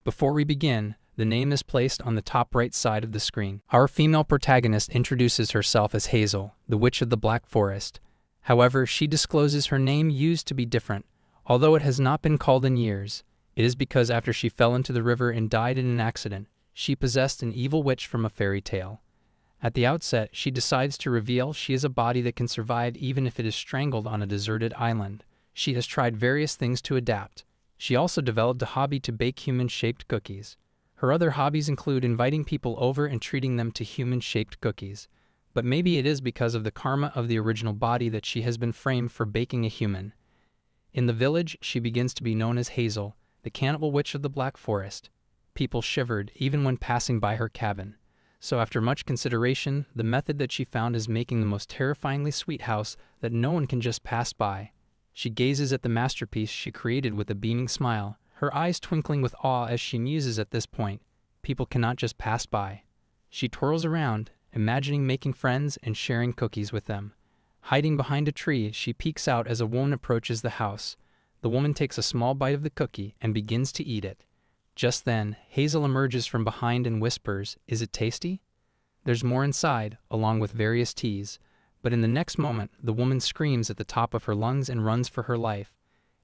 Before we begin, the name is placed on the top right side of the screen. Our female protagonist introduces herself as Hazel, the Witch of the Black Forest. However, she discloses her name used to be different. Although it has not been called in years, it is because after she fell into the river and died in an accident, she possessed an evil witch from a fairy tale. At the outset, she decides to reveal she is a body that can survive even if it is strangled on a deserted island. She has tried various things to adapt. She also developed a hobby to bake human-shaped cookies. Her other hobbies include inviting people over and treating them to human-shaped cookies. But maybe it is because of the karma of the original body that she has been framed for baking a human. In the village, she begins to be known as Hazel, the cannibal witch of the Black Forest. People shivered even when passing by her cabin. So after much consideration, the method that she found is making the most terrifyingly sweet house that no one can just pass by. She gazes at the masterpiece she created with a beaming smile, her eyes twinkling with awe as she muses at this point. People cannot just pass by. She twirls around, imagining making friends and sharing cookies with them. Hiding behind a tree, she peeks out as a woman approaches the house. The woman takes a small bite of the cookie and begins to eat it. Just then, Hazel emerges from behind and whispers, "Is it tasty?" There's more inside, along with various teas. But in the next moment, the woman screams at the top of her lungs and runs for her life.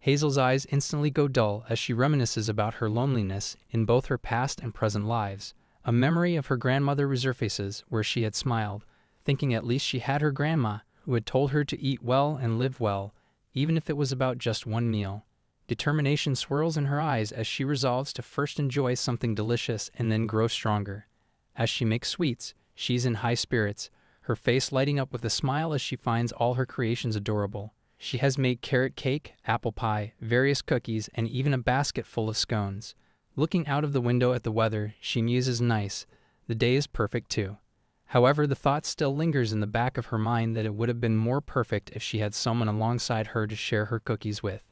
Hazel's eyes instantly go dull as she reminisces about her loneliness in both her past and present lives. A memory of her grandmother resurfaces where she had smiled, thinking at least she had her grandma, who had told her to eat well and live well, even if it was about just one meal. Determination swirls in her eyes as she resolves to first enjoy something delicious and then grow stronger. As she makes sweets, she's in high spirits, her face lighting up with a smile as she finds all her creations adorable. She has made carrot cake, apple pie, various cookies, and even a basket full of scones. Looking out of the window at the weather, she muses, "Nice. The day is perfect too." However, the thought still lingers in the back of her mind that it would have been more perfect if she had someone alongside her to share her cookies with.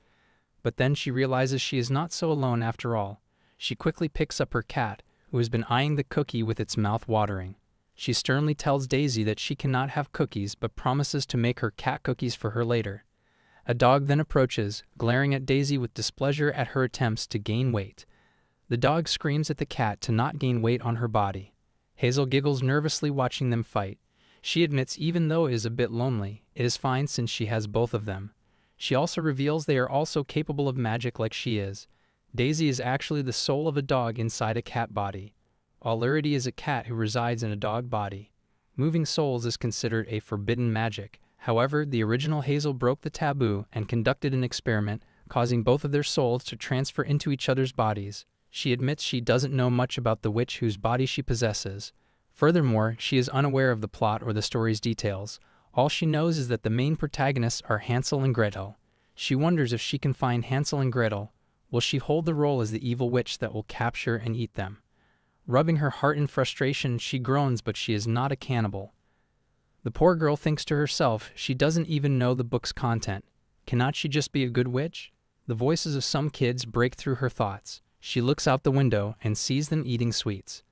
But then she realizes she is not so alone after all. She quickly picks up her cat, who has been eyeing the cookie with its mouth watering. She sternly tells Daisy that she cannot have cookies but promises to make her cat cookies for her later. A dog then approaches, glaring at Daisy with displeasure at her attempts to gain weight. The dog screams at the cat to not gain weight on her body. Hazel giggles nervously watching them fight. She admits even though it is a bit lonely, it is fine since she has both of them. She also reveals they are also capable of magic like she is. Daisy is actually the soul of a dog inside a cat body. Aurora is a cat who resides in a dog body. Moving souls is considered a forbidden magic. However, the original Hazel broke the taboo and conducted an experiment, causing both of their souls to transfer into each other's bodies. She admits she doesn't know much about the witch whose body she possesses. Furthermore, she is unaware of the plot or the story's details. All she knows is that the main protagonists are Hansel and Gretel. She wonders if she can find Hansel and Gretel. Will she hold the role as the evil witch that will capture and eat them? Rubbing her heart in frustration, she groans, but she is not a cannibal. The poor girl thinks to herself she doesn't even know the book's content. Cannot she just be a good witch? The voices of some kids break through her thoughts. She looks out the window and sees them eating sweets.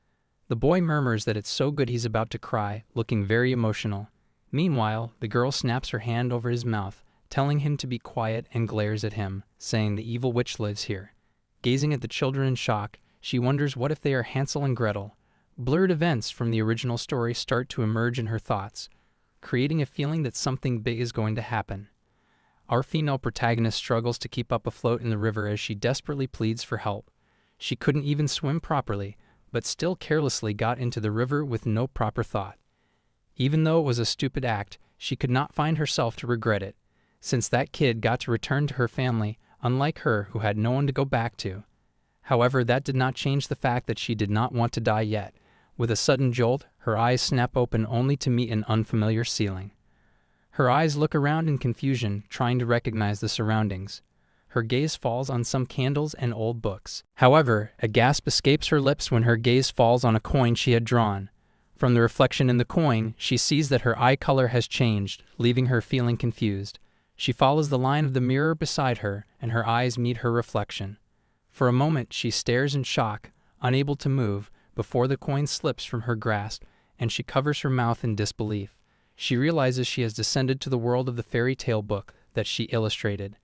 The boy murmurs that it's so good he's about to cry, looking very emotional. Meanwhile, the girl snaps her hand over his mouth, telling him to be quiet, and glares at him, saying the evil witch lives here. Gazing at the children in shock, she wonders what if they are Hansel and Gretel. Blurred events from the original story start to emerge in her thoughts, creating a feeling that something big is going to happen. Our female protagonist struggles to keep up afloat in the river as she desperately pleads for help. She couldn't even swim properly, but still carelessly got into the river with no proper thought. Even though it was a stupid act, she could not find herself to regret it, since that kid got to return to her family, unlike her who had no one to go back to. However, that did not change the fact that she did not want to die yet. With a sudden jolt, her eyes snap open only to meet an unfamiliar ceiling. Her eyes look around in confusion, trying to recognize the surroundings. Her gaze falls on some candles and old books. However, a gasp escapes her lips when her gaze falls on a coin she had drawn. From the reflection in the coin, she sees that her eye color has changed, leaving her feeling confused. She follows the line of the mirror beside her, and her eyes meet her reflection. For a moment, she stares in shock, unable to move, before the coin slips from her grasp, and she covers her mouth in disbelief. She realizes she has descended to the world of the fairy tale book that she illustrated.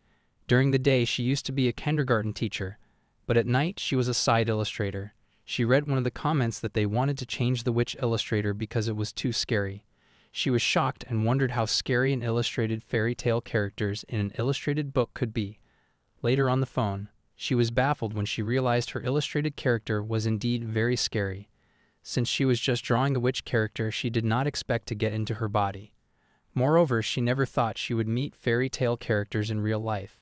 During the day, she used to be a kindergarten teacher. But at night she was a side illustrator. She read one of the comments that they wanted to change the witch illustrator because it was too scary. She was shocked and wondered how scary an illustrated fairy tale characters in an illustrated book could be. Later on the phone, she was baffled when she realized her illustrated character was indeed very scary. Since she was just drawing a witch character, she did not expect to get into her body. Moreover, she never thought she would meet fairy tale characters in real life.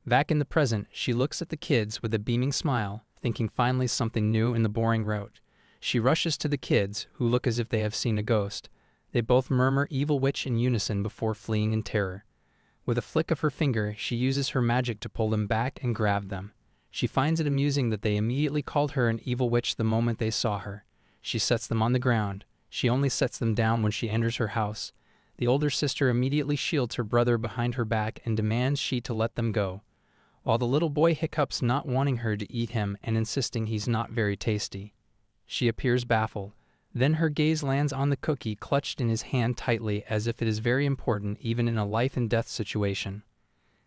Back in the present, she looks at the kids with a beaming smile, thinking finally something new in the boring route. She rushes to the kids, who look as if they have seen a ghost. They both murmur "evil witch" in unison before fleeing in terror. With a flick of her finger, she uses her magic to pull them back and grab them. She finds it amusing that they immediately called her an evil witch the moment they saw her. She sets them on the ground. She only sets them down when she enters her house. The older sister immediately shields her brother behind her back and demands she to let them go, while the little boy hiccups, not wanting her to eat him and insisting he's not very tasty. She appears baffled. Then her gaze lands on the cookie clutched in his hand tightly, as if it is very important even in a life-and-death situation.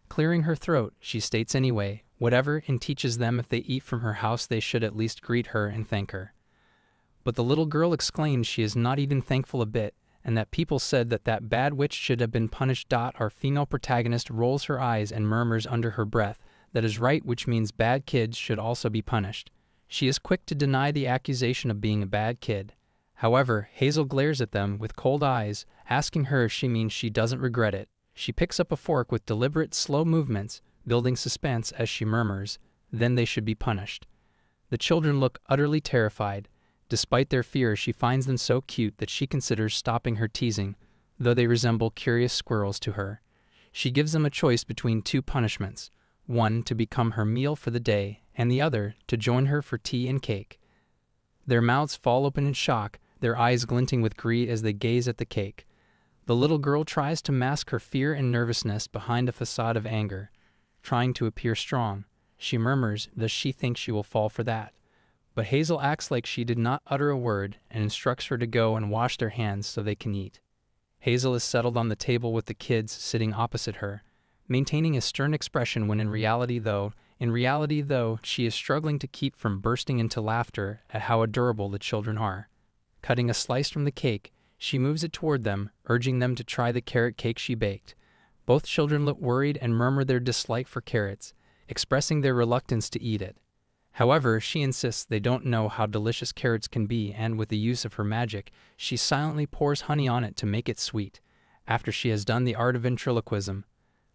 Clearing her throat, she states anyway, whatever, and teaches them if they eat from her house they should at least greet her and thank her. But the little girl exclaims she is not even thankful a bit, and that people said that bad witch should have been punished. Our female protagonist rolls her eyes and murmurs under her breath, "That is right, which means bad kids should also be punished." She is quick to deny the accusation of being a bad kid. However, Hazel glares at them with cold eyes, asking her if she means she doesn't regret it. She picks up a fork with deliberate, slow movements, building suspense as she murmurs, "Then they should be punished." The children look utterly terrified. Despite their fear, she finds them so cute that she considers stopping her teasing, though they resemble curious squirrels to her. She gives them a choice between two punishments, one to become her meal for the day, and the other to join her for tea and cake. Their mouths fall open in shock, their eyes glinting with greed as they gaze at the cake. The little girl tries to mask her fear and nervousness behind a facade of anger, trying to appear strong. She murmurs, does she think she will fall for that? But Hazel acts like she did not utter a word and instructs her to go and wash their hands so they can eat. Hazel is settled on the table with the kids sitting opposite her, maintaining a stern expression when in reality though, she is struggling to keep from bursting into laughter at how adorable the children are. Cutting a slice from the cake, she moves it toward them, urging them to try the carrot cake she baked. Both children look worried and murmur their dislike for carrots, expressing their reluctance to eat it. However, she insists they don't know how delicious carrots can be, and with the use of her magic, she silently pours honey on it to make it sweet. After she has done the art of ventriloquism,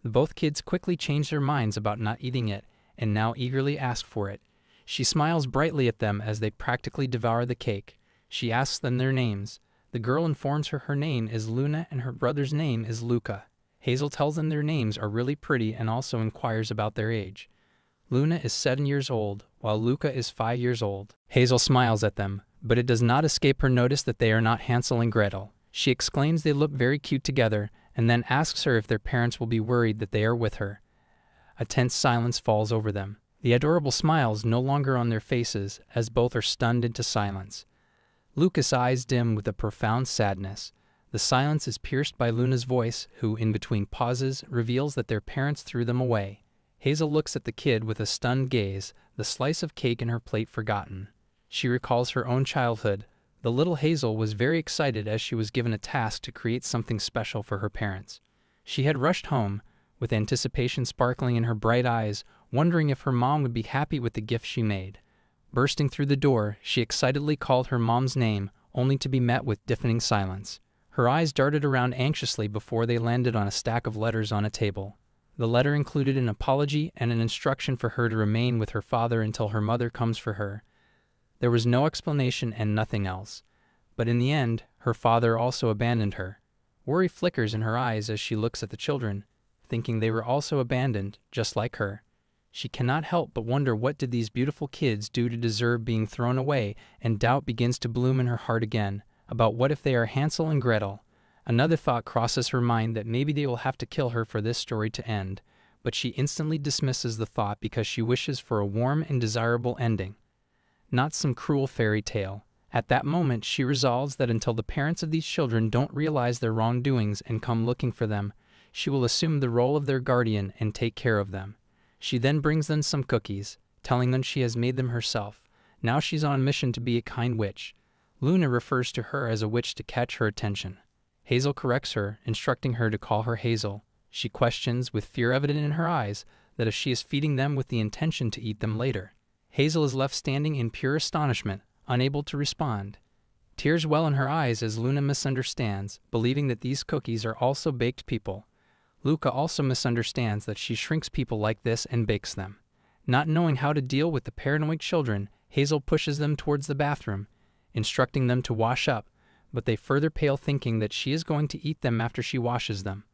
both kids quickly change their minds about not eating it, and now eagerly ask for it. She smiles brightly at them as they practically devour the cake. She asks them their names. The girl informs her name is Luna and her brother's name is Luca. Hazel tells them their names are really pretty and also inquires about their age. Luna is 7 years old, while Luca is 5 years old. Hazel smiles at them, but it does not escape her notice that they are not Hansel and Gretel. She exclaims they look very cute together, and then asks her if their parents will be worried that they are with her. A tense silence falls over them. The adorable smiles no longer on their faces, as both are stunned into silence. Luca's eyes dim with a profound sadness. The silence is pierced by Luna's voice, who, in between pauses, reveals that their parents threw them away. Hazel looks at the kid with a stunned gaze, the slice of cake in her plate forgotten. She recalls her own childhood. The little Hazel was very excited as she was given a task to create something special for her parents. She had rushed home, with anticipation sparkling in her bright eyes, wondering if her mom would be happy with the gift she made. Bursting through the door, she excitedly called her mom's name, only to be met with deafening silence. Her eyes darted around anxiously before they landed on a stack of letters on a table. The letter included an apology and an instruction for her to remain with her father until her mother comes for her. There was no explanation and nothing else. But in the end, her father also abandoned her. Worry flickers in her eyes as she looks at the children, thinking they were also abandoned, just like her. She cannot help but wonder what did these beautiful kids do to deserve being thrown away, and doubt begins to bloom in her heart again, about what if they are Hansel and Gretel. Another thought crosses her mind that maybe they will have to kill her for this story to end, but she instantly dismisses the thought because she wishes for a warm and desirable ending, not some cruel fairy tale. At that moment, she resolves that until the parents of these children don't realize their wrongdoings and come looking for them, she will assume the role of their guardian and take care of them. She then brings them some cookies, telling them she has made them herself. Now she's on a mission to be a kind witch. Luna refers to her as a witch to catch her attention. Hazel corrects her, instructing her to call her Hazel. She questions, with fear evident in her eyes, that if she is feeding them with the intention to eat them later. Hazel is left standing in pure astonishment, unable to respond. Tears well in her eyes as Luna misunderstands, believing that these cookies are also baked people. Luca also misunderstands that she shrinks people like this and bakes them. Not knowing how to deal with the paranoid children, Hazel pushes them towards the bathroom, instructing them to wash up, but they further pale, thinking that she is going to eat them after she washes them.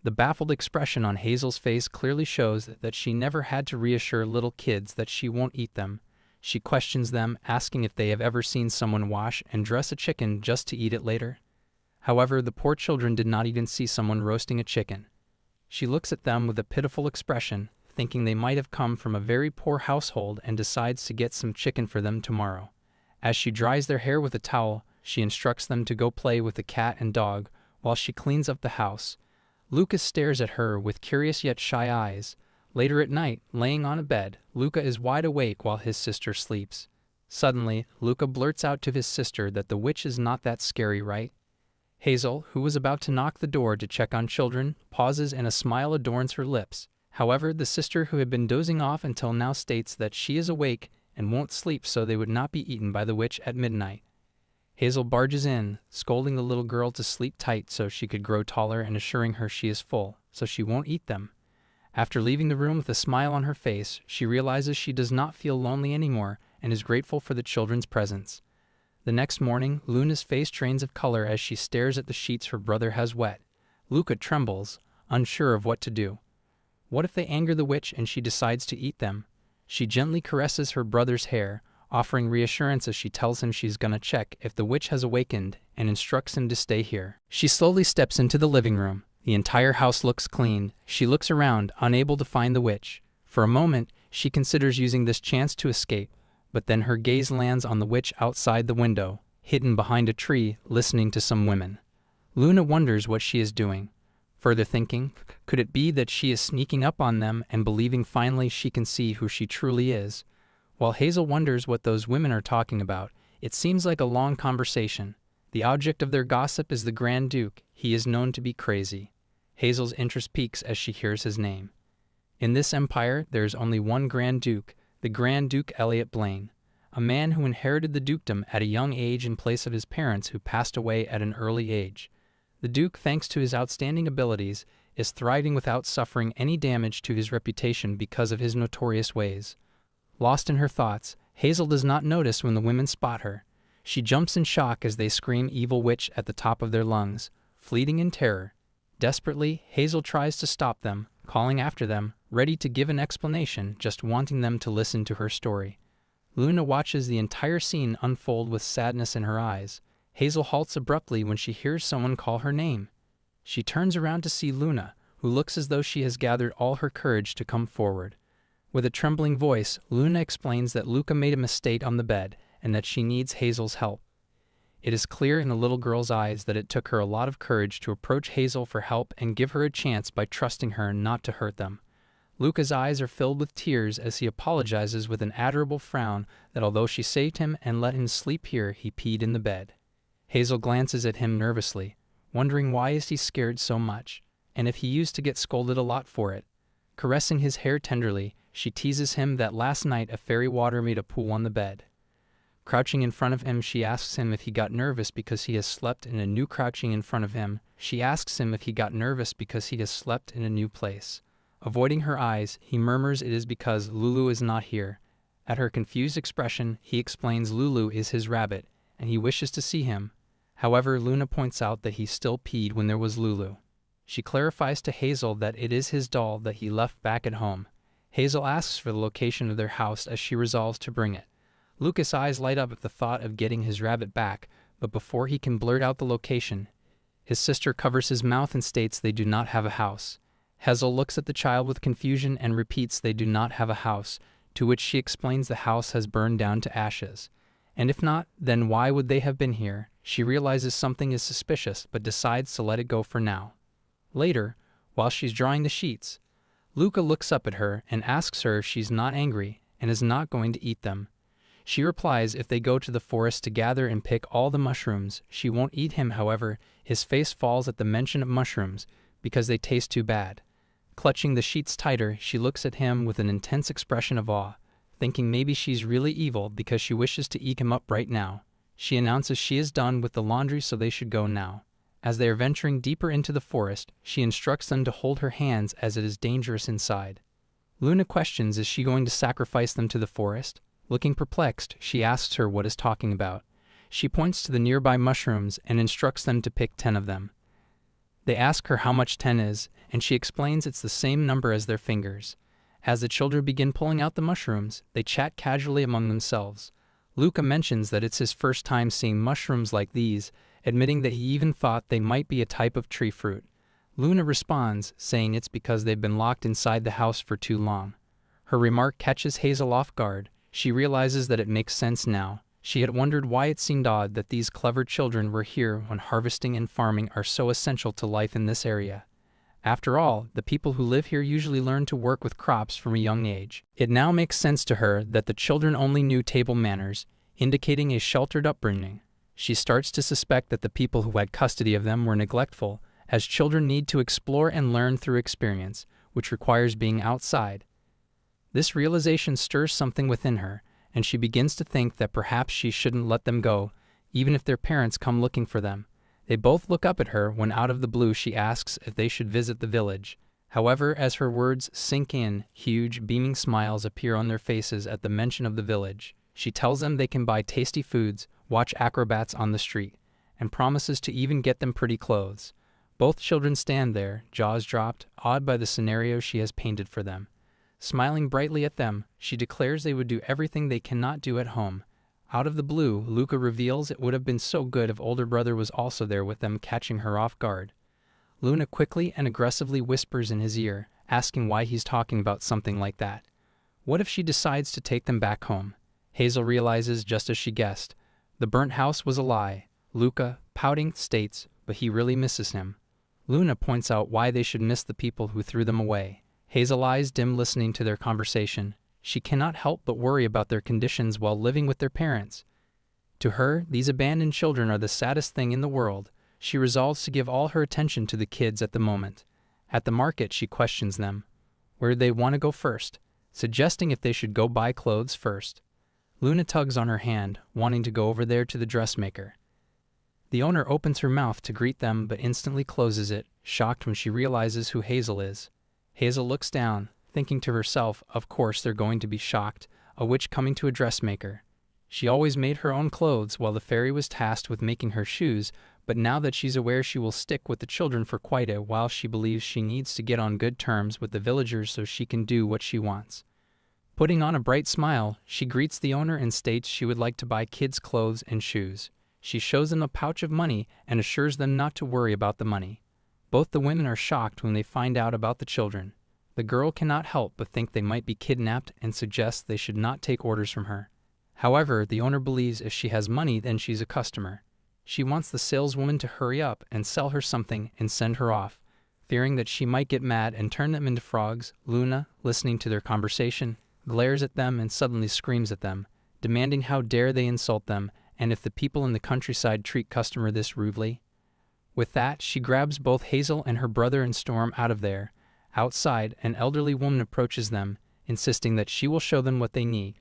The baffled expression on Hazel's face clearly shows that she never had to reassure little kids that she won't eat them. She questions them, asking if they have ever seen someone wash and dress a chicken just to eat it later. However, the poor children did not even see someone roasting a chicken. She looks at them with a pitiful expression, thinking they might have come from a very poor household, and decides to get some chicken for them tomorrow. As she dries their hair with a towel, she instructs them to go play with the cat and dog while she cleans up the house. Lucas stares at her with curious yet shy eyes. Later at night, laying on a bed, Luca is wide awake while his sister sleeps. Suddenly, Luca blurts out to his sister that the witch is not that scary, right? Hazel, who was about to knock the door to check on children, pauses and a smile adorns her lips. However, the sister, who had been dozing off until now, states that she is awake and won't sleep so they would not be eaten by the witch at midnight. Hazel barges in, scolding the little girl to sleep tight so she could grow taller and assuring her she is full, so she won't eat them. After leaving the room with a smile on her face, she realizes she does not feel lonely anymore and is grateful for the children's presence. The next morning, Luna's face drains of color as she stares at the sheets her brother has wet. Luca trembles, unsure of what to do. What if they anger the witch and she decides to eat them? She gently caresses her brother's hair, offering reassurance as she tells him she's gonna check if the witch has awakened and instructs him to stay here. She slowly steps into the living room. The entire house looks clean. She looks around, unable to find the witch. For a moment, she considers using this chance to escape, but then her gaze lands on the witch outside the window, hidden behind a tree, listening to some women. Luna wonders what she is doing. Further thinking, could it be that she is sneaking up on them and believing finally she can see who she truly is? While Hazel wonders what those women are talking about, it seems like a long conversation. The object of their gossip is the Grand Duke. He is known to be crazy. Hazel's interest peaks as she hears his name. In this empire, there is only one Grand Duke, the Grand Duke Elliot Blaine, a man who inherited the dukedom at a young age in place of his parents who passed away at an early age. The Duke, thanks to his outstanding abilities, is thriving without suffering any damage to his reputation because of his notorious ways. Lost in her thoughts, Hazel does not notice when the women spot her. She jumps in shock as they scream "Evil Witch" at the top of their lungs, fleeting in terror. Desperately, Hazel tries to stop them, calling after them, ready to give an explanation, just wanting them to listen to her story. Luna watches the entire scene unfold with sadness in her eyes. Hazel halts abruptly when she hears someone call her name. She turns around to see Luna, who looks as though she has gathered all her courage to come forward. With a trembling voice, Luna explains that Luca made a mistake on the bed and that she needs Hazel's help. It is clear in the little girl's eyes that it took her a lot of courage to approach Hazel for help and give her a chance by trusting her not to hurt them. Luca's eyes are filled with tears as he apologizes with an adorable frown that although she saved him and let him sleep here, he peed in the bed. Hazel glances at him nervously, wondering why is he scared so much, and if he used to get scolded a lot for it. Caressing his hair tenderly, she teases him that last night a fairy water made a pool on the bed. Crouching in front of him, she asks him if he got nervous because he has slept in a new crouching in front of him. She asks him if he got nervous because he has slept in a new place. Avoiding her eyes, he murmurs it is because Lulu is not here. At her confused expression, he explains Lulu is his rabbit, and he wishes to see him. However, Luna points out that he still peed when there was Lulu. She clarifies to Hazel that it is his doll that he left back at home. Hazel asks for the location of their house as she resolves to bring it. Lucas' eyes light up at the thought of getting his rabbit back, but before he can blurt out the location, his sister covers his mouth and states they do not have a house. Hazel looks at the child with confusion and repeats they do not have a house, to which she explains the house has burned down to ashes. And if not, then why would they have been here? She realizes something is suspicious, but decides to let it go for now. Later, while she's drawing the sheets, Luca looks up at her and asks her if she's not angry, and is not going to eat them. She replies if they go to the forest to gather and pick all the mushrooms, she won't eat him. However, his face falls at the mention of mushrooms because they taste too bad. Clutching the sheets tighter, she looks at him with an intense expression of awe, thinking maybe she's really evil because she wishes to eat him up right now. She announces she is done with the laundry, so they should go now. As they are venturing deeper into the forest, she instructs them to hold her hands as it is dangerous inside. Luna questions, is she going to sacrifice them to the forest? Looking perplexed, she asks her what is talking about. She points to the nearby mushrooms and instructs them to pick 10 of them. They ask her how much 10 is, and she explains it's the same number as their fingers. As the children begin pulling out the mushrooms, they chat casually among themselves. Luca mentions that it's his first time seeing mushrooms like these, admitting that he even thought they might be a type of tree fruit. Luna responds, saying it's because they've been locked inside the house for too long. Her remark catches Hazel off guard. She realizes that it makes sense now. She had wondered why it seemed odd that these clever children were here when harvesting and farming are so essential to life in this area. After all, the people who live here usually learn to work with crops from a young age. It now makes sense to her that the children only knew table manners, indicating a sheltered upbringing. She starts to suspect that the people who had custody of them were neglectful, as children need to explore and learn through experience, which requires being outside. This realization stirs something within her, and she begins to think that perhaps she shouldn't let them go, even if their parents come looking for them. They both look up at her when out of the blue she asks if they should visit the village. However, as her words sink in, huge, beaming smiles appear on their faces at the mention of the village. She tells them they can buy tasty foods, watch acrobats on the street, and promises to even get them pretty clothes. Both children stand there, jaws dropped, awed by the scenario she has painted for them. Smiling brightly at them, she declares they would do everything they cannot do at home. Out of the blue, Luca reveals it would have been so good if older brother was also there with them, catching her off guard. Luna quickly and aggressively whispers in his ear, asking why he's talking about something like that. What if she decides to take them back home? Hazel realizes, just as she guessed, the burnt house was a lie. Luca, pouting, states, but he really misses him. Luna points out why they should miss the people who threw them away. Hazel eyes dim listening to their conversation. She cannot help but worry about their conditions while living with their parents. To her, these abandoned children are the saddest thing in the world. She resolves to give all her attention to the kids at the moment. At the market, she questions them. Where do they want to go first? Suggesting if they should go buy clothes first. Luna tugs on her hand, wanting to go over there to the dressmaker. The owner opens her mouth to greet them but instantly closes it, shocked when she realizes who Hazel is. Hazel looks down, thinking to herself, of course they're going to be shocked, a witch coming to a dressmaker. She always made her own clothes while the fairy was tasked with making her shoes, but now that she's aware she will stick with the children for quite a while, she believes she needs to get on good terms with the villagers so she can do what she wants. Putting on a bright smile, she greets the owner and states she would like to buy kids' clothes and shoes. She shows them a pouch of money and assures them not to worry about the money. Both the women are shocked when they find out about the children. The girl cannot help but think they might be kidnapped and suggests they should not take orders from her. However, the owner believes if she has money, then she's a customer. She wants the saleswoman to hurry up and sell her something and send her off. Fearing that she might get mad and turn them into frogs, Luna, listening to their conversation, glares at them and suddenly screams at them, demanding how dare they insult them and if the people in the countryside treat customer this rudely. With that, she grabs both Hazel and her brother and storm out of there. Outside, an elderly woman approaches them, insisting that she will show them what they need.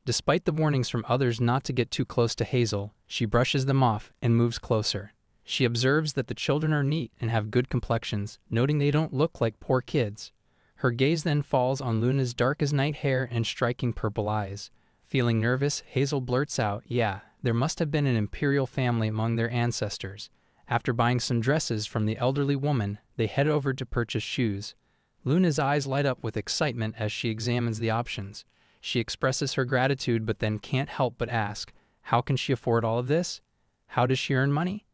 Despite the warnings from others not to get too close to Hazel, she brushes them off and moves closer. She observes that the children are neat and have good complexions, noting they don't look like poor kids. Her gaze then falls on Luna's dark-as-night hair and striking purple eyes. Feeling nervous, Hazel blurts out, "Yeah, there must have been an imperial family among their ancestors." After buying some dresses from the elderly woman, they head over to purchase shoes. Luna's eyes light up with excitement as she examines the options. She expresses her gratitude but then can't help but ask, how can she afford all of this? How does she earn money?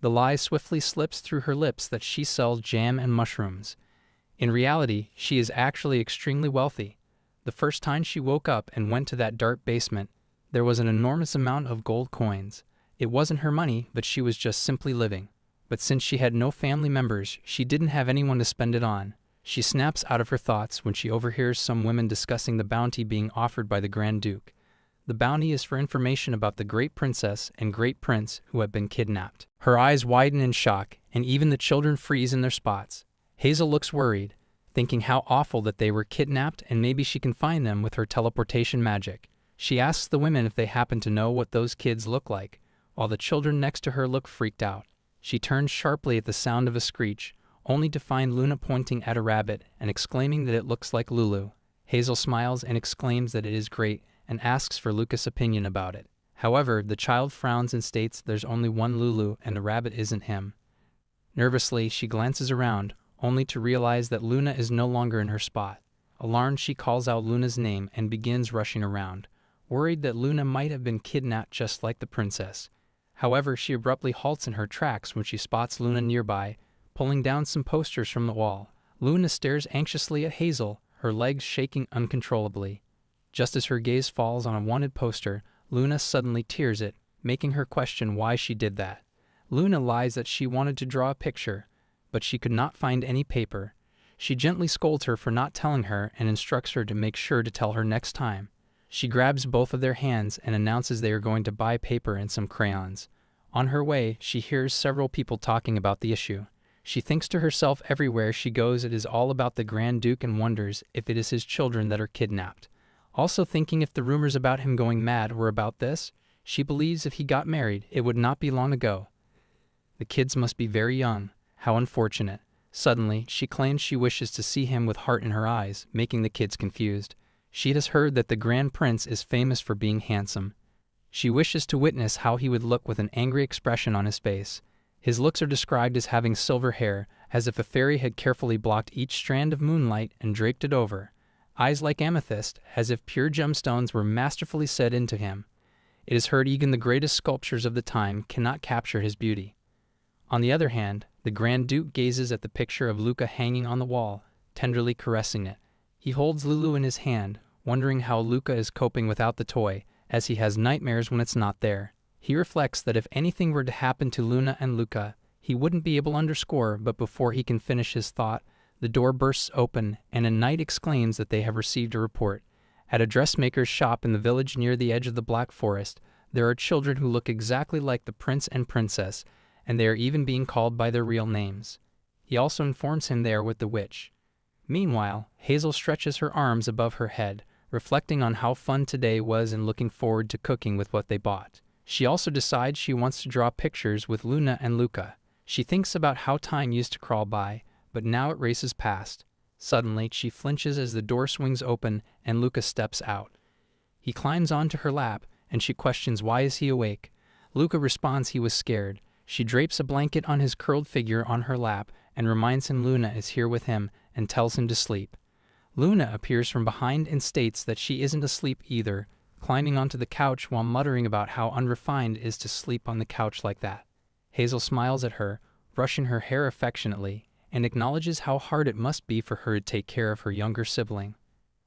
The lie swiftly slips through her lips that she sells jam and mushrooms. In reality, she is actually extremely wealthy. The first time she woke up and went to that dark basement, there was an enormous amount of gold coins. It wasn't her money, but she was just simply living. But since she had no family members, she didn't have anyone to spend it on. She snaps out of her thoughts when she overhears some women discussing the bounty being offered by the Grand Duke. The bounty is for information about the Great Princess and Great Prince who have been kidnapped. Her eyes widen in shock, and even the children freeze in their spots. Hazel looks worried, thinking how awful that they were kidnapped and maybe she can find them with her teleportation magic. She asks the women if they happen to know what those kids look like, while the children next to her look freaked out. She turns sharply at the sound of a screech, only to find Luna pointing at a rabbit and exclaiming that it looks like Lulu. Hazel smiles and exclaims that it is great and asks for Lucas' opinion about it. However, the child frowns and states there's only one Lulu and the rabbit isn't him. Nervously, she glances around, only to realize that Luna is no longer in her spot. Alarmed, she calls out Luna's name and begins rushing around, worried that Luna might have been kidnapped just like the princess. However, she abruptly halts in her tracks when she spots Luna nearby, pulling down some posters from the wall. Luna stares anxiously at Hazel, her legs shaking uncontrollably. Just as her gaze falls on a wanted poster, Luna suddenly tears it, making her question why she did that. Luna lies that she wanted to draw a picture, but she could not find any paper. She gently scolds her for not telling her and instructs her to make sure to tell her next time. She grabs both of their hands and announces they are going to buy paper and some crayons. On her way, she hears several people talking about the issue. She thinks to herself everywhere she goes it is all about the Grand Duke and wonders if it is his children that are kidnapped. Also thinking if the rumors about him going mad were about this, she believes if he got married, it would not be long ago. The kids must be very young. How unfortunate. Suddenly, she claims she wishes to see him with heart in her eyes, making the kids confused. She has heard that the Grand Prince is famous for being handsome. She wishes to witness how he would look with an angry expression on his face. His looks are described as having silver hair, as if a fairy had carefully blocked each strand of moonlight and draped it over. Eyes like amethyst, as if pure gemstones were masterfully set into him. It is heard even the greatest sculptures of the time cannot capture his beauty. On the other hand, the Grand Duke gazes at the picture of Luca hanging on the wall, tenderly caressing it. He holds Lulu in his hand, wondering how Luca is coping without the toy, as he has nightmares when it's not there. He reflects that if anything were to happen to Luna and Luca, he wouldn't be able to underscore, but before he can finish his thought, the door bursts open and a knight exclaims that they have received a report. At a dressmaker's shop in the village near the edge of the Black Forest, there are children who look exactly like the prince and princess, and they are even being called by their real names. He also informs him they are with the witch. Meanwhile, Hazel stretches her arms above her head, reflecting on how fun today was and looking forward to cooking with what they bought. She also decides she wants to draw pictures with Luna and Luca. She thinks about how time used to crawl by, but now it races past. Suddenly, she flinches as the door swings open and Luca steps out. He climbs onto her lap, and she questions why is he awake. Luca responds he was scared. She drapes a blanket on his curled figure on her lap and reminds him Luna is here with him and tells him to sleep. Luna appears from behind and states that she isn't asleep either, climbing onto the couch while muttering about how unrefined it is to sleep on the couch like that. Hazel smiles at her, brushing her hair affectionately, and acknowledges how hard it must be for her to take care of her younger sibling.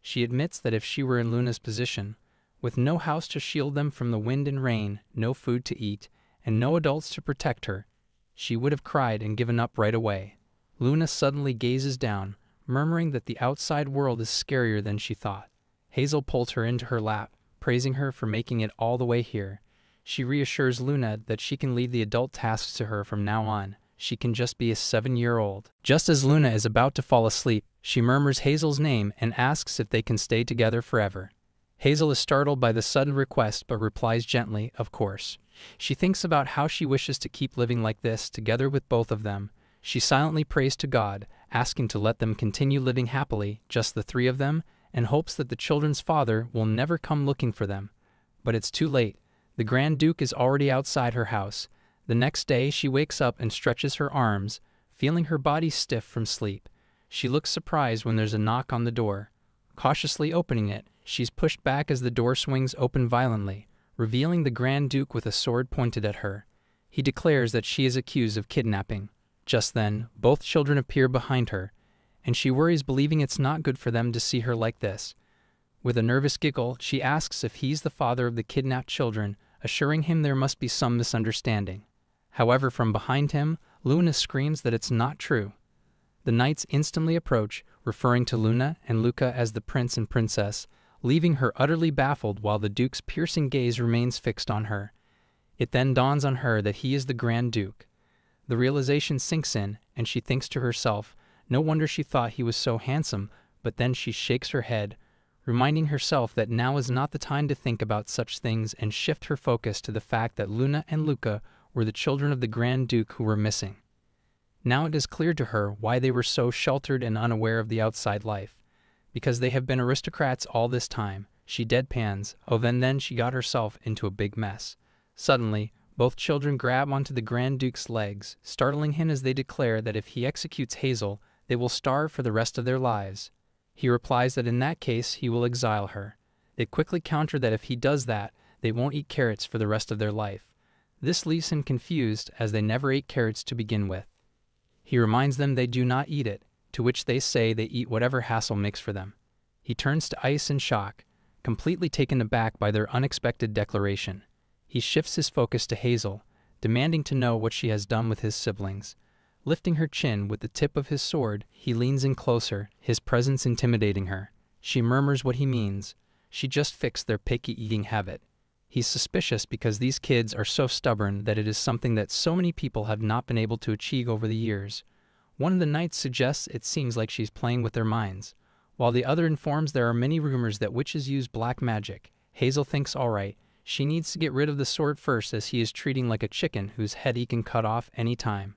She admits that if she were in Luna's position, with no house to shield them from the wind and rain, no food to eat, and no adults to protect her, she would have cried and given up right away. Luna suddenly gazes down, murmuring that the outside world is scarier than she thought. Hazel pulls her into her lap, praising her for making it all the way here. She reassures Luna that she can leave the adult tasks to her from now on. She can just be a 7-year-old. Just as Luna is about to fall asleep, she murmurs Hazel's name and asks if they can stay together forever. Hazel is startled by the sudden request but replies gently, of course. She thinks about how she wishes to keep living like this, together with both of them. She silently prays to God, asking to let them continue living happily, just the three of them, and hopes that the children's father will never come looking for them. But it's too late. The Grand Duke is already outside her house. The next day, she wakes up and stretches her arms, feeling her body stiff from sleep. She looks surprised when there's a knock on the door. Cautiously opening it, she's pushed back as the door swings open violently, revealing the Grand Duke with a sword pointed at her. He declares that she is accused of kidnapping. Just then, both children appear behind her, and she worries, believing it's not good for them to see her like this. With a nervous giggle, she asks if he's the father of the kidnapped children, assuring him there must be some misunderstanding. However, from behind him, Luna screams that it's not true. The knights instantly approach, referring to Luna and Luca as the prince and princess, leaving her utterly baffled while the Duke's piercing gaze remains fixed on her. It then dawns on her that he is the Grand Duke. The realization sinks in, and she thinks to herself, no wonder she thought he was so handsome, but then she shakes her head, reminding herself that now is not the time to think about such things and shift her focus to the fact that Luna and Luca were the children of the Grand Duke who were missing. Now it is clear to her why they were so sheltered and unaware of the outside life. Because they have been aristocrats all this time, she deadpans, oh then she got herself into a big mess. Suddenly, both children grab onto the Grand Duke's legs, startling him as they declare that if he executes Hazel, they will starve for the rest of their lives. He replies that in that case he will exile her. They quickly counter that if he does that, they won't eat carrots for the rest of their life. This leaves him confused as they never ate carrots to begin with. He reminds them they do not eat it, to which they say they eat whatever Hazel makes for them. He turns to ice in shock, completely taken aback by their unexpected declaration. He shifts his focus to Hazel, demanding to know what she has done with his siblings. Lifting her chin with the tip of his sword, he leans in closer, his presence intimidating her. She murmurs what he means. She just fixed their picky eating habit. He's suspicious because these kids are so stubborn that it is something that so many people have not been able to achieve over the years. One of the knights suggests it seems like she's playing with their minds, while the other informs there are many rumors that witches use black magic. Hazel thinks alright, she needs to get rid of the sword first as he is treating like a chicken whose head he can cut off any time.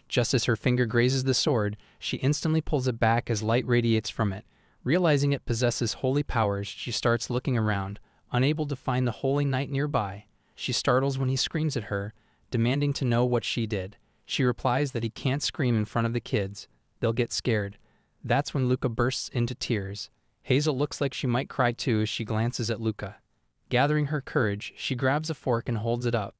Just as her finger grazes the sword, she instantly pulls it back as light radiates from it. Realizing it possesses holy powers, she starts looking around, unable to find the holy knight nearby. She startles when he screams at her, demanding to know what she did. She replies that he can't scream in front of the kids. They'll get scared. That's when Luca bursts into tears. Hazel looks like she might cry too as she glances at Luca. Gathering her courage, she grabs a fork and holds it up,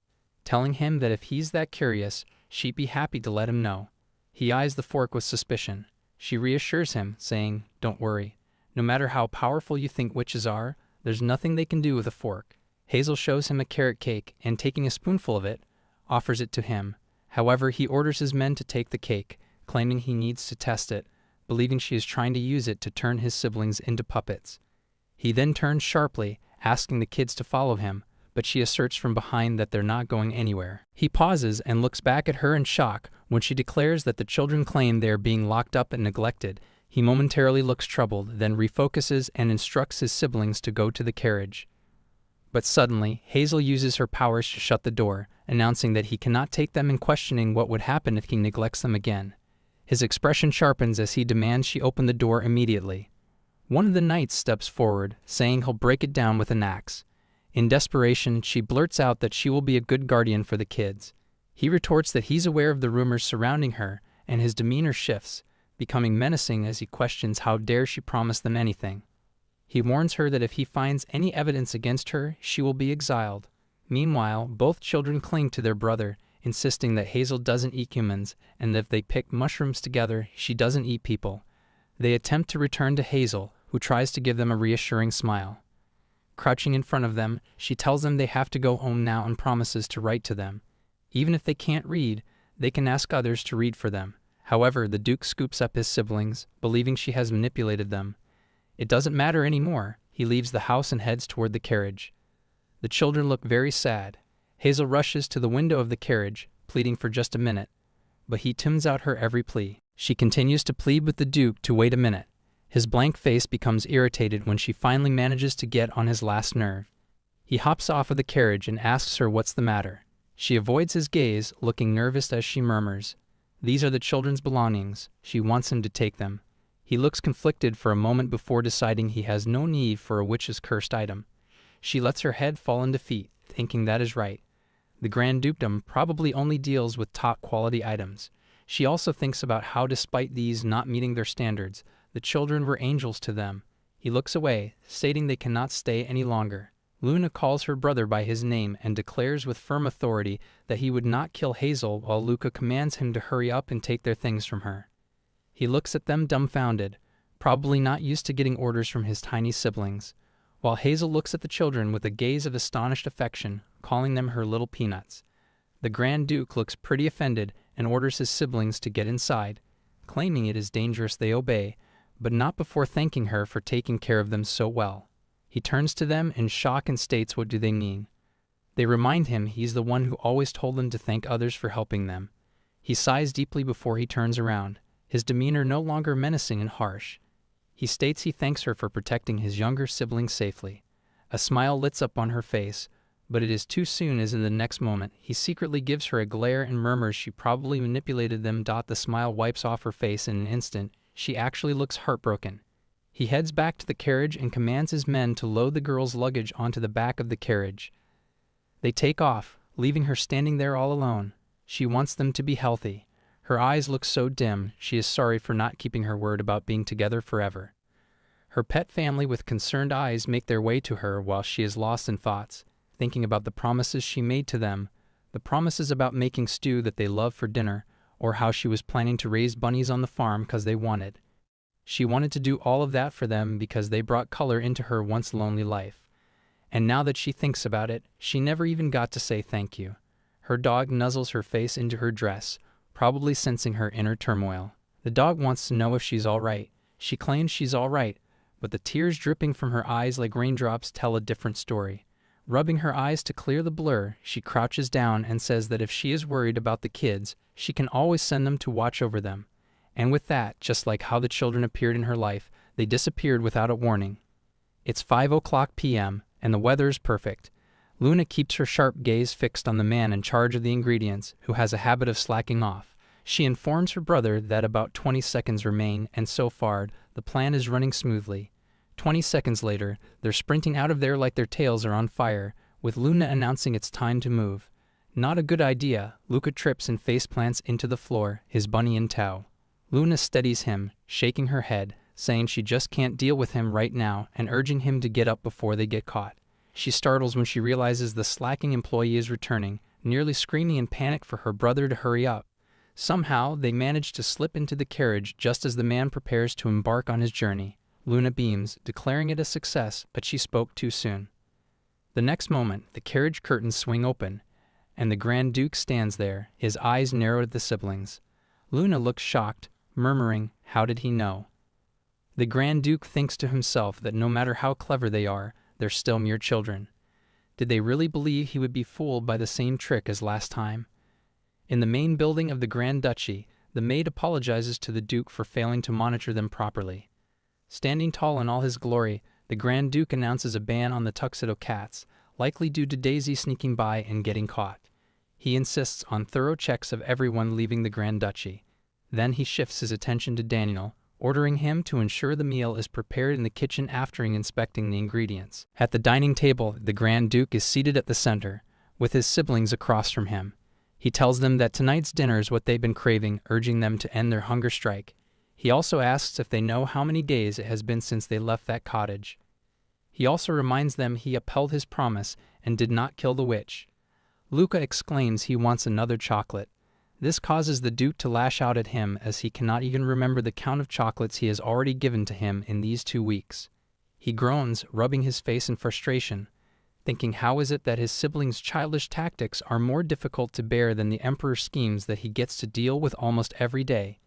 telling him that if he's that curious, she'd be happy to let him know. He eyes the fork with suspicion. She reassures him, saying, "Don't worry. No matter how powerful you think witches are, there's nothing they can do with a fork." Hazel shows him a carrot cake and, taking a spoonful of it, offers it to him. However, he orders his men to take the cake, claiming he needs to test it, believing she is trying to use it to turn his siblings into puppets. He then turns sharply, asking the kids to follow him, but she asserts from behind that they're not going anywhere. He pauses and looks back at her in shock when she declares that the children claim they are being locked up and neglected. He momentarily looks troubled, then refocuses and instructs his siblings to go to the carriage. But suddenly, Hazel uses her powers to shut the door, announcing that he cannot take them and questioning what would happen if he neglects them again. His expression sharpens as he demands she open the door immediately. One of the knights steps forward, saying he'll break it down with an axe. In desperation, she blurts out that she will be a good guardian for the kids. He retorts that he's aware of the rumors surrounding her, and his demeanor shifts, becoming menacing as he questions how dare she promise them anything. He warns her that if he finds any evidence against her, she will be exiled. Meanwhile, both children cling to their brother, insisting that Hazel doesn't eat humans, and that if they pick mushrooms together, she doesn't eat people. They attempt to return to Hazel, who tries to give them a reassuring smile. Crouching in front of them, she tells them they have to go home now and promises to write to them. Even if they can't read, they can ask others to read for them. However, the Duke scoops up his siblings, believing she has manipulated them. It doesn't matter anymore. He leaves the house and heads toward the carriage. The children look very sad. Hazel rushes to the window of the carriage, pleading for just a minute, but he tunes out her every plea. She continues to plead with the Duke to wait a minute. His blank face becomes irritated when she finally manages to get on his last nerve. He hops off of the carriage and asks her what's the matter. She avoids his gaze, looking nervous as she murmurs, "These are the children's belongings. She wants him to take them." He looks conflicted for a moment before deciding he has no need for a witch's cursed item. She lets her head fall in defeat, thinking that is right. The Grand Dukedom probably only deals with top-quality items. She also thinks about how, despite these not meeting their standards, the children were angels to them. He looks away, stating they cannot stay any longer. Luna calls her brother by his name and declares with firm authority that he would not kill Hazel, while Luca commands him to hurry up and take their things from her. He looks at them dumbfounded, probably not used to getting orders from his tiny siblings, while Hazel looks at the children with a gaze of astonished affection, calling them her little peanuts. The Grand Duke looks pretty offended and orders his siblings to get inside, Claiming it is dangerous, they obey, but not before thanking her for taking care of them so well. He turns to them in shock and states, what do they mean? They remind him he's the one who always told them to thank others for helping them. He sighs deeply before he turns around, his demeanor no longer menacing and harsh. He states he thanks her for protecting his younger siblings safely. A smile lights up on her face, but it is too soon, as in the next moment he secretly gives her a glare and murmurs she probably manipulated them. The smile wipes off her face in an instant. She actually looks heartbroken. He heads back to the carriage and commands his men to load the girl's luggage onto the back of the carriage. They take off, leaving her standing there all alone. She wants them to be healthy. Her eyes look so dim, she is sorry for not keeping her word about being together forever. Her pet family with concerned eyes make their way to her while she is lost in thoughts, thinking about the promises she made to them, the promises about making stew that they love for dinner, or how she was planning to raise bunnies on the farm because they wanted. She wanted to do all of that for them because they brought color into her once lonely life. And now that she thinks about it, she never even got to say thank you. Her dog nuzzles her face into her dress, probably sensing her inner turmoil. The dog wants to know if she's all right. She claims she's all right, but the tears dripping from her eyes like raindrops tell a different story. Rubbing her eyes to clear the blur, she crouches down and says that if she is worried about the kids, she can always send them to watch over them. And with that, just like how the children appeared in her life, they disappeared without a warning. It's 5:00 p.m., and the weather is perfect. Luna keeps her sharp gaze fixed on the man in charge of the ingredients, who has a habit of slacking off. She informs her brother that about 20 seconds remain, and so far, the plan is running smoothly. 20 seconds later, they're sprinting out of there like their tails are on fire, with Luna announcing it's time to move. Not a good idea. Luca trips and faceplants into the floor, his bunny in tow. Luna steadies him, shaking her head, saying she just can't deal with him right now and urging him to get up before they get caught. She startles when she realizes the slacking employee is returning, nearly screaming in panic for her brother to hurry up. Somehow, they manage to slip into the carriage just as the man prepares to embark on his journey. Luna beams, declaring it a success, but she spoke too soon. The next moment, the carriage curtains swing open, and the Grand Duke stands there, his eyes narrowed at the siblings. Luna looks shocked, murmuring, "How did he know?" The Grand Duke thinks to himself that no matter how clever they are, they're still mere children. Did they really believe he would be fooled by the same trick as last time? In the main building of the Grand Duchy, the maid apologizes to the Duke for failing to monitor them properly. Standing tall in all his glory, the Grand Duke announces a ban on the tuxedo cats, likely due to Daisy sneaking by and getting caught. He insists on thorough checks of everyone leaving the Grand Duchy. Then he shifts his attention to Daniel, ordering him to ensure the meal is prepared in the kitchen after inspecting the ingredients. At the dining table, the Grand Duke is seated at the center, with his siblings across from him. He tells them that tonight's dinner is what they've been craving, urging them to end their hunger strike. He also asks if they know how many days it has been since they left that cottage. He also reminds them he upheld his promise and did not kill the witch. Luca exclaims he wants another chocolate. This causes the Duke to lash out at him, as he cannot even remember the count of chocolates he has already given to him in these 2 weeks. He groans, rubbing his face in frustration, thinking how is it that his siblings' childish tactics are more difficult to bear than the Emperor's schemes that he gets to deal with almost every day.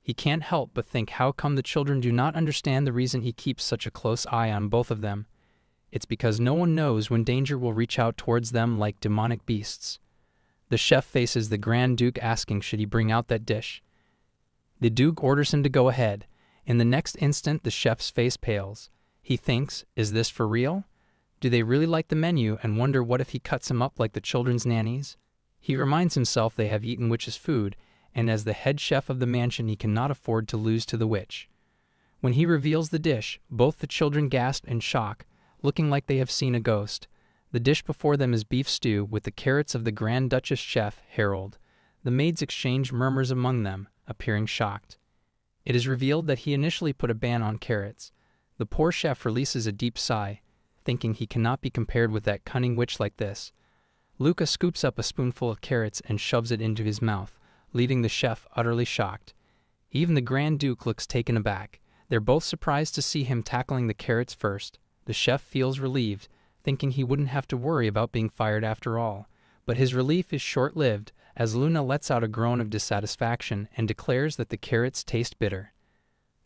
He can't help but think how come the children do not understand the reason he keeps such a close eye on both of them. It's because no one knows when danger will reach out towards them like demonic beasts. The chef faces the Grand Duke asking should he bring out that dish. The Duke orders him to go ahead. In the next instant, the chef's face pales. He thinks, is this for real? Do they really like the menu and wonder what if he cuts him up like the children's nannies? He reminds himself they have eaten witch's food, and as the head chef of the mansion he cannot afford to lose to the witch. When he reveals the dish, both the children gasp in shock, looking like they have seen a ghost. The dish before them is beef stew with the carrots of the Grand Duchess chef, Harold. The maids exchange murmurs among them, appearing shocked. It is revealed that he initially put a ban on carrots. The poor chef releases a deep sigh, thinking he cannot be compared with that cunning witch like this. Luca scoops up a spoonful of carrots and shoves it into his mouth, leaving the chef utterly shocked. Even the Grand Duke looks taken aback. They're both surprised to see him tackling the carrots first. The chef feels relieved, thinking he wouldn't have to worry about being fired after all. But his relief is short-lived, as Luna lets out a groan of dissatisfaction and declares that the carrots taste bitter.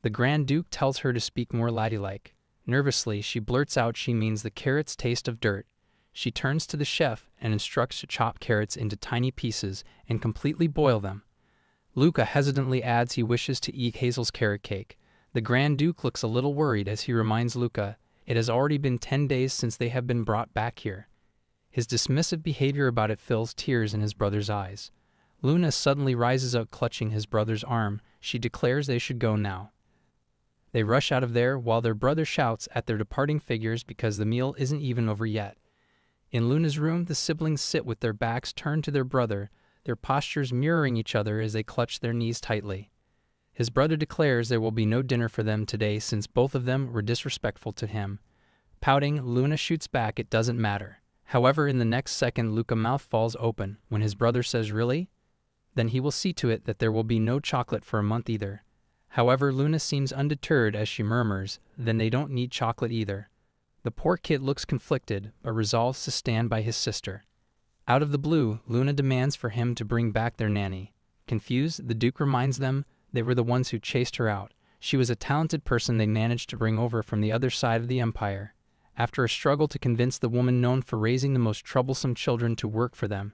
The Grand Duke tells her to speak more ladylike. Nervously, she blurts out she means the carrots taste of dirt. She turns to the chef and instructs to chop carrots into tiny pieces and completely boil them. Luca hesitantly adds he wishes to eat Hazel's carrot cake. The Grand Duke looks a little worried as he reminds Luca it has already been 10 days since they have been brought back here. His dismissive behavior about it fills tears in his brother's eyes. Luna suddenly rises up, clutching his brother's arm. She declares they should go now. They rush out of there while their brother shouts at their departing figures because the meal isn't even over yet. In Luna's room, the siblings sit with their backs turned to their brother, their postures mirroring each other as they clutch their knees tightly. His brother declares there will be no dinner for them today since both of them were disrespectful to him. Pouting, Luna shoots back it doesn't matter. However, in the next second, Luca's mouth falls open when his brother says, "Really? Then he will see to it that there will be no chocolate for a month either." However, Luna seems undeterred as she murmurs, "Then they don't need chocolate either." The poor kid looks conflicted, but resolves to stand by his sister. Out of the blue, Luna demands for him to bring back their nanny. Confused, the Duke reminds them they were the ones who chased her out. She was a talented person they managed to bring over from the other side of the empire. After a struggle to convince the woman known for raising the most troublesome children to work for them,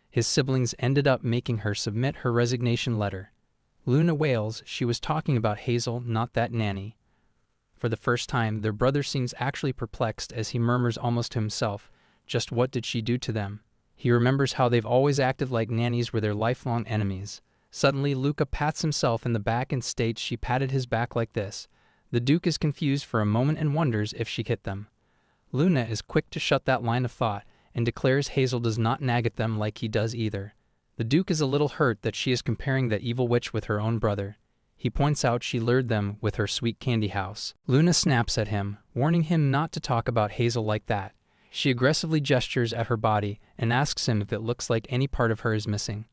his siblings ended up making her submit her resignation letter. Luna wails she was talking about Hazel, not that nanny. For the first time, their brother seems actually perplexed as he murmurs almost to himself, just what did she do to them? He remembers how they've always acted like nannies were their lifelong enemies. Suddenly, Luca pats himself in the back and states she patted his back like this. The Duke is confused for a moment and wonders if she hit them. Luna is quick to shut that line of thought and declares Hazel does not nag at them like he does either. The Duke is a little hurt that she is comparing that evil witch with her own brother. He points out she lured them with her sweet candy house. Luna snaps at him, warning him not to talk about Hazel like that. She aggressively gestures at her body and asks him if it looks like any part of her is missing,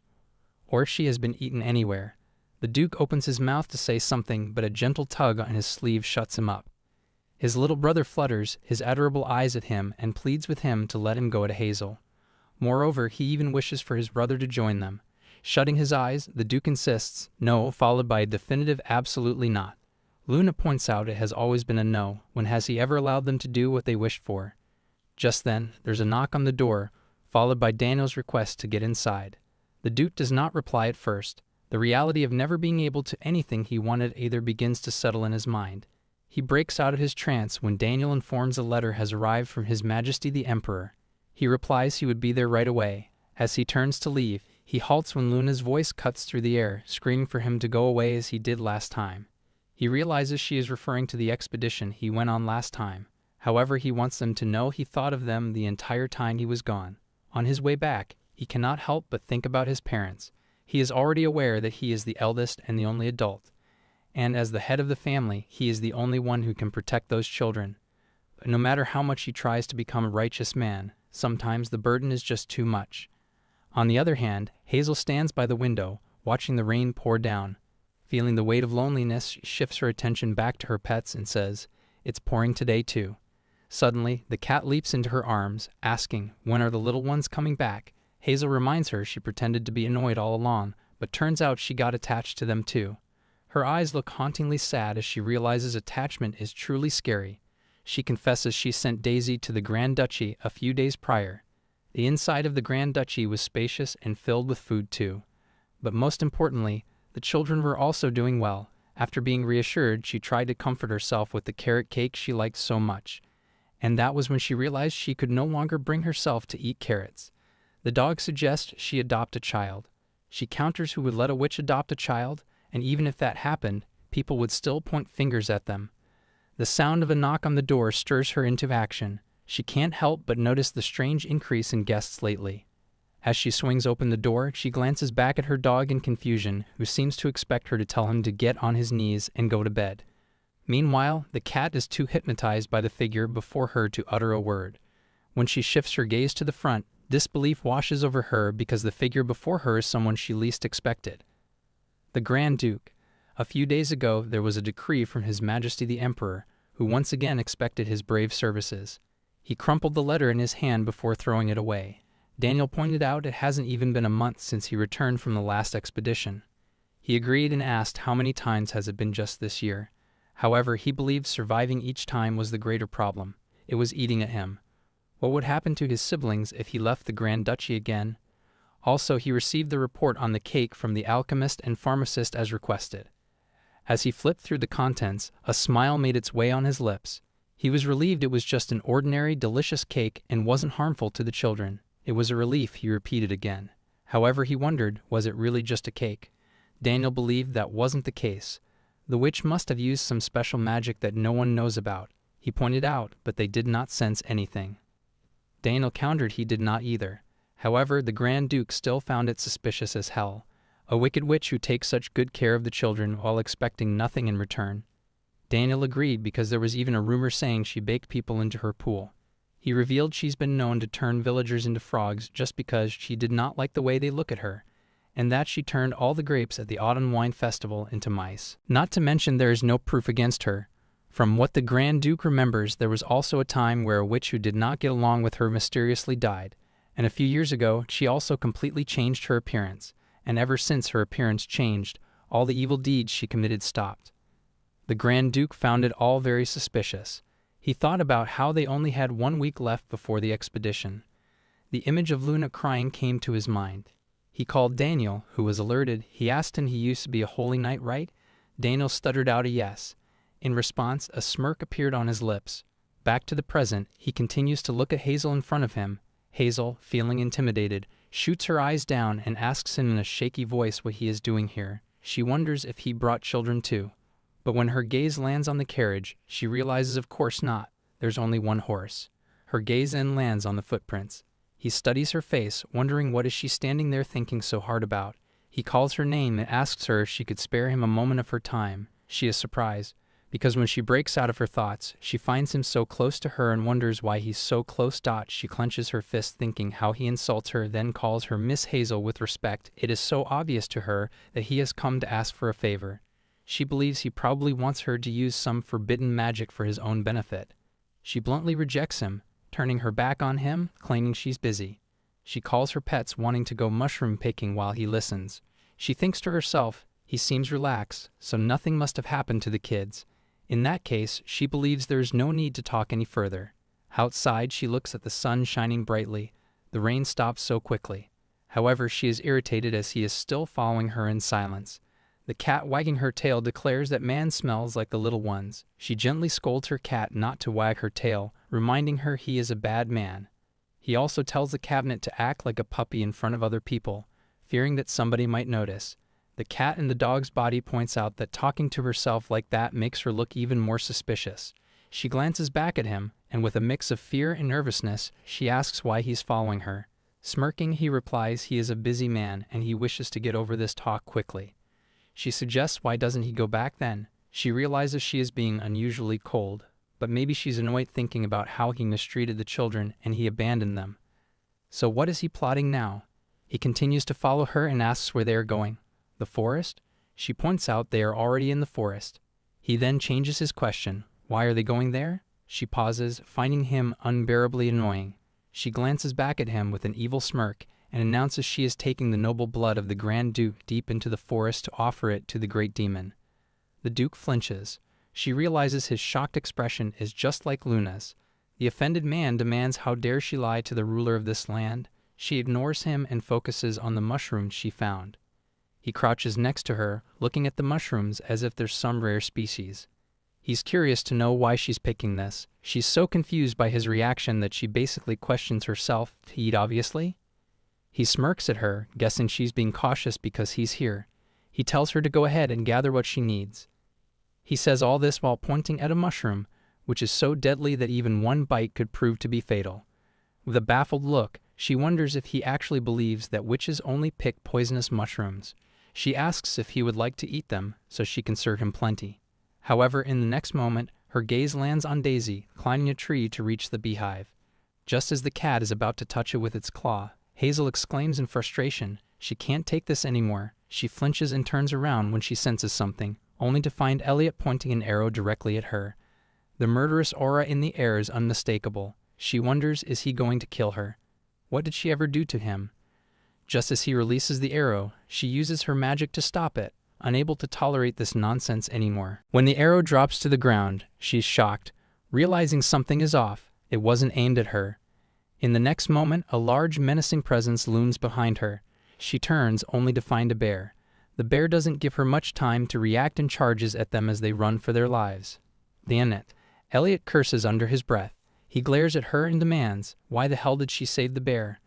or if she has been eaten anywhere. The Duke opens his mouth to say something, but a gentle tug on his sleeve shuts him up. His little brother flutters his adorable eyes at him and pleads with him to let him go to Hazel. Moreover, he even wishes for his brother to join them. Shutting his eyes, the Duke insists, no, followed by a definitive absolutely not. Luna points out it has always been a no. When has he ever allowed them to do what they wished for? Just then, there's a knock on the door, followed by Daniel's request to get inside. The Duke does not reply at first. The reality of never being able to anything he wanted either begins to settle in his mind. He breaks out of his trance when Daniel informs a letter has arrived from His Majesty the Emperor. He replies he would be there right away. As he turns to leave, he halts when Luna's voice cuts through the air, screaming for him to go away as he did last time. He realizes she is referring to the expedition he went on last time. However, he wants them to know he thought of them the entire time he was gone. On his way back, he cannot help but think about his parents. He is already aware that he is the eldest and the only adult, and as the head of the family, he is the only one who can protect those children. But no matter how much he tries to become a righteous man, sometimes the burden is just too much. On the other hand, Hazel stands by the window, watching the rain pour down. Feeling the weight of loneliness, she shifts her attention back to her pets and says, "It's pouring today too." Suddenly, the cat leaps into her arms, asking, "When are the little ones coming back?" Hazel reminds her she pretended to be annoyed all along, but turns out she got attached to them too. Her eyes look hauntingly sad as she realizes attachment is truly scary. She confesses she sent Daisy to the Grand Duchy a few days prior. The inside of the Grand Duchy was spacious and filled with food too. But most importantly, the children were also doing well. After being reassured, she tried to comfort herself with the carrot cake she liked so much. And that was when she realized she could no longer bring herself to eat carrots. The dog suggests she adopt a child. She counters who would let a witch adopt a child, and even if that happened, people would still point fingers at them. The sound of a knock on the door stirs her into action. She can't help but notice the strange increase in guests lately. As she swings open the door, she glances back at her dog in confusion, who seems to expect her to tell him to get on his knees and go to bed. Meanwhile, the cat is too hypnotized by the figure before her to utter a word. When she shifts her gaze to the front, disbelief washes over her because the figure before her is someone she least expected. The Grand Duke. A few days ago, there was a decree from His Majesty the Emperor, who once again expected his brave services. He crumpled the letter in his hand before throwing it away. Daniel pointed out it hasn't even been a month since he returned from the last expedition. He agreed and asked how many times has it been just this year. However, he believed surviving each time was the greater problem. It was eating at him. What would happen to his siblings if he left the Grand Duchy again? Also, he received the report on the cake from the alchemist and pharmacist as requested. As he flipped through the contents, a smile made its way on his lips. He was relieved it was just an ordinary, delicious cake and wasn't harmful to the children. It was a relief, he repeated again. However, he wondered, was it really just a cake? Daniel believed that wasn't the case. The witch must have used some special magic that no one knows about. He pointed out, but they did not sense anything. Daniel countered he did not either. However, the Grand Duke still found it suspicious as hell. A wicked witch who takes such good care of the children while expecting nothing in return. Daniel agreed because there was even a rumor saying she baked people into her pool. He revealed she's been known to turn villagers into frogs just because she did not like the way they look at her, and that she turned all the grapes at the autumn wine festival into mice. Not to mention there is no proof against her. From what the Grand Duke remembers, there was also a time where a witch who did not get along with her mysteriously died, and a few years ago she also completely changed her appearance, and ever since her appearance changed, all the evil deeds she committed stopped. The Grand Duke found it all very suspicious. He thought about how they only had 1 week left before the expedition. The image of Luna crying came to his mind. He called Daniel, who was alerted. He asked him he used to be a holy knight, right? Daniel stuttered out a yes. In response, a smirk appeared on his lips. Back to the present, he continues to look at Hazel in front of him. Hazel, feeling intimidated, shoots her eyes down and asks him in a shaky voice what he is doing here. She wonders if he brought children too. But when her gaze lands on the carriage, she realizes of course not. There's only one horse. Her gaze then lands on the footprints. He studies her face, wondering what is she standing there thinking so hard about. He calls her name and asks her if she could spare him a moment of her time. She is surprised, because when she breaks out of her thoughts, she finds him so close to her and wonders why he's so close. She clenches her fist thinking how he insults her, then calls her Miss Hazel with respect. It is so obvious to her that he has come to ask for a favor. She believes he probably wants her to use some forbidden magic for his own benefit. She bluntly rejects him, turning her back on him, claiming she's busy. She calls her pets, wanting to go mushroom picking while he listens. She thinks to herself, he seems relaxed, so nothing must have happened to the kids. In that case, she believes there is no need to talk any further. Outside, she looks at the sun shining brightly. The rain stops so quickly. However, she is irritated as he is still following her in silence. The cat wagging her tail declares that man smells like the little ones. She gently scolds her cat not to wag her tail, reminding her he is a bad man. He also tells the cabinet to act like a puppy in front of other people, fearing that somebody might notice. The cat in the dog's body points out that talking to herself like that makes her look even more suspicious. She glances back at him, and with a mix of fear and nervousness, she asks why he's following her. Smirking, he replies he is a busy man and he wishes to get over this talk quickly. She suggests why doesn't he go back then? She realizes she is being unusually cold, but maybe she's annoyed thinking about how he mistreated the children and he abandoned them. So what is he plotting now? He continues to follow her and asks where they are going. The forest? She points out they are already in the forest. He then changes his question. Why are they going there? She pauses, finding him unbearably annoying. She glances back at him with an evil smirk and announces she is taking the noble blood of the Grand Duke deep into the forest to offer it to the great demon. The Duke flinches. She realizes his shocked expression is just like Luna's. The offended man demands how dare she lie to the ruler of this land. She ignores him and focuses on the mushrooms she found. He crouches next to her, looking at the mushrooms as if they're some rare species. He's curious to know why she's picking this. She's so confused by his reaction that she basically questions herself to eat, obviously. He smirks at her, guessing she's being cautious because he's here. He tells her to go ahead and gather what she needs. He says all this while pointing at a mushroom, which is so deadly that even one bite could prove to be fatal. With a baffled look, she wonders if he actually believes that witches only pick poisonous mushrooms. She asks if he would like to eat them, so she can serve him plenty. However, in the next moment, her gaze lands on Daisy, climbing a tree to reach the beehive. Just as the cat is about to touch it with its claw, Hazel exclaims in frustration. She can't take this anymore. She flinches and turns around when she senses something, only to find Elliot pointing an arrow directly at her. The murderous aura in the air is unmistakable. She wonders, is he going to kill her? What did she ever do to him? Just as he releases the arrow, she uses her magic to stop it, unable to tolerate this nonsense anymore. When the arrow drops to the ground, she's shocked, realizing something is off. It wasn't aimed at her. In the next moment, a large, menacing presence looms behind her. She turns, only to find a bear. The bear doesn't give her much time to react and charges at them as they run for their lives. Damn it. Elliot curses under his breath. He glares at her and demands, why the hell did she save the bear?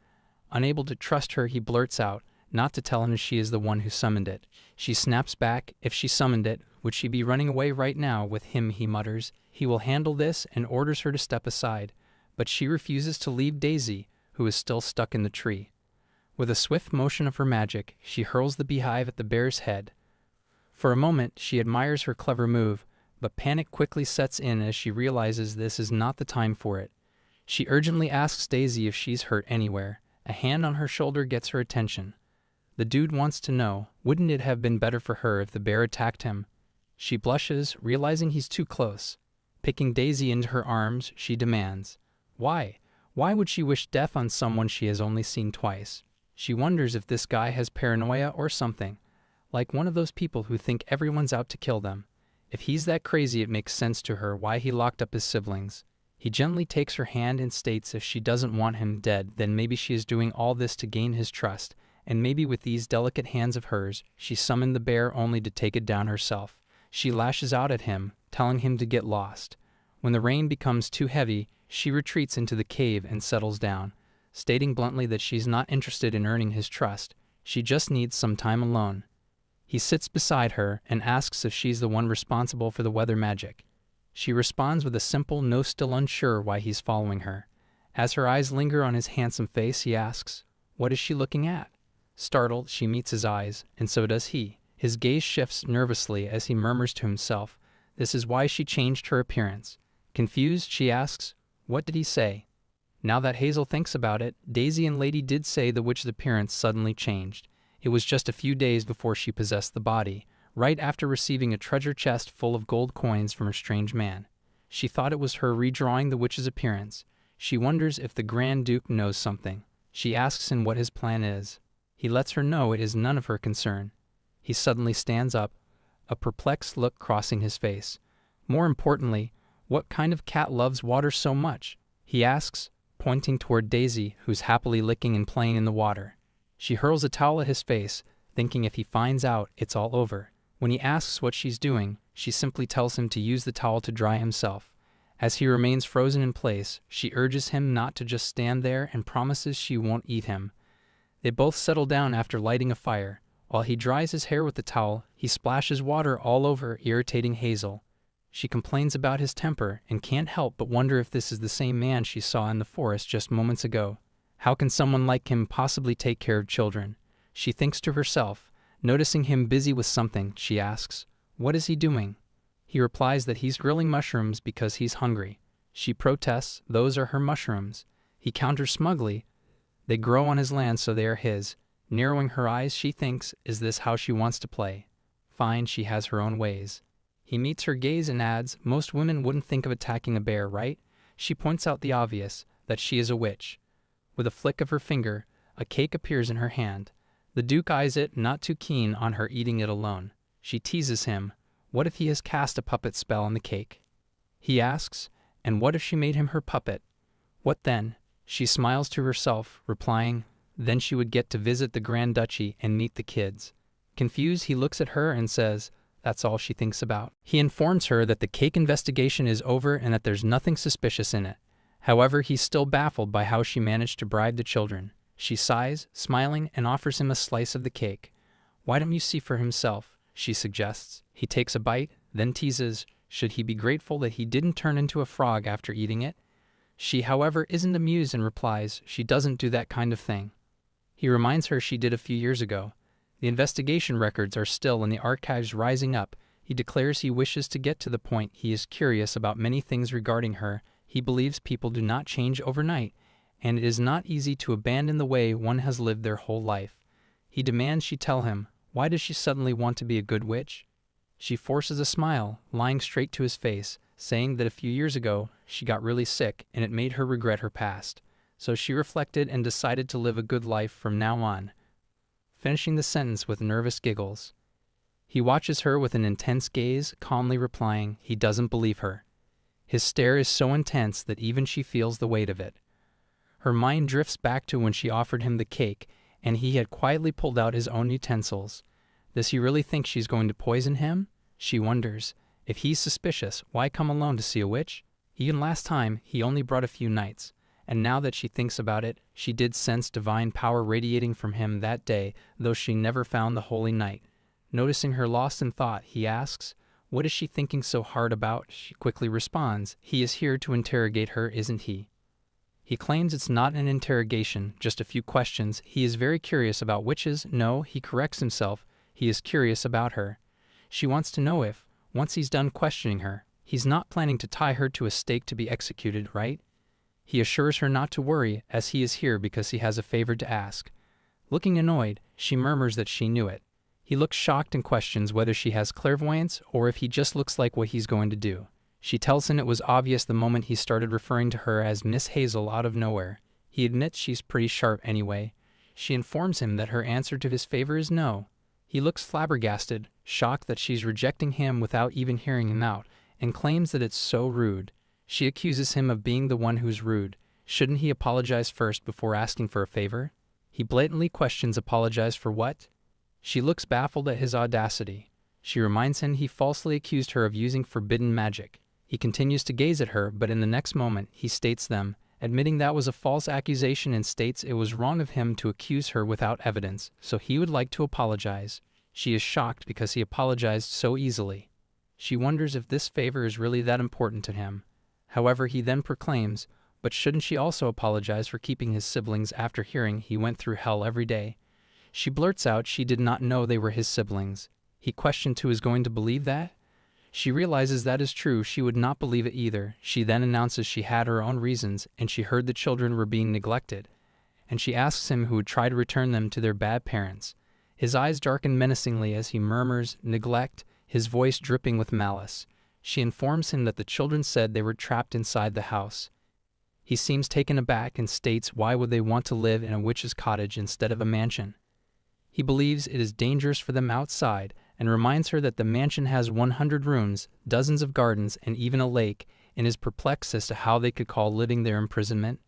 Unable to trust her, he blurts out, not to tell him she is the one who summoned it. She snaps back. If she summoned it, would she be running away right now with him, he mutters. He will handle this and orders her to step aside. But she refuses to leave Daisy, who is still stuck in the tree. With a swift motion of her magic, she hurls the beehive at the bear's head. For a moment, she admires her clever move, but panic quickly sets in as she realizes this is not the time for it. She urgently asks Daisy if she's hurt anywhere. A hand on her shoulder gets her attention. The dude wants to know, wouldn't it have been better for her if the bear attacked him? She blushes, realizing he's too close. Picking Daisy into her arms, she demands, why? Why would she wish death on someone she has only seen twice? She wonders if this guy has paranoia or something, like one of those people who think everyone's out to kill them. If he's that crazy, it makes sense to her why he locked up his siblings. He gently takes her hand and states if she doesn't want him dead, then maybe she is doing all this to gain his trust, and maybe with these delicate hands of hers, she summoned the bear only to take it down herself. She lashes out at him, telling him to get lost. When the rain becomes too heavy, she retreats into the cave and settles down, stating bluntly that she's not interested in earning his trust. She just needs some time alone. He sits beside her and asks if she's the one responsible for the weather magic. She responds with a simple no, still unsure why he's following her. As her eyes linger on his handsome face, he asks, what is she looking at? Startled, she meets his eyes, and so does he. His gaze shifts nervously as he murmurs to himself, this is why she changed her appearance. Confused, she asks, what did he say? Now that Hazel thinks about it, Daisy and Lady did say the witch's appearance suddenly changed. It was just a few days before she possessed the body, right after receiving a treasure chest full of gold coins from her strange man. She thought it was her redrawing the witch's appearance. She wonders if the Grand Duke knows something. She asks him what his plan is. He lets her know it is none of her concern. He suddenly stands up, a perplexed look crossing his face. More importantly, what kind of cat loves water so much? He asks, pointing toward Daisy, who's happily licking and playing in the water. She hurls a towel at his face, thinking if he finds out, it's all over. When he asks what she's doing, she simply tells him to use the towel to dry himself. As he remains frozen in place, she urges him not to just stand there and promises she won't eat him. They both settle down after lighting a fire. While he dries his hair with the towel, he splashes water all over, irritating Hazel. She complains about his temper and can't help but wonder if this is the same man she saw in the forest just moments ago. How can someone like him possibly take care of children? She thinks to herself. Noticing him busy with something, she asks, what is he doing? He replies that he's grilling mushrooms because he's hungry. She protests, those are her mushrooms. He counters smugly, they grow on his land so they are his. Narrowing her eyes, she thinks, is this how she wants to play? Fine, she has her own ways. He meets her gaze and adds, most women wouldn't think of attacking a bear, right? She points out the obvious, that she is a witch. With a flick of her finger, a cake appears in her hand. The Duke eyes it, not too keen on her eating it alone. She teases him. What if he has cast a puppet spell on the cake? He asks, and what if she made him her puppet? What then? She smiles to herself, replying, then she would get to visit the Grand Duchy and meet the kids. Confused, he looks at her and says, that's all she thinks about. He informs her that the cake investigation is over and that there's nothing suspicious in it. However, he's still baffled by how she managed to bribe the children. She sighs, smiling, and offers him a slice of the cake. Why don't you see for himself? She suggests. He takes a bite, then teases, should he be grateful that he didn't turn into a frog after eating it? She, however, isn't amused and replies, she doesn't do that kind of thing. He reminds her she did a few years ago. The investigation records are still in the archives rising up. He declares he wishes to get to the point he is curious about many things regarding her. He believes people do not change overnight, and it is not easy to abandon the way one has lived their whole life. He demands she tell him, why does she suddenly want to be a good witch? She forces a smile, lying straight to his face, saying that a few years ago she got really sick and it made her regret her past. so she reflected and decided to live a good life from now on, finishing the sentence with nervous giggles. He watches her with an intense gaze, calmly replying he doesn't believe her. His stare is so intense that even she feels the weight of it. Her mind drifts back to when she offered him the cake and he had quietly pulled out his own utensils. Does he really think she's going to poison him? She wonders. If he's suspicious, why come alone to see a witch? Even last time, he only brought a few knights, and now that she thinks about it, she did sense divine power radiating from him that day, though she never found the holy knight. Noticing her lost in thought, he asks, "What is she thinking so hard about?" She quickly responds, "He is here to interrogate her, isn't he?" He claims it's not an interrogation, just a few questions. He is very curious about witches. No, he corrects himself. He is curious about her. She wants to know if, once he's done questioning her, he's not planning to tie her to a stake to be executed, right? He assures her not to worry, as he is here because he has a favor to ask. Looking annoyed, she murmurs that she knew it. He looks shocked and questions whether she has clairvoyance or if he just looks like what he's going to do. She tells him it was obvious the moment he started referring to her as Miss Hazel out of nowhere. He admits she's pretty sharp anyway. She informs him that her answer to his favor is no. He looks flabbergasted, shocked that she's rejecting him without even hearing him out, and claims that it's so rude. She accuses him of being the one who's rude. Shouldn't he apologize first before asking for a favor? He blatantly questions apologize for what? She looks baffled at his audacity. She reminds him he falsely accused her of using forbidden magic. He continues to gaze at her, but in the next moment, he states them, admitting that was a false accusation and states it was wrong of him to accuse her without evidence, so he would like to apologize. She is shocked because he apologized so easily. She wonders if this favor is really that important to him. However, he then proclaims, but shouldn't she also apologize for keeping his siblings after hearing he went through hell every day? She blurts out she did not know they were his siblings. He questioned who is going to believe that? She realizes that is true. She would not believe it either. She then announces she had her own reasons and she heard the children were being neglected. And she asks him who would try to return them to their bad parents. His eyes darken menacingly as he murmurs, "Neglect," his voice dripping with malice. She informs him that the children said they were trapped inside the house. He seems taken aback and states why would they want to live in a witch's cottage instead of a mansion. He believes it is dangerous for them outside and reminds her that the mansion has 100 rooms, dozens of gardens, and even a lake, and is perplexed as to how they could call living there imprisonment.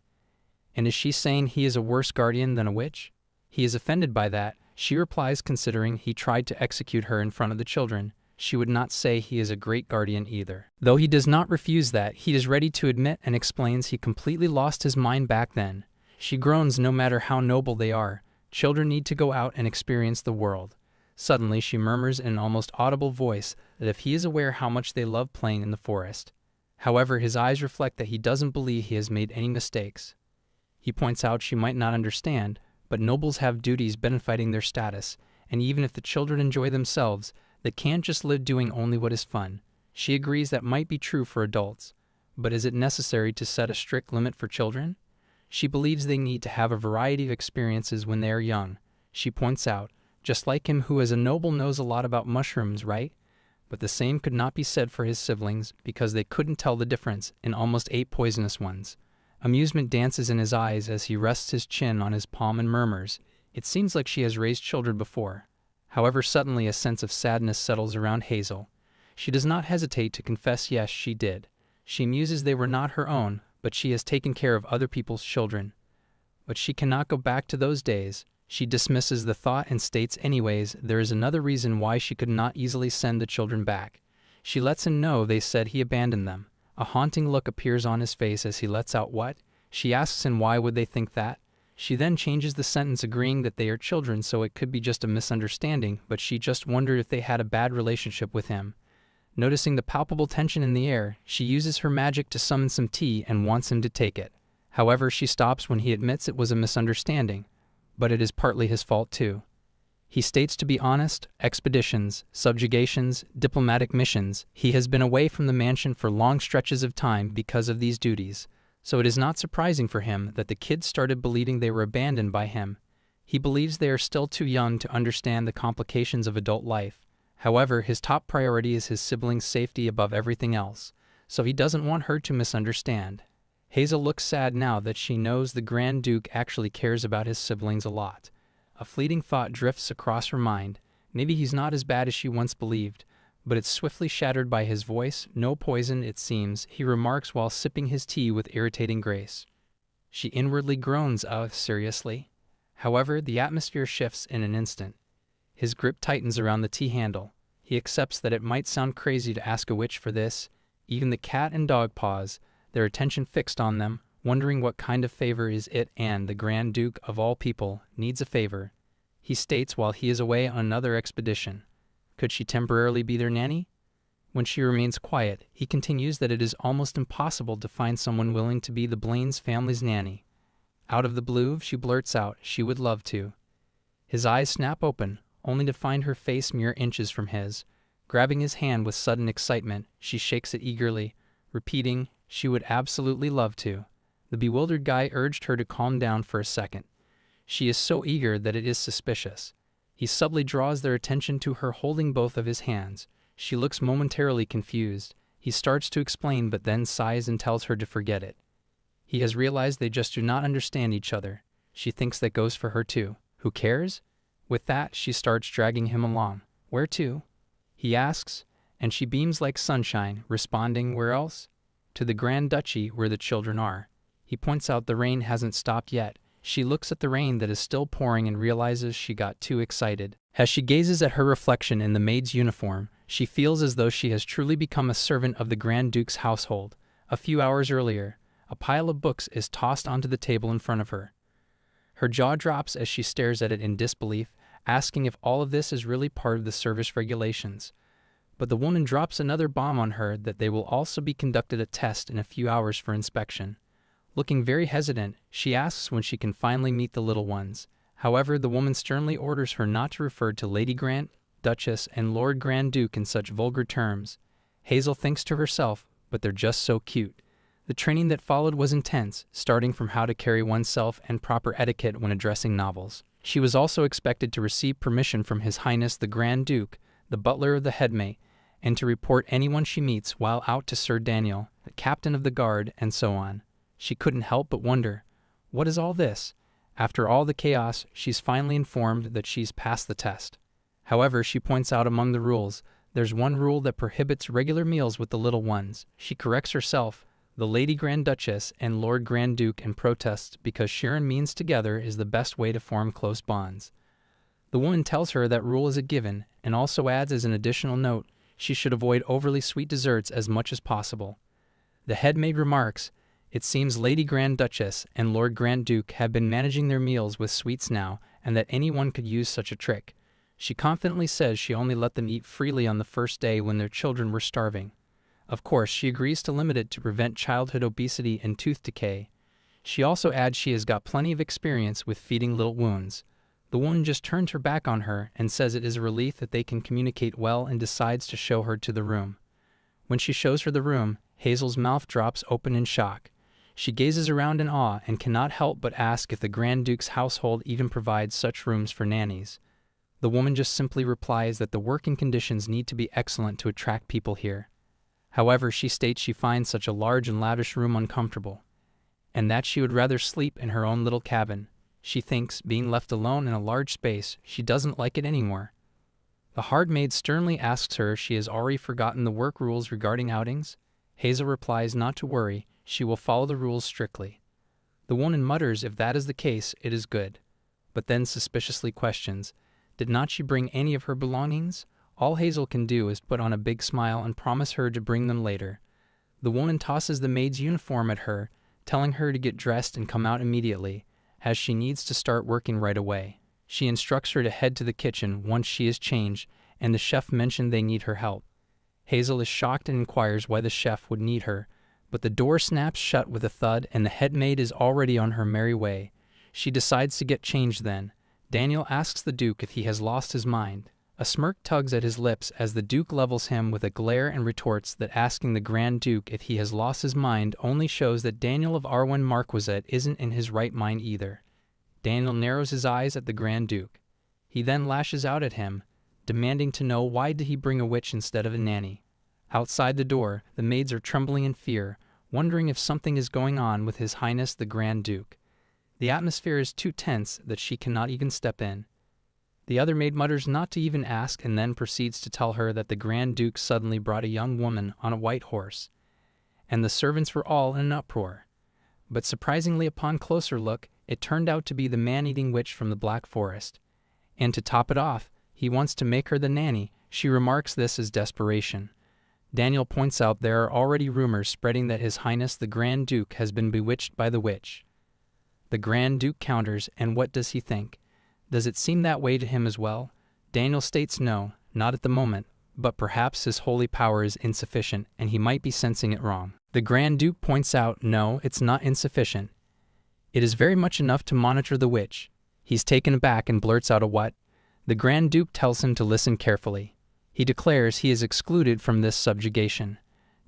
And is she saying he is a worse guardian than a witch? He is offended by that. She replies considering he tried to execute her in front of the children. She would not say he is a great guardian either. Though he does not refuse that, he is ready to admit and explains he completely lost his mind back then. She groans no matter how noble they are. Children need to go out and experience the world. Suddenly she murmurs in an almost audible voice that if he is aware how much they love playing in the forest. However, his eyes reflect that he doesn't believe he has made any mistakes. He points out she might not understand, but nobles have duties benefiting their status, and even if the children enjoy themselves, they can't just live doing only what is fun. She agrees that might be true for adults, but is it necessary to set a strict limit for children? She believes they need to have a variety of experiences when they are young. She points out, just like him who as a noble knows a lot about mushrooms, right? But the same could not be said for his siblings because they couldn't tell the difference and almost ate poisonous ones. Amusement dances in his eyes as he rests his chin on his palm and murmurs, "It seems like she has raised children before." However, suddenly a sense of sadness settles around Hazel. She does not hesitate to confess yes, she did. She muses they were not her own, but she has taken care of other people's children. But she cannot go back to those days. She dismisses the thought and states anyways there is another reason why she could not easily send the children back. She lets him know they said he abandoned them. A haunting look appears on his face as he lets out what? She asks him why would they think that? She then changes the sentence agreeing that they are children so it could be just a misunderstanding, but she just wondered if they had a bad relationship with him. Noticing the palpable tension in the air, she uses her magic to summon some tea and wants him to take it. However, she stops when he admits it was a misunderstanding, but it is partly his fault too. He states to be honest, expeditions, subjugations, diplomatic missions, he has been away from the mansion for long stretches of time because of these duties, so it is not surprising for him that the kids started believing they were abandoned by him. He believes they are still too young to understand the complications of adult life. However, his top priority is his siblings' safety above everything else, so he doesn't want her to misunderstand. Hazel looks sad now that she knows the Grand Duke actually cares about his siblings a lot. A fleeting thought drifts across her mind. Maybe he's not as bad as she once believed, but it's swiftly shattered by his voice. No poison, it seems, he remarks while sipping his tea with irritating grace. She inwardly groans, seriously? However, the atmosphere shifts in an instant. His grip tightens around the tea handle. He accepts that it might sound crazy to ask a witch for this. Even the cat and dog pause, their attention fixed on them, wondering what kind of favor is it, and the Grand Duke, of all people, needs a favor. He states while he is away on another expedition. Could she temporarily be their nanny? When she remains quiet, he continues that it is almost impossible to find someone willing to be the Blaine's family's nanny. Out of the blue, she blurts out she would love to. His eyes snap open, only to find her face mere inches from his. Grabbing his hand with sudden excitement, she shakes it eagerly, repeating, she would absolutely love to. The bewildered guy urged her to calm down for a second. She is so eager that it is suspicious. He subtly draws their attention to her holding both of his hands. She looks momentarily confused. He starts to explain but then sighs and tells her to forget it. He has realized they just do not understand each other. She thinks that goes for her too. Who cares? With that, she starts dragging him along. Where to? He asks, and she beams like sunshine, responding, where else? To the Grand Duchy where the children are. He points out the rain hasn't stopped yet. She looks at the rain that is still pouring and realizes she got too excited. As she gazes at her reflection in the maid's uniform, she feels as though she has truly become a servant of the Grand Duke's household. A few hours earlier, a pile of books is tossed onto the table in front of her. Her jaw drops as she stares at it in disbelief, asking if all of this is really part of the service regulations. But the woman drops another bomb on her that they will also be conducted a test in a few hours for inspection. Looking very hesitant, she asks when she can finally meet the little ones. However, the woman sternly orders her not to refer to Lady Grant, Duchess, and Lord Grand Duke in such vulgar terms. Hazel thinks to herself, but they're just so cute. The training that followed was intense, starting from how to carry oneself and proper etiquette when addressing novels. She was also expected to receive permission from His Highness the Grand Duke, the butler of the headmate, and to report anyone she meets while out to Sir Daniel, the captain of the guard, and so on. She couldn't help but wonder, what is all this? After all the chaos, she's finally informed that she's passed the test. However, she points out among the rules, there's one rule that prohibits regular meals with the little ones. She corrects herself, the Lady Grand Duchess and Lord Grand Duke, and protests because sharing means together is the best way to form close bonds. The woman tells her that rule is a given, and also adds as an additional note, she should avoid overly sweet desserts as much as possible. The headmaid remarks, it seems Lady Grand Duchess and Lord Grand Duke have been managing their meals with sweets now, and that anyone could use such a trick. She confidently says she only let them eat freely on the first day when their children were starving. Of course, she agrees to limit it to prevent childhood obesity and tooth decay. She also adds she has got plenty of experience with feeding little wounds. The woman just turns her back on her and says it is a relief that they can communicate well and decides to show her to the room. When she shows her the room, Hazel's mouth drops open in shock. She gazes around in awe and cannot help but ask if the Grand Duke's household even provides such rooms for nannies. The woman just simply replies that the working conditions need to be excellent to attract people here. However, she states she finds such a large and lavish room uncomfortable, and that she would rather sleep in her own little cabin. She thinks, being left alone in a large space, she doesn't like it anymore. The hard maid sternly asks her if she has already forgotten the work rules regarding outings. Hazel replies not to worry, she will follow the rules strictly. The woman mutters if that is the case, it is good, but then suspiciously questions, did not she bring any of her belongings? All Hazel can do is put on a big smile and promise her to bring them later. The woman tosses the maid's uniform at her, telling her to get dressed and come out immediately, as she needs to start working right away. She instructs her to head to the kitchen once she is changed, and the chef mentioned they need her help. Hazel is shocked and inquires why the chef would need her, but the door snaps shut with a thud and the head maid is already on her merry way. She decides to get changed then. Daniel asks the Duke if he has lost his mind. A smirk tugs at his lips as the Duke levels him with a glare and retorts that asking the Grand Duke if he has lost his mind only shows that Daniel of Arwen Marquisate isn't in his right mind either. Daniel narrows his eyes at the Grand Duke. He then lashes out at him, demanding to know why did he bring a witch instead of a nanny. Outside the door, the maids are trembling in fear, wondering if something is going on with His Highness the Grand Duke. The atmosphere is too tense that she cannot even step in. The other maid mutters not to even ask and then proceeds to tell her that the Grand Duke suddenly brought a young woman on a white horse, and the servants were all in an uproar. But surprisingly, upon closer look, it turned out to be the man-eating witch from the Black Forest. And to top it off, he wants to make her the nanny. She remarks this as desperation. Daniel points out there are already rumors spreading that His Highness the Grand Duke has been bewitched by the witch. The Grand Duke counters, and what does he think? Does it seem that way to him as well? Daniel states no, not at the moment, but perhaps his holy power is insufficient and he might be sensing it wrong. The Grand Duke points out, no, it's not insufficient. It is very much enough to monitor the witch. He's taken aback and blurts out a what? The Grand Duke tells him to listen carefully. He declares he is excluded from this subjugation.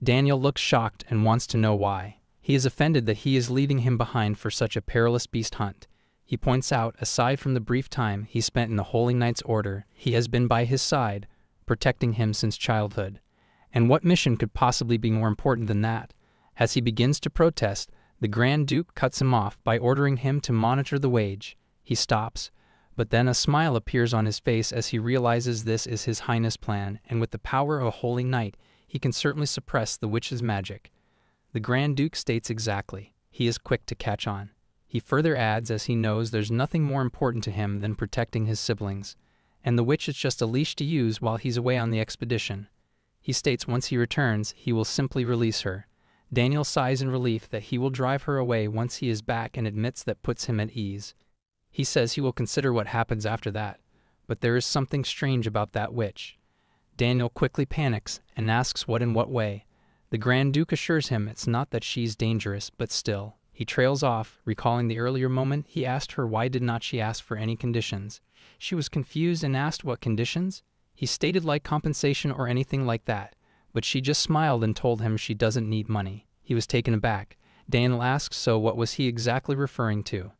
Daniel looks shocked and wants to know why. He is offended that he is leaving him behind for such a perilous beast hunt. He points out, aside from the brief time he spent in the Holy Knight's order, he has been by his side, protecting him since childhood. And what mission could possibly be more important than that? As he begins to protest, the Grand Duke cuts him off by ordering him to monitor the wage. He stops, but then a smile appears on his face as he realizes this is His Highness' plan, and with the power of a Holy Knight, he can certainly suppress the witch's magic. The Grand Duke states exactly. He is quick to catch on. He further adds, as he knows there's nothing more important to him than protecting his siblings, and the witch is just a leash to use while he's away on the expedition. He states once he returns, he will simply release her. Daniel sighs in relief that he will drive her away once he is back and admits that puts him at ease. He says he will consider what happens after that, but there is something strange about that witch. Daniel quickly panics and asks what in what way. The Grand Duke assures him it's not that she's dangerous, but still. He trails off, recalling the earlier moment he asked her why did not she ask for any conditions. She was confused and asked what conditions? He stated like compensation or anything like that, but she just smiled and told him she doesn't need money. He was taken aback. Daniel asks so what was he exactly referring to?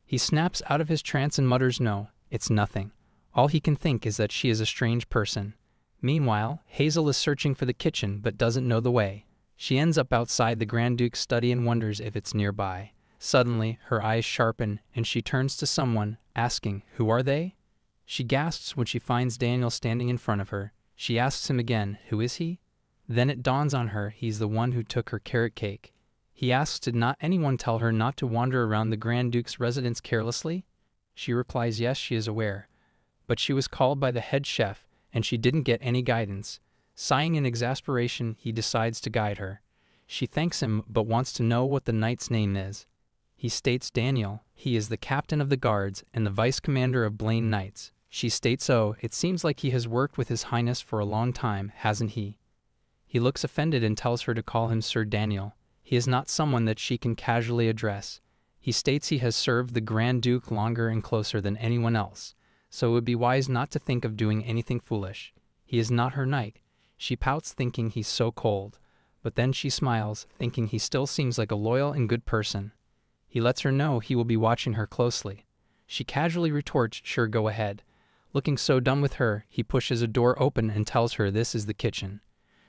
He snaps out of his trance and mutters no, it's nothing. All he can think is that she is a strange person. Meanwhile, Hazel is searching for the kitchen but doesn't know the way. She ends up outside the Grand Duke's study and wonders if it's nearby. Suddenly, her eyes sharpen and she turns to someone, asking, "Who are they?" She gasps when she finds Daniel standing in front of her. She asks him again, "Who is he?" Then it dawns on her he's the one who took her carrot cake. He asks did not anyone tell her not to wander around the Grand Duke's residence carelessly? She replies yes, she is aware. But she was called by the head chef, and she didn't get any guidance. Sighing in exasperation, he decides to guide her. She thanks him but wants to know what the knight's name is. He states Daniel. He is the captain of the guards and the vice commander of Blaine Knights. She states so. It seems like he has worked with His Highness for a long time, hasn't he? He looks offended and tells her to call him Sir Daniel. He is not someone that she can casually address. He states he has served the Grand Duke longer and closer than anyone else, so it would be wise not to think of doing anything foolish. He is not her knight. She pouts thinking he's so cold, but then she smiles, thinking he still seems like a loyal and good person. He lets her know he will be watching her closely. She casually retorts, "Sure, go ahead." Looking so done with her, he pushes a door open and tells her this is the kitchen.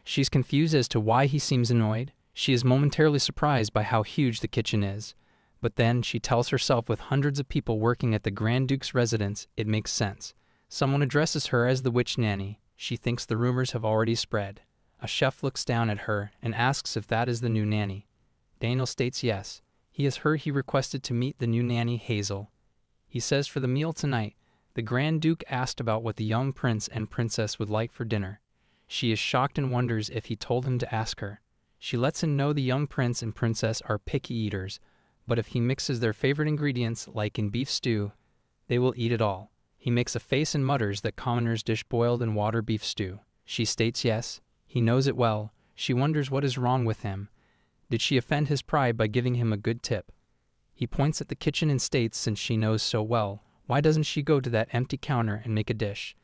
She's confused as to why he seems annoyed. She is momentarily surprised by how huge the kitchen is. But then she tells herself with hundreds of people working at the Grand Duke's residence, it makes sense. Someone addresses her as the witch nanny. She thinks the rumors have already spread. A chef looks down at her and asks if that is the new nanny. Daniel states yes. He has heard he requested to meet the new nanny, Hazel. He says for the meal tonight, the Grand Duke asked about what the young prince and princess would like for dinner. She is shocked and wonders if he told him to ask her. She lets him know the young prince and princess are picky eaters, but if he mixes their favorite ingredients, like in beef stew, they will eat it all. He makes a face and mutters that commoners dish boiled in water beef stew. She states yes. He knows it well. She wonders what is wrong with him. Did she offend his pride by giving him a good tip? He points at the kitchen and states since she knows so well, why doesn't she go to that empty counter and make a dish?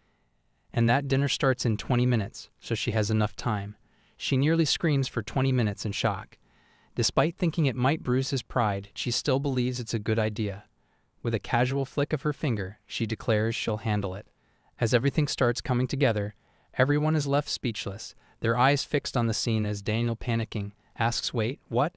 And that dinner starts in 20 minutes, so she has enough time. She nearly screams for 20 minutes in shock. Despite thinking it might bruise his pride, she still believes it's a good idea. With a casual flick of her finger, she declares she'll handle it. As everything starts coming together, everyone is left speechless, their eyes fixed on the scene as Daniel panicking, asks, "Wait, what?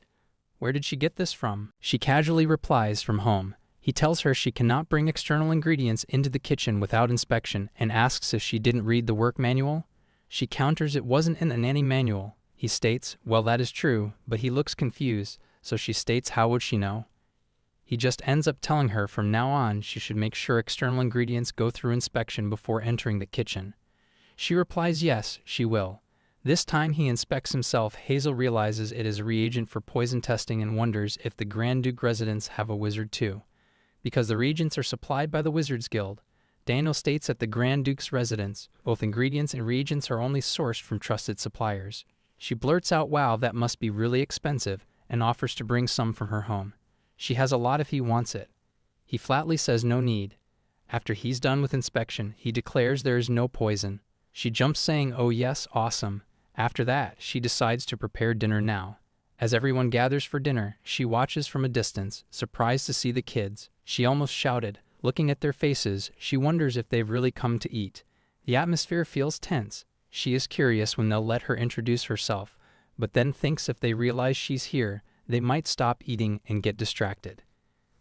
Where did she get this from?" She casually replies, "From home." He tells her she cannot bring external ingredients into the kitchen without inspection and asks if she didn't read the work manual. She counters it wasn't in the nanny manual. He states, well, that is true, but he looks confused, so she states how would she know? He just ends up telling her from now on she should make sure external ingredients go through inspection before entering the kitchen. She replies yes, she will. This time he inspects himself. Hazel realizes it is a reagent for poison testing and wonders if the Grand Duke residents have a wizard too. Because the reagents are supplied by the Wizards Guild, Daniel states at the Grand Duke's residence, both ingredients and reagents are only sourced from trusted suppliers. She blurts out, wow, that must be really expensive, and offers to bring some from her home. She has a lot if he wants it. He flatly says no need. After he's done with inspection, he declares there is no poison. She jumps saying, oh yes, awesome. After that, she decides to prepare dinner now. As everyone gathers for dinner, she watches from a distance, surprised to see the kids. She almost shouted. Looking at their faces, she wonders if they've really come to eat. The atmosphere feels tense. She is curious when they'll let her introduce herself, but then thinks if they realize she's here, they might stop eating and get distracted.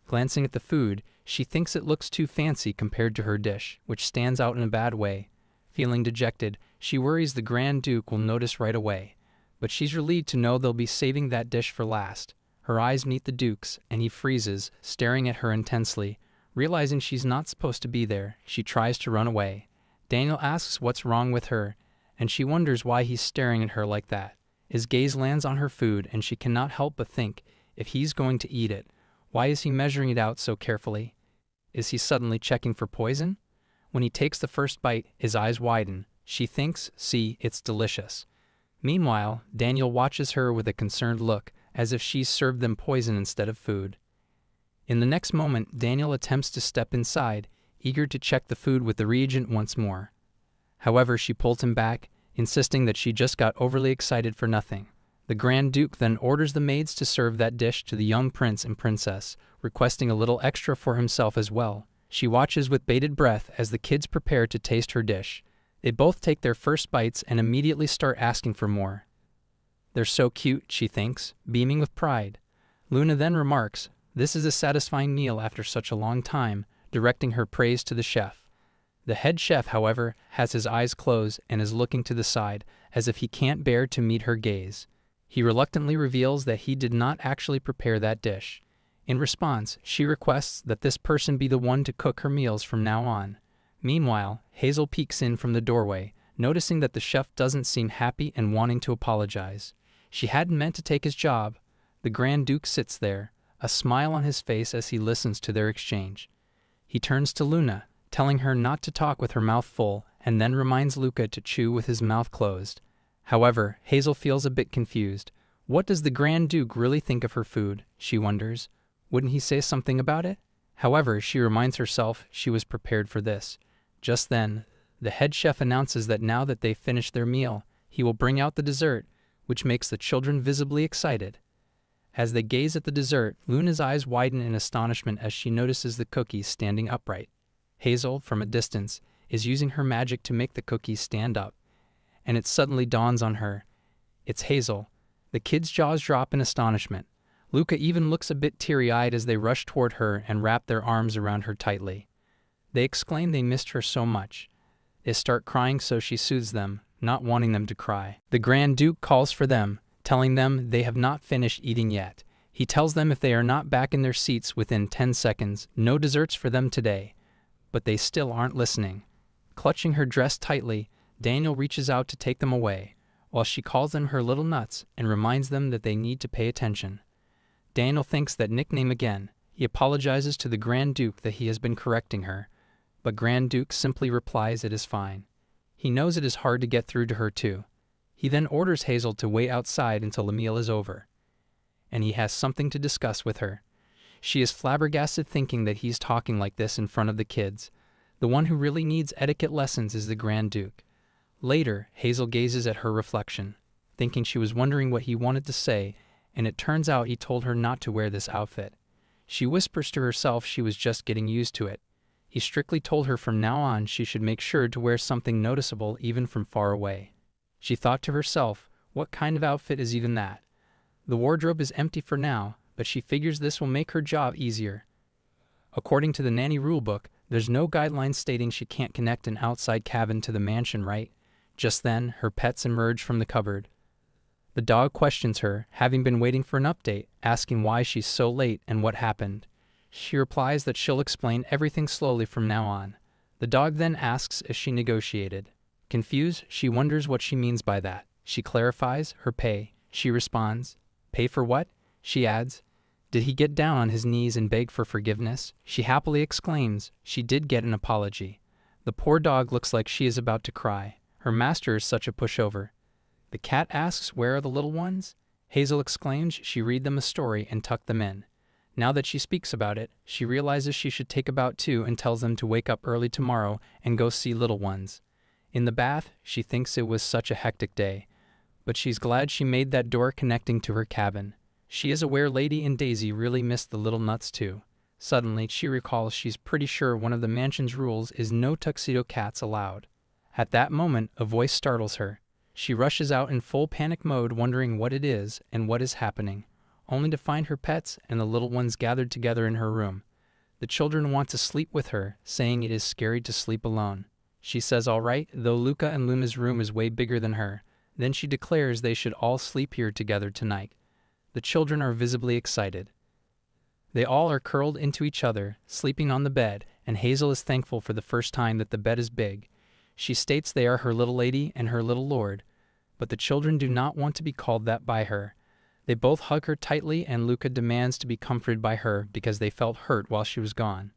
Glancing at the food, she thinks it looks too fancy compared to her dish, which stands out in a bad way. Feeling dejected, she worries the Grand Duke will notice right away. But she's relieved to know they'll be saving that dish for last. Her eyes meet the Duke's, and he freezes, staring at her intensely. Realizing she's not supposed to be there, she tries to run away. Daniel asks what's wrong with her, and she wonders why he's staring at her like that. His gaze lands on her food, and she cannot help but think, if he's going to eat it, why is he measuring it out so carefully? Is he suddenly checking for poison? When he takes the first bite, his eyes widen. She thinks, see, it's delicious. Meanwhile, Daniel watches her with a concerned look, as if she's served them poison instead of food. In the next moment, Daniel attempts to step inside, eager to check the food with the reagent once more. However, she pulls him back, insisting that she just got overly excited for nothing. The Grand Duke then orders the maids to serve that dish to the young prince and princess, requesting a little extra for himself as well. She watches with bated breath as the kids prepare to taste her dish. They both take their first bites and immediately start asking for more. They're so cute, she thinks, beaming with pride. Luna then remarks, this is a satisfying meal after such a long time, directing her praise to the chef. The head chef, however, has his eyes closed and is looking to the side, as if he can't bear to meet her gaze. He reluctantly reveals that he did not actually prepare that dish. In response, she requests that this person be the one to cook her meals from now on. Meanwhile, Hazel peeks in from the doorway, noticing that the chef doesn't seem happy and wanting to apologize. She hadn't meant to take his job. The Grand Duke sits there, a smile on his face as he listens to their exchange. He turns to Luna, telling her not to talk with her mouth full, and then reminds Luca to chew with his mouth closed. However, Hazel feels a bit confused. What does the Grand Duke really think of her food, she wonders. Wouldn't he say something about it? However, she reminds herself she was prepared for this. Just then, the head chef announces that now that they've finished their meal, he will bring out the dessert, which makes the children visibly excited. As they gaze at the dessert, Luna's eyes widen in astonishment as she notices the cookies standing upright. Hazel, from a distance, is using her magic to make the cookies stand up, and it suddenly dawns on her. It's Hazel. The kids' jaws drop in astonishment. Luca even looks a bit teary-eyed as they rush toward her and wrap their arms around her tightly. They exclaim they missed her so much. They start crying, so she soothes them, not wanting them to cry. The Grand Duke calls for them, telling them they have not finished eating yet. He tells them if they are not back in their seats within 10 seconds, no desserts for them today. But they still aren't listening. Clutching her dress tightly, Daniel reaches out to take them away, while she calls them her little nuts and reminds them that they need to pay attention. Daniel thinks that nickname again. He apologizes to the Grand Duke that he has been correcting her, but Grand Duke simply replies it is fine. He knows it is hard to get through to her too. He then orders Hazel to wait outside until the meal is over, and he has something to discuss with her. She is flabbergasted, thinking that he's talking like this in front of the kids. The one who really needs etiquette lessons is the Grand Duke. Later, Hazel gazes at her reflection, thinking she was wondering what he wanted to say, and it turns out he told her not to wear this outfit. She whispers to herself she was just getting used to it. He strictly told her from now on she should make sure to wear something noticeable even from far away. She thought to herself, what kind of outfit is even that? The wardrobe is empty for now, but she figures this will make her job easier. According to the nanny rulebook, there's no guidelines stating she can't connect an outside cabin to the mansion, right? Just then, her pets emerge from the cupboard. The dog questions her, having been waiting for an update, asking why she's so late and what happened. She replies that she'll explain everything slowly from now on. The dog then asks if she negotiated. Confused, she wonders what she means by that. She clarifies her pay. She responds, "Pay for what?" She adds, "Did he get down on his knees and beg for forgiveness?" She happily exclaims she did get an apology. The poor dog looks like she is about to cry. Her master is such a pushover. The cat asks where are the little ones? Hazel exclaims she read them a story and tuck them in. Now that she speaks about it, she realizes she should take about 2 and tells them to wake up early tomorrow and go see little ones. In the bath, she thinks it was such a hectic day, but she's glad she made that door connecting to her cabin. She is aware Lady and Daisy really missed the little nuts too. Suddenly, she recalls she's pretty sure one of the mansion's rules is no tuxedo cats allowed. At that moment, a voice startles her. She rushes out in full panic mode, wondering what it is and what is happening, only to find her pets and the little ones gathered together in her room. The children want to sleep with her, saying it is scary to sleep alone. She says all right, though Luca and Luna's room is way bigger than her. Then she declares they should all sleep here together tonight. The children are visibly excited. They all are curled into each other, sleeping on the bed, and Hazel is thankful for the first time that the bed is big. She states they are her little lady and her little lord, but the children do not want to be called that by her. They both hug her tightly, and Luca demands to be comforted by her because they felt hurt while she was gone.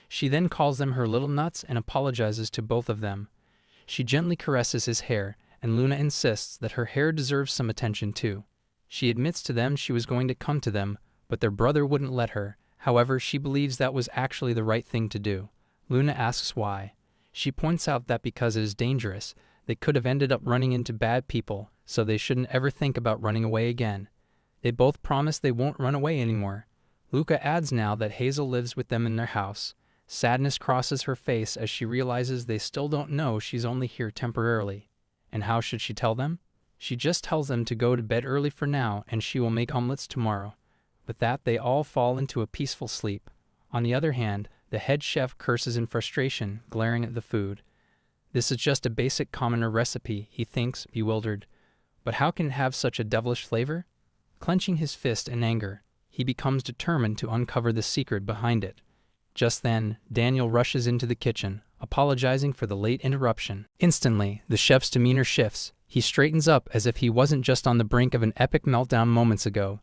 She then calls them her little nuts and apologizes to both of them. She gently caresses his hair, and Luna insists that her hair deserves some attention too. She admits to them she was going to come to them, but their brother wouldn't let her. However, she believes that was actually the right thing to do. Luna asks why. She points out that because it is dangerous, they could have ended up running into bad people, so they shouldn't ever think about running away again. They both promise they won't run away anymore. Luca adds now that Hazel lives with them in their house. Sadness crosses her face as she realizes they still don't know she's only here temporarily. And how should she tell them? She just tells them to go to bed early for now and she will make omelets tomorrow. With that, they all fall into a peaceful sleep. On the other hand, the head chef curses in frustration, glaring at the food. This is just a basic commoner recipe, he thinks, bewildered. But how can it have such a devilish flavor? Clenching his fist in anger, he becomes determined to uncover the secret behind it. Just then, Daniel rushes into the kitchen, apologizing for the late interruption. Instantly, the chef's demeanor shifts. He straightens up as if he wasn't just on the brink of an epic meltdown moments ago.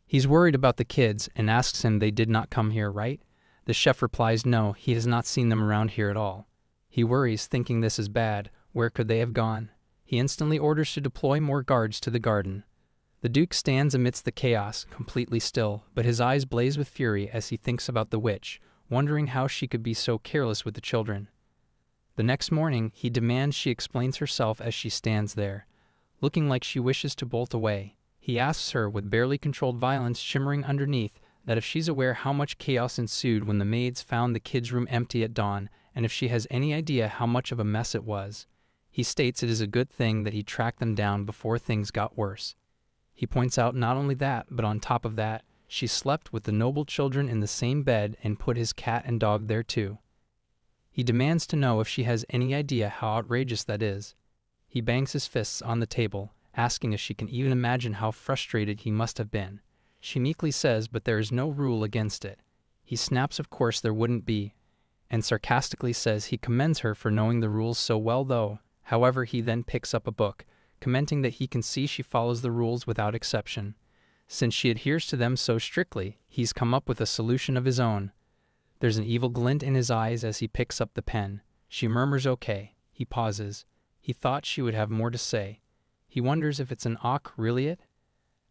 He's worried about the kids and asks him they did not come here, right? The chef replies no, he has not seen them around here at all. He worries, thinking this is bad. Where could they have gone? He instantly orders to deploy more guards to the garden. The Duke stands amidst the chaos, completely still, but his eyes blaze with fury as he thinks about the witch, wondering how she could be so careless with the children. The next morning, he demands she explains herself as she stands there, looking like she wishes to bolt away. He asks her, with barely controlled violence shimmering underneath, that if she's aware how much chaos ensued when the maids found the kids' room empty at dawn, and if she has any idea how much of a mess it was. He states it is a good thing that he tracked them down before things got worse. He points out not only that, but on top of that, she slept with the noble children in the same bed and put his cat and dog there too. He demands to know if she has any idea how outrageous that is. He bangs his fists on the table, asking if she can even imagine how frustrated he must have been. She meekly says, but there is no rule against it. He snaps of course there wouldn't be, and sarcastically says he commends her for knowing the rules so well though. However, he then picks up a book, commenting that he can see she follows the rules without exception. Since she adheres to them so strictly, he's come up with a solution of his own. There's an evil glint in his eyes as he picks up the pen. She murmurs okay. He pauses. He thought she would have more to say. He wonders if it's an really it?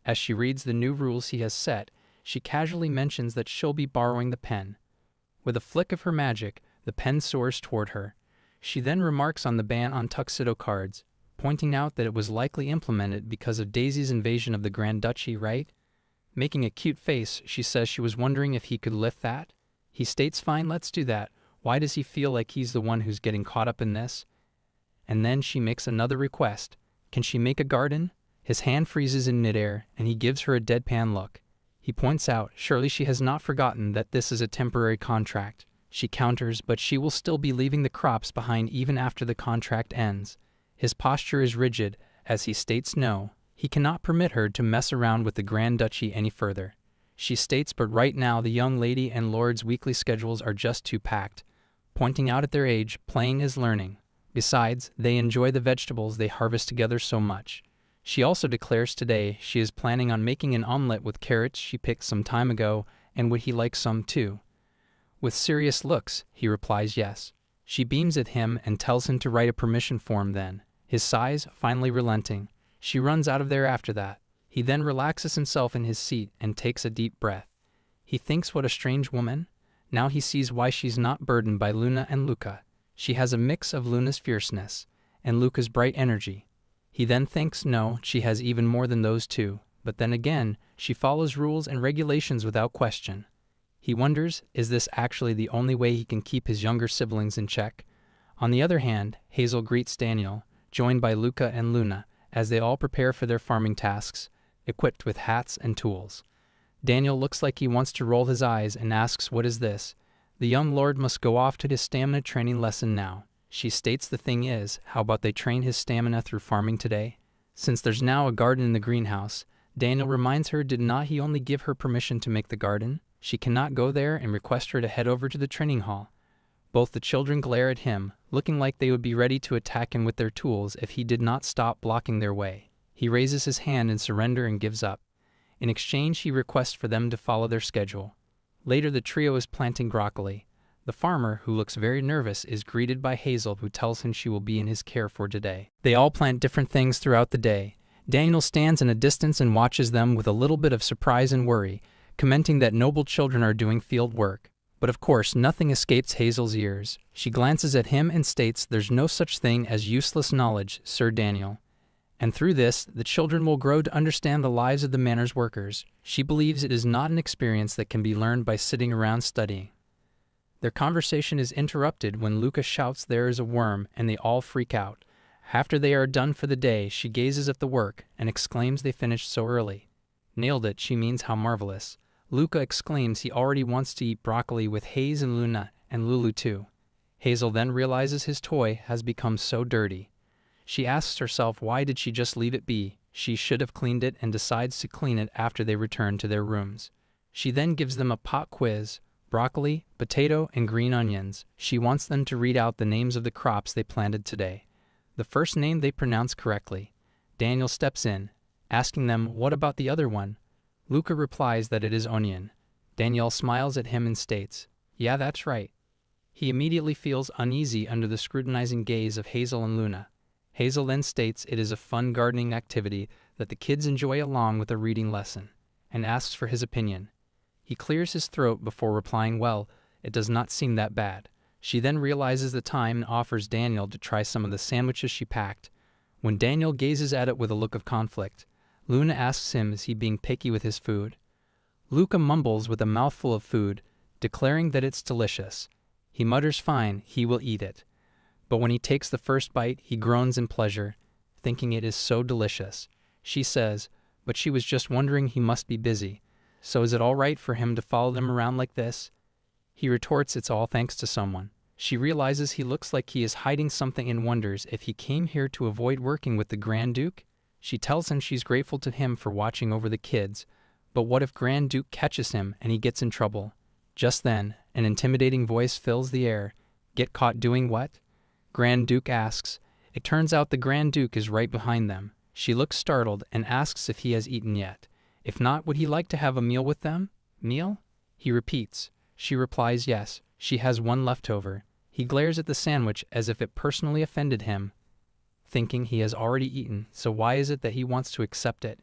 As she reads the new rules he has set, she casually mentions that she'll be borrowing the pen. With a flick of her magic, the pen soars toward her. She then remarks on the ban on tuxedo cards, pointing out that it was likely implemented because of Daisy's invasion of the Grand Duchy, right? Making a cute face, she says she was wondering if he could lift that. He states fine, let's do that. Why does he feel like he's the one who's getting caught up in this? And then she makes another request. Can she make a garden? His hand freezes in midair, and he gives her a deadpan look. He points out, surely she has not forgotten that this is a temporary contract. She counters, but she will still be leaving the crops behind even after the contract ends. His posture is rigid, as he states no, he cannot permit her to mess around with the Grand Duchy any further. She states, but right now the young lady and lord's weekly schedules are just too packed. Pointing out at their age, playing is learning. Besides, they enjoy the vegetables they harvest together so much. She also declares today she is planning on making an omelette with carrots she picked some time ago, and would he like some too? With serious looks, he replies yes. She beams at him and tells him to write a permission form then. His sighs finally relenting. She runs out of there after that. He then relaxes himself in his seat and takes a deep breath. He thinks what a strange woman. Now he sees why she's not burdened by Luna and Luca. She has a mix of Luna's fierceness and Luca's bright energy. He then thinks no, she has even more than those two, but then again, she follows rules and regulations without question. He wonders, is this actually the only way he can keep his younger siblings in check? On the other hand, Hazel greets Daniel, joined by Luca and Luna, as they all prepare for their farming tasks, equipped with hats and tools. Daniel looks like he wants to roll his eyes and asks, what is this? The young lord must go off to his stamina training lesson now. She states the thing is, how about they train his stamina through farming today? Since there's now a garden in the greenhouse, Daniel reminds her did not he only give her permission to make the garden? She cannot go there and request her to head over to the training hall. Both the children glare at him, looking like they would be ready to attack him with their tools if he did not stop blocking their way. He raises his hand in surrender and gives up. In exchange, he requests for them to follow their schedule. Later, the trio is planting broccoli. The farmer, who looks very nervous, is greeted by Hazel, who tells him she will be in his care for today. They all plant different things throughout the day. Daniel stands in a distance and watches them with a little bit of surprise and worry, commenting that noble children are doing field work. But of course, nothing escapes Hazel's ears. She glances at him and states, there's no such thing as useless knowledge, Sir Daniel. And through this, the children will grow to understand the lives of the manor's workers. She believes it is not an experience that can be learned by sitting around studying. Their conversation is interrupted when Luca shouts there is a worm, and they all freak out. After they are done for the day, she gazes at the work and exclaims they finished so early. Nailed it, she means how marvelous. Luca exclaims he already wants to eat broccoli with Hayes and Luna, and Lulu too. Hazel then realizes his toy has become so dirty. She asks herself why did she just leave it be? She should have cleaned it, and decides to clean it after they return to their rooms. She then gives them a pop quiz. Broccoli, potato, and green onions. She wants them to read out the names of the crops they planted today. The first name they pronounce correctly. Daniel steps in, asking them, what about the other one? Luca replies that it is onion. Danielle smiles at him and states, yeah, that's right. He immediately feels uneasy under the scrutinizing gaze of Hazel and Luna. Hazel then states it is a fun gardening activity that the kids enjoy along with a reading lesson, and asks for his opinion. He clears his throat before replying, well, it does not seem that bad. She then realizes the time and offers Daniel to try some of the sandwiches she packed. When Daniel gazes at it with a look of conflict, Luna asks him is he being picky with his food. Luca mumbles with a mouthful of food, declaring that it's delicious. He mutters fine, he will eat it. But when he takes the first bite, he groans in pleasure, thinking it is so delicious. She says, but she was just wondering he must be busy. So is it all right for him to follow them around like this? He retorts it's all thanks to someone. She realizes he looks like he is hiding something and wonders if he came here to avoid working with the Grand Duke. She tells him she's grateful to him for watching over the kids, but what if Grand Duke catches him and he gets in trouble? Just then, an intimidating voice fills the air. Get caught doing what? Grand Duke asks. It turns out the Grand Duke is right behind them. She looks startled and asks if he has eaten yet. If not, would he like to have a meal with them? Meal? He repeats. She replies yes, she has one left over. He glares at the sandwich as if it personally offended him, thinking he has already eaten, so why is it that he wants to accept it?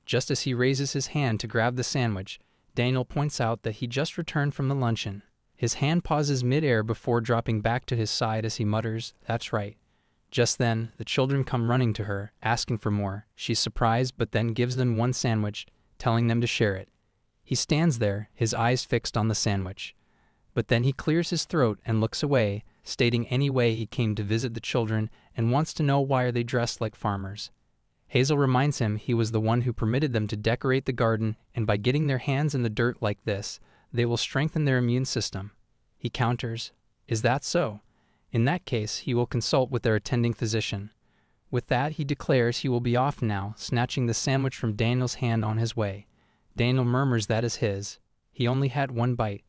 Just as he raises his hand to grab the sandwich, Daniel points out that he just returned from the luncheon. His hand pauses mid-air before dropping back to his side as he mutters, that's right. Just then, the children come running to her, asking for more. She's surprised, but then gives them one sandwich, telling them to share it. He stands there, his eyes fixed on the sandwich. But then he clears his throat and looks away, stating anyway he came to visit the children and wants to know why are they dressed like farmers. Hazel reminds him he was the one who permitted them to decorate the garden, and by getting their hands in the dirt like this, they will strengthen their immune system. He counters, "Is that so? In that case, he will consult with their attending physician." With that, he declares he will be off now, snatching the sandwich from Daniel's hand on his way. Daniel murmurs that is his. He only had one bite.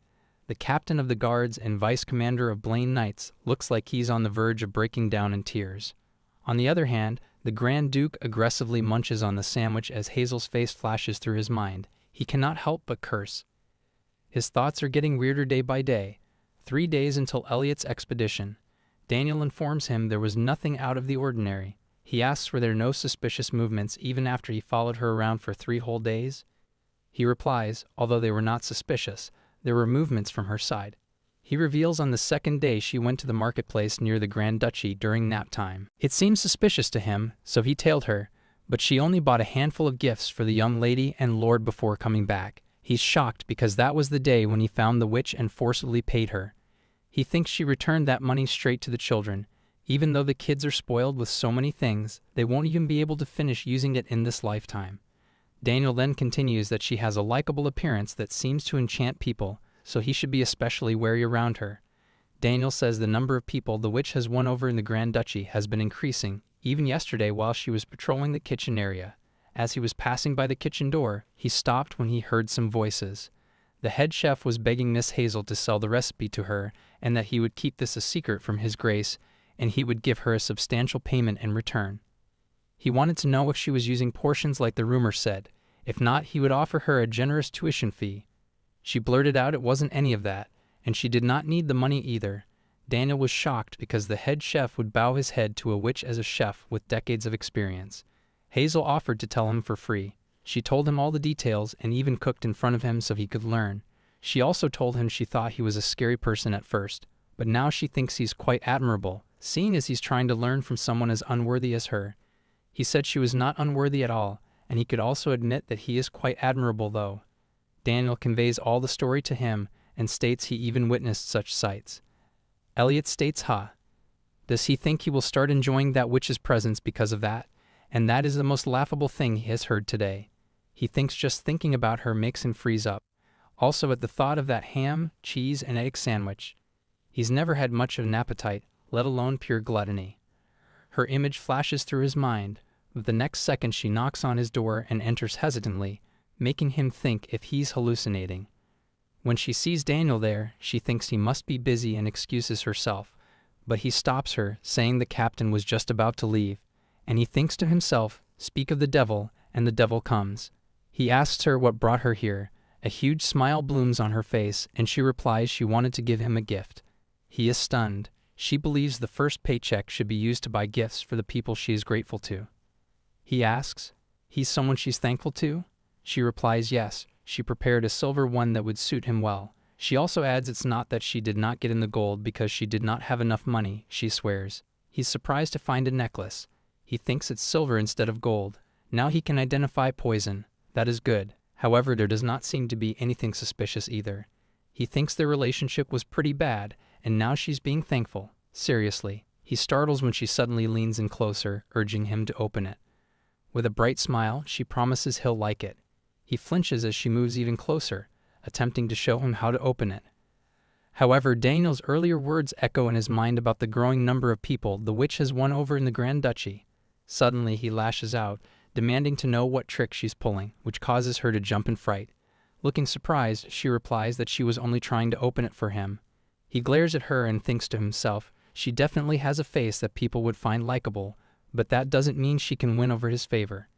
The captain of the guards and vice commander of Blaine Knights looks like he's on the verge of breaking down in tears. On the other hand, the Grand Duke aggressively munches on the sandwich as Hazel's face flashes through his mind. He cannot help but curse. His thoughts are getting weirder day by day. 3 days until Elliot's expedition. Daniel informs him there was nothing out of the ordinary. He asks were there no suspicious movements even after he followed her around for 3 whole days. He replies, although they were not suspicious, there were movements from her side. He reveals on the 2nd day she went to the marketplace near the Grand Duchy during nap time. It seemed suspicious to him, so he tailed her, but she only bought a handful of gifts for the young lady and lord before coming back. He's shocked because that was the day when he found the witch and forcibly paid her. He thinks she returned that money straight to the children. Even though the kids are spoiled with so many things, they won't even be able to finish using it in this lifetime. Daniel then continues that she has a likable appearance that seems to enchant people, so he should be especially wary around her. Daniel says the number of people the witch has won over in the Grand Duchy has been increasing, even yesterday while she was patrolling the kitchen area. As he was passing by the kitchen door, he stopped when he heard some voices. The head chef was begging Miss Hazel to sell the recipe to her, and that he would keep this a secret from His Grace, and he would give her a substantial payment in return. He wanted to know if she was using portions like the rumor said. If not, he would offer her a generous tuition fee. She blurted out it wasn't any of that, and she did not need the money either. Daniel was shocked because the head chef would bow his head to a witch as a chef with decades of experience. Hazel offered to tell him for free. She told him all the details and even cooked in front of him so he could learn. She also told him she thought he was a scary person at first, but now she thinks he's quite admirable, seeing as he's trying to learn from someone as unworthy as her. He said she was not unworthy at all, and he could also admit that he is quite admirable though. Daniel conveys all the story to him and states he even witnessed such sights. Elliot states, does he think he will start enjoying that witch's presence because of that? And that is the most laughable thing he has heard today. He thinks just thinking about her makes him freeze up. Also at the thought of that ham, cheese, and egg sandwich. He's never had much of an appetite, let alone pure gluttony. Her image flashes through his mind, but the next second she knocks on his door and enters hesitantly, making him think if he's hallucinating. When she sees Daniel there, she thinks he must be busy and excuses herself, but he stops her, saying the captain was just about to leave, and he thinks to himself, speak of the devil, and the devil comes. He asks her what brought her here. A huge smile blooms on her face, and she replies she wanted to give him a gift. He is stunned. She believes the first paycheck should be used to buy gifts for the people she is grateful to. He asks, he's someone she's thankful to? She replies yes, she prepared a silver one that would suit him well. She also adds it's not that she did not get in the gold because she did not have enough money, she swears. He's surprised to find a necklace. He thinks it's silver instead of gold. Now he can identify poison. That is good. However, there does not seem to be anything suspicious either. He thinks their relationship was pretty bad, and now she's being thankful. Seriously. He startles when she suddenly leans in closer, urging him to open it. With a bright smile, she promises he'll like it. He flinches as she moves even closer, attempting to show him how to open it. However, Daniel's earlier words echo in his mind about the growing number of people the witch has won over in the Grand Duchy. Suddenly, he lashes out, demanding to know what trick she's pulling, which causes her to jump in fright. Looking surprised, she replies that she was only trying to open it for him. He glares at her and thinks to himself, she definitely has a face that people would find likable, but that doesn't mean she can win over his favor.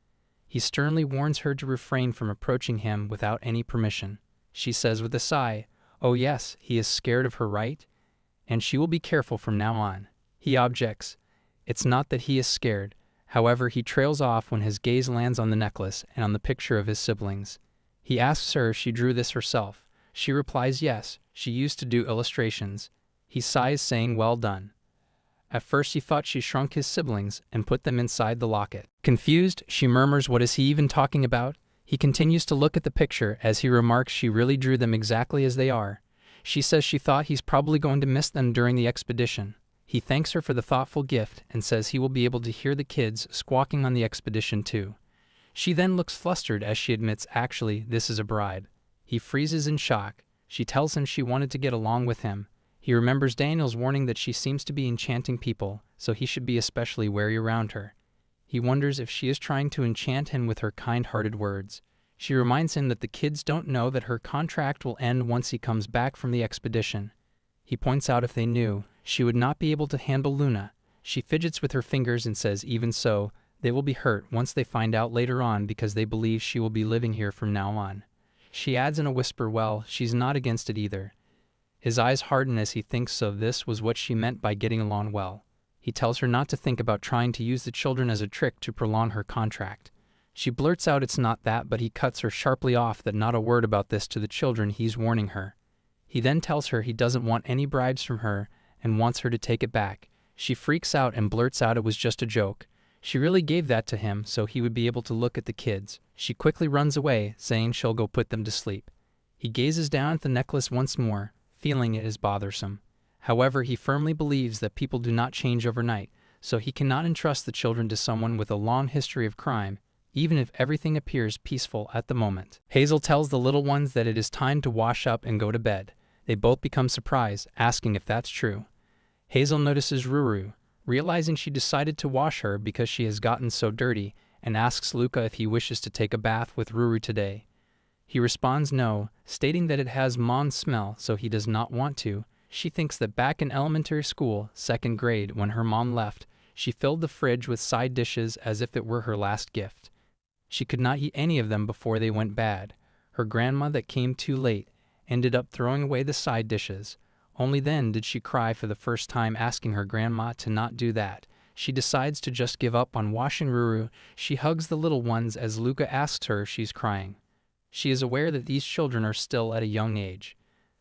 He sternly warns her to refrain from approaching him without any permission. She says with a sigh, oh yes, he is scared of her, right? And she will be careful from now on. He objects. It's not that he is scared. However, he trails off when his gaze lands on the necklace and on the picture of his siblings. He asks her if she drew this herself. She replies yes, she used to do illustrations. He sighs, saying well done. At first he thought she shrunk his siblings and put them inside the locket. Confused, she murmurs what is he even talking about? He continues to look at the picture as he remarks she really drew them exactly as they are. She says she thought he's probably going to miss them during the expedition. He thanks her for the thoughtful gift and says he will be able to hear the kids squawking on the expedition too. She then looks flustered as she admits actually this is a bride. He freezes in shock. She tells him she wanted to get along with him. He remembers Daniel's warning that she seems to be enchanting people, so he should be especially wary around her. He wonders if she is trying to enchant him with her kind-hearted words. She reminds him that the kids don't know that her contract will end once he comes back from the expedition. He points out if they knew, she would not be able to handle Luna. She fidgets with her fingers and says even so, they will be hurt once they find out later on because they believe she will be living here from now on. She adds in a whisper, well, she's not against it either. His eyes harden as he thinks so this was what she meant by getting along well. He tells her not to think about trying to use the children as a trick to prolong her contract. She blurts out it's not that, but he cuts her sharply off that not a word about this to the children, he's warning her. He then tells her he doesn't want any bribes from her and wants her to take it back. She freaks out and blurts out it was just a joke. She really gave that to him so he would be able to look at the kids. She quickly runs away, saying she'll go put them to sleep. He gazes down at the necklace once more, feeling it is bothersome. However, he firmly believes that people do not change overnight, so he cannot entrust the children to someone with a long history of crime, even if everything appears peaceful at the moment. Hazel tells the little ones that it is time to wash up and go to bed. They both become surprised, asking if that's true. Hazel notices Ruru, realizing she decided to wash her because she has gotten so dirty, and asks Luca if he wishes to take a bath with Ruru today. He responds no, stating that it has mom's smell, so he does not want to. She thinks that back in elementary school, 2nd grade, when her mom left, she filled the fridge with side dishes as if it were her last gift. She could not eat any of them before they went bad. Her grandma that came too late ended up throwing away the side dishes. Only then did she cry for the first time, asking her grandma to not do that. She decides to just give up on washing Ruru. She hugs the little ones as Luca asks her if she's crying. She is aware that these children are still at a young age,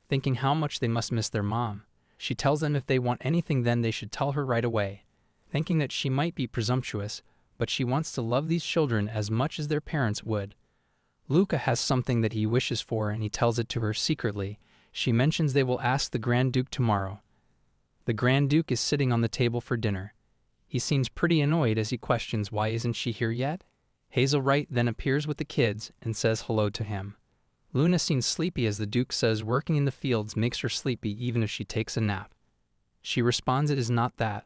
thinking how much they must miss their mom. She tells them if they want anything then they should tell her right away, thinking that she might be presumptuous, but she wants to love these children as much as their parents would. Luca has something that he wishes for and he tells it to her secretly. She mentions they will ask the Grand Duke tomorrow. The Grand Duke is sitting on the table for dinner. He seems pretty annoyed as he questions why isn't she here yet? Hazel Wright then appears with the kids and says hello to him. Luna seems sleepy as the Duke says working in the fields makes her sleepy even if she takes a nap. She responds it is not that,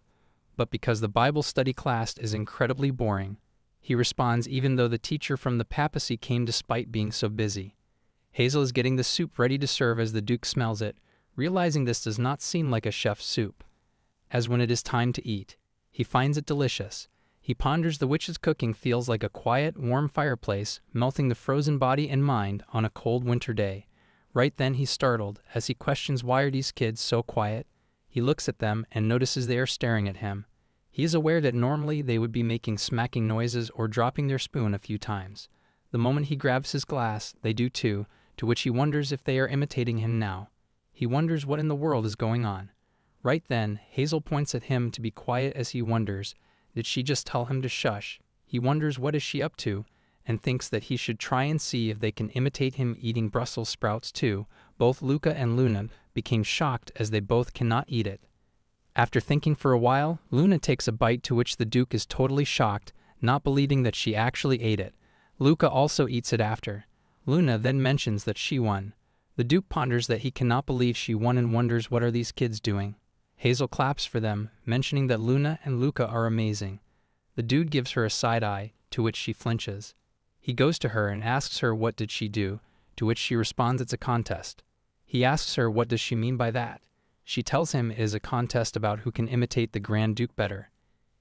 but because the Bible study class is incredibly boring. He responds even though the teacher from the papacy came despite being so busy. Hazel is getting the soup ready to serve as the Duke smells it, realizing this does not seem like a chef's soup. As when it is time to eat, he finds it delicious. He ponders the witch's cooking feels like a quiet, warm fireplace, melting the frozen body and mind on a cold winter day. Right then he's startled, as he questions why are these kids so quiet. He looks at them and notices they are staring at him. He is aware that normally they would be making smacking noises or dropping their spoon a few times. The moment he grabs his glass, they do too, to which he wonders if they are imitating him now. He wonders what in the world is going on. Right then, Hazel points at him to be quiet as he wonders, did she just tell him to shush? He wonders what is she up to, and thinks that he should try and see if they can imitate him eating Brussels sprouts too. Both Luca and Luna became shocked as they both cannot eat it. After thinking for a while, Luna takes a bite to which the Duke is totally shocked, not believing that she actually ate it. Luca also eats it after. Luna then mentions that she won. The Duke ponders that he cannot believe she won and wonders what are these kids doing. Hazel claps for them, mentioning that Luna and Luca are amazing. The dude gives her a side eye, to which she flinches. He goes to her and asks her what did she do, to which she responds it's a contest. He asks her what does she mean by that. She tells him it is a contest about who can imitate the Grand Duke better.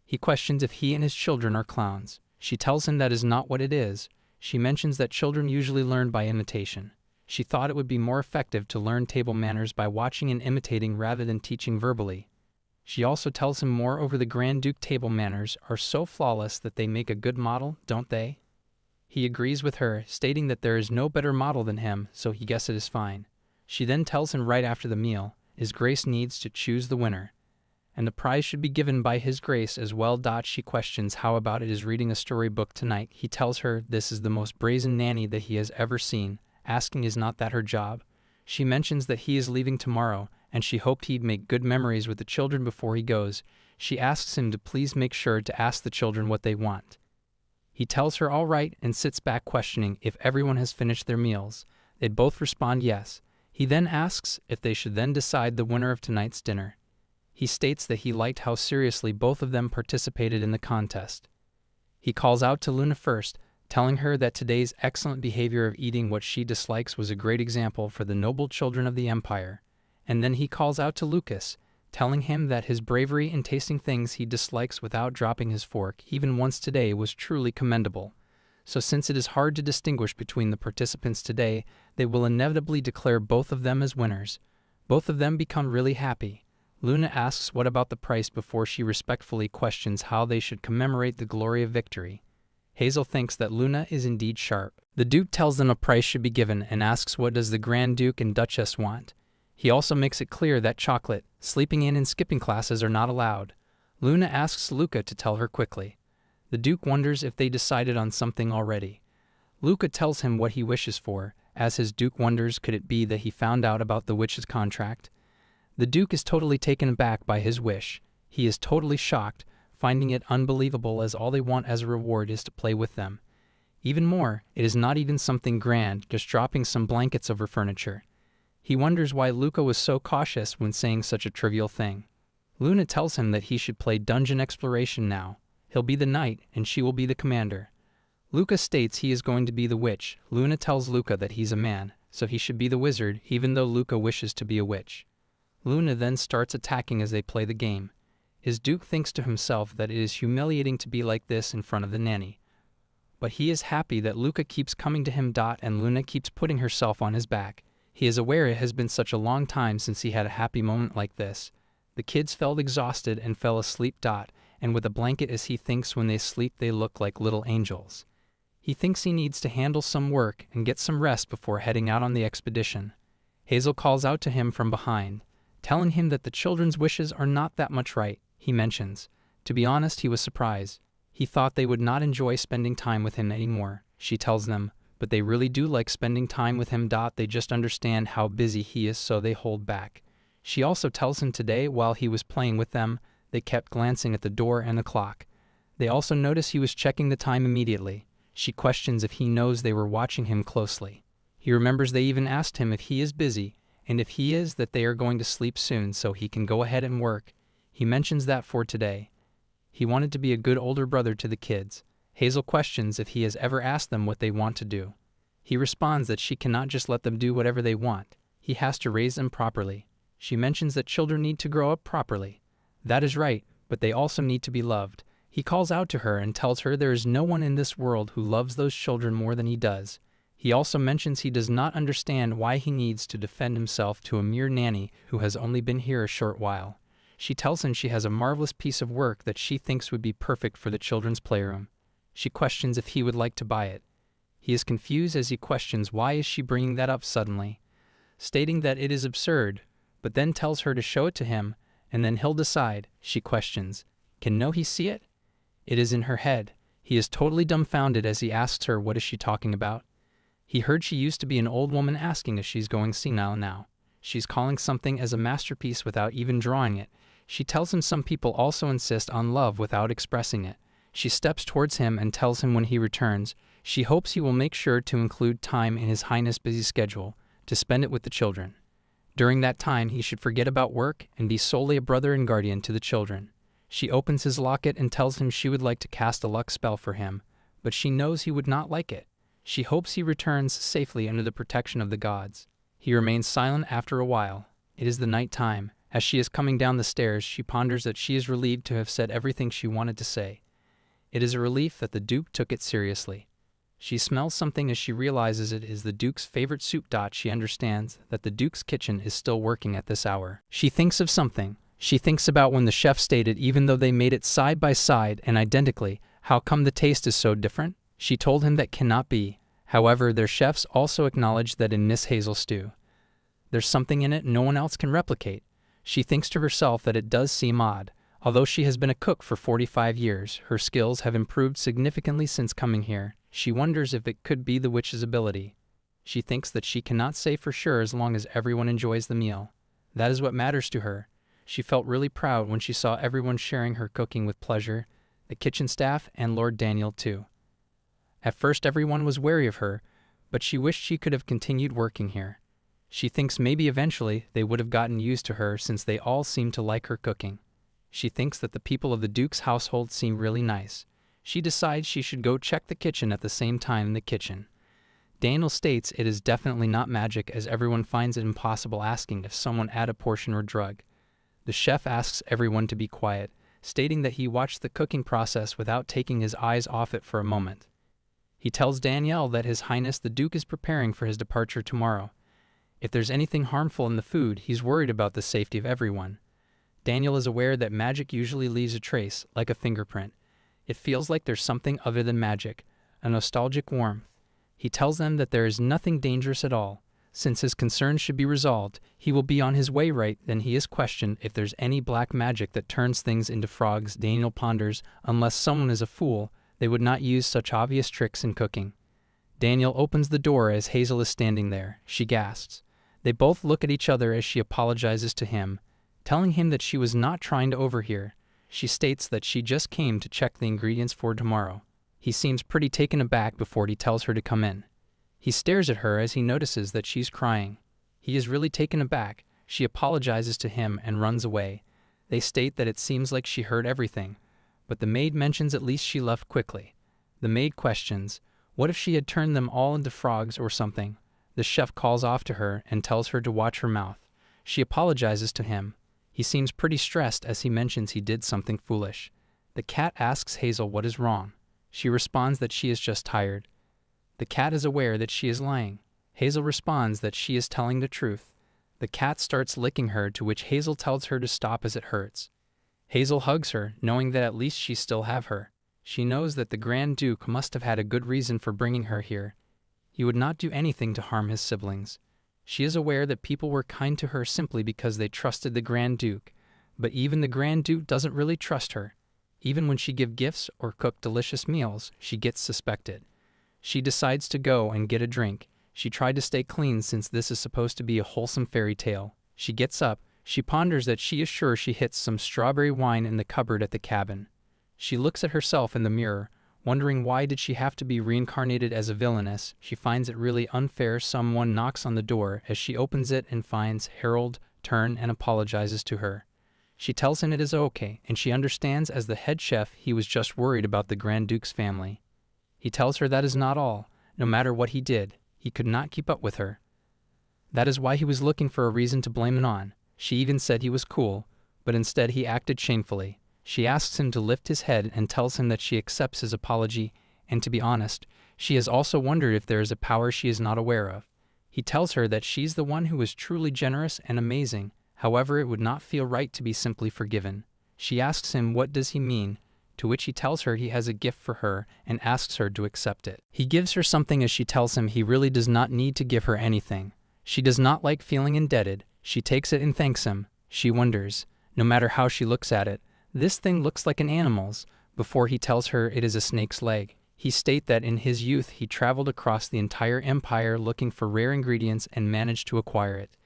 He questions if he and his children are clowns. She tells him that is not what it is. She mentions that children usually learn by imitation. She thought it would be more effective to learn table manners by watching and imitating rather than teaching verbally. She also tells him moreover the Grand Duke table manners are so flawless that they make a good model, don't they? He agrees with her, stating that there is no better model than him, so he guesses it is fine. She then tells him right after the meal, His Grace needs to choose the winner, and the prize should be given by His Grace as well. She questions how about it is reading a storybook tonight. He tells her this is the most brazen nanny that he has ever seen, asking is not that her job. She mentions that he is leaving tomorrow, and she hoped he'd make good memories with the children before he goes. She asks him to please make sure to ask the children what they want. He tells her all right and sits back questioning if everyone has finished their meals. They'd both respond yes. He then asks if they should then decide the winner of tonight's dinner. He states that he liked how seriously both of them participated in the contest. He calls out to Luna first, telling her that today's excellent behavior of eating what she dislikes was a great example for the noble children of the Empire. And then he calls out to Lucas, telling him that his bravery in tasting things he dislikes without dropping his fork even once today was truly commendable. So since it is hard to distinguish between the participants today, they will inevitably declare both of them as winners. Both of them become really happy. Luna asks what about the price before she respectfully questions how they should commemorate the glory of victory. Hazel thinks that Luna is indeed sharp. The Duke tells them a price should be given and asks what does the Grand Duke and Duchess want. He also makes it clear that chocolate, sleeping in and skipping classes are not allowed. Luna asks Luca to tell her quickly. The Duke wonders if they decided on something already. Luca tells him what he wishes for, as his Duke wonders could it be that he found out about the witch's contract. The Duke is totally taken aback by his wish. He is totally shocked, finding it unbelievable as all they want as a reward is to play with them. Even more, it is not even something grand, just dropping some blankets over furniture. He wonders why Luca was so cautious when saying such a trivial thing. Luna tells him that he should play dungeon exploration now. He'll be the knight, and she will be the commander. Luca states he is going to be the witch. Luna tells Luca that he's a man, so he should be the wizard, even though Luca wishes to be a witch. Luna then starts attacking as they play the game. His Duke thinks to himself that it is humiliating to be like this in front of the nanny. But he is happy that Luca keeps coming to him. And Luna keeps putting herself on his back. He is aware it has been such a long time since he had a happy moment like this. The kids felt exhausted and fell asleep. And with a blanket as he thinks when they sleep they look like little angels. He thinks he needs to handle some work and get some rest before heading out on the expedition. Hazel calls out to him from behind, telling him that the children's wishes are not that much right. He mentions. To be honest, he was surprised. He thought they would not enjoy spending time with him anymore. She tells them, but they really do like spending time with him. They just understand how busy he is, so they hold back. She also tells him today while he was playing with them, they kept glancing at the door and the clock. They also notice he was checking the time immediately. She questions if he knows they were watching him closely. He remembers they even asked him if he is busy, and if he is, that they are going to sleep soon so he can go ahead and work. He mentions that for today. He wanted to be a good older brother to the kids. Hazel questions if he has ever asked them what they want to do. He responds that she cannot just let them do whatever they want. He has to raise them properly. She mentions that children need to grow up properly. That is right, but they also need to be loved. He calls out to her and tells her there is no one in this world who loves those children more than he does. He also mentions he does not understand why he needs to defend himself to a mere nanny who has only been here a short while. She tells him she has a marvelous piece of work that she thinks would be perfect for the children's playroom. She questions if he would like to buy it. He is confused as he questions why is she bringing that up suddenly, stating that it is absurd, but then tells her to show it to him, and then he'll decide. She questions, can he see it? It is in her head. He is totally dumbfounded as he asks her what is she talking about. He heard she used to be an old woman asking if she's going senile now. She's calling something as a masterpiece without even drawing it. She tells him some people also insist on love without expressing it. She steps towards him and tells him when he returns, she hopes he will make sure to include time in His Highness' busy schedule to spend it with the children. During that time, he should forget about work and be solely a brother and guardian to the children. She opens his locket and tells him she would like to cast a luck spell for him, but she knows he would not like it. She hopes he returns safely under the protection of the gods. He remains silent after a while. It is the night time. As she is coming down the stairs, she ponders that she is relieved to have said everything she wanted to say. It is a relief that the Duke took it seriously. She smells something as she realizes it is the Duke's favorite soup. She understands that the Duke's kitchen is still working at this hour. She thinks of something. She thinks about when the chef stated even though they made it side by side and identically, how come the taste is so different? She told him that cannot be. However, their chefs also acknowledged that in Miss Hazel's stew, there's something in it no one else can replicate. She thinks to herself that it does seem odd. Although she has been a cook for 45 years, her skills have improved significantly since coming here. She wonders if it could be the witch's ability. She thinks that she cannot say for sure as long as everyone enjoys the meal. That is what matters to her. She felt really proud when she saw everyone sharing her cooking with pleasure, the kitchen staff and Lord Daniel too. At first everyone was wary of her, but she wished she could have continued working here. She thinks maybe eventually they would have gotten used to her since they all seem to like her cooking. She thinks that the people of the Duke's household seem really nice. She decides she should go check the kitchen at the same time in the kitchen. Daniel states it is definitely not magic, as everyone finds it impossible, asking if someone add a portion or drug. The chef asks everyone to be quiet, stating that he watched the cooking process without taking his eyes off it for a moment. He tells Danielle that His Highness the Duke is preparing for his departure tomorrow. If there's anything harmful in the food, he's worried about the safety of everyone. Daniel is aware that magic usually leaves a trace, like a fingerprint. It feels like there's something other than magic, a nostalgic warmth. He tells them that there is nothing dangerous at all. Since his concerns should be resolved, he will be on his way. Right then he is questioned if there's any black magic that turns things into frogs. Daniel ponders, unless someone is a fool, they would not use such obvious tricks in cooking. Daniel opens the door as Hazel is standing there. She gasps. They both look at each other as she apologizes to him, telling him that she was not trying to overhear. She states that she just came to check the ingredients for tomorrow. He seems pretty taken aback before he tells her to come in. He stares at her as he notices that she's crying. He is really taken aback. She apologizes to him and runs away. They state that it seems like she heard everything, but the maid mentions at least she left quickly. The maid questions, what if she had turned them all into frogs or something? The chef calls off to her and tells her to watch her mouth. She apologizes to him. He seems pretty stressed as he mentions he did something foolish. The cat asks Hazel what is wrong. She responds that she is just tired. The cat is aware that she is lying. Hazel responds that she is telling the truth. The cat starts licking her, to which Hazel tells her to stop as it hurts. Hazel hugs her, knowing that at least she still have her. She knows that the Grand Duke must have had a good reason for bringing her here. He would not do anything to harm his siblings. She is aware that people were kind to her simply because they trusted the Grand Duke, but even the Grand Duke doesn't really trust her. Even when she gives gifts or cook delicious meals, she gets suspected. She decides to go and get a drink. She tried to stay clean since this is supposed to be a wholesome fairy tale. She gets up. She ponders that she is sure she hits some strawberry wine in the cupboard at the cabin. She looks at herself in the mirror, wondering why did she have to be reincarnated as a villainess. She finds it really unfair. Someone knocks on the door as she opens it and finds Harold turn and apologizes to her. She tells him it is okay, and she understands as the head chef he was just worried about the Grand Duke's family. He tells her that is not all. No matter what he did, he could not keep up with her. That is why he was looking for a reason to blame it on. She even said he was cool, but instead he acted shamefully. She asks him to lift his head and tells him that she accepts his apology, and to be honest, she has also wondered if there is a power she is not aware of. He tells her that she's the one who is truly generous and amazing, however it would not feel right to be simply forgiven. She asks him what does he mean, to which he tells her he has a gift for her and asks her to accept it. He gives her something as she tells him he really does not need to give her anything. She does not like feeling indebted. She takes it and thanks him. She wonders, no matter how she looks at it, this thing looks like an animal's, before he tells her it is a snake's leg. He states that in his youth he traveled across the entire empire looking for rare ingredients and managed to acquire it.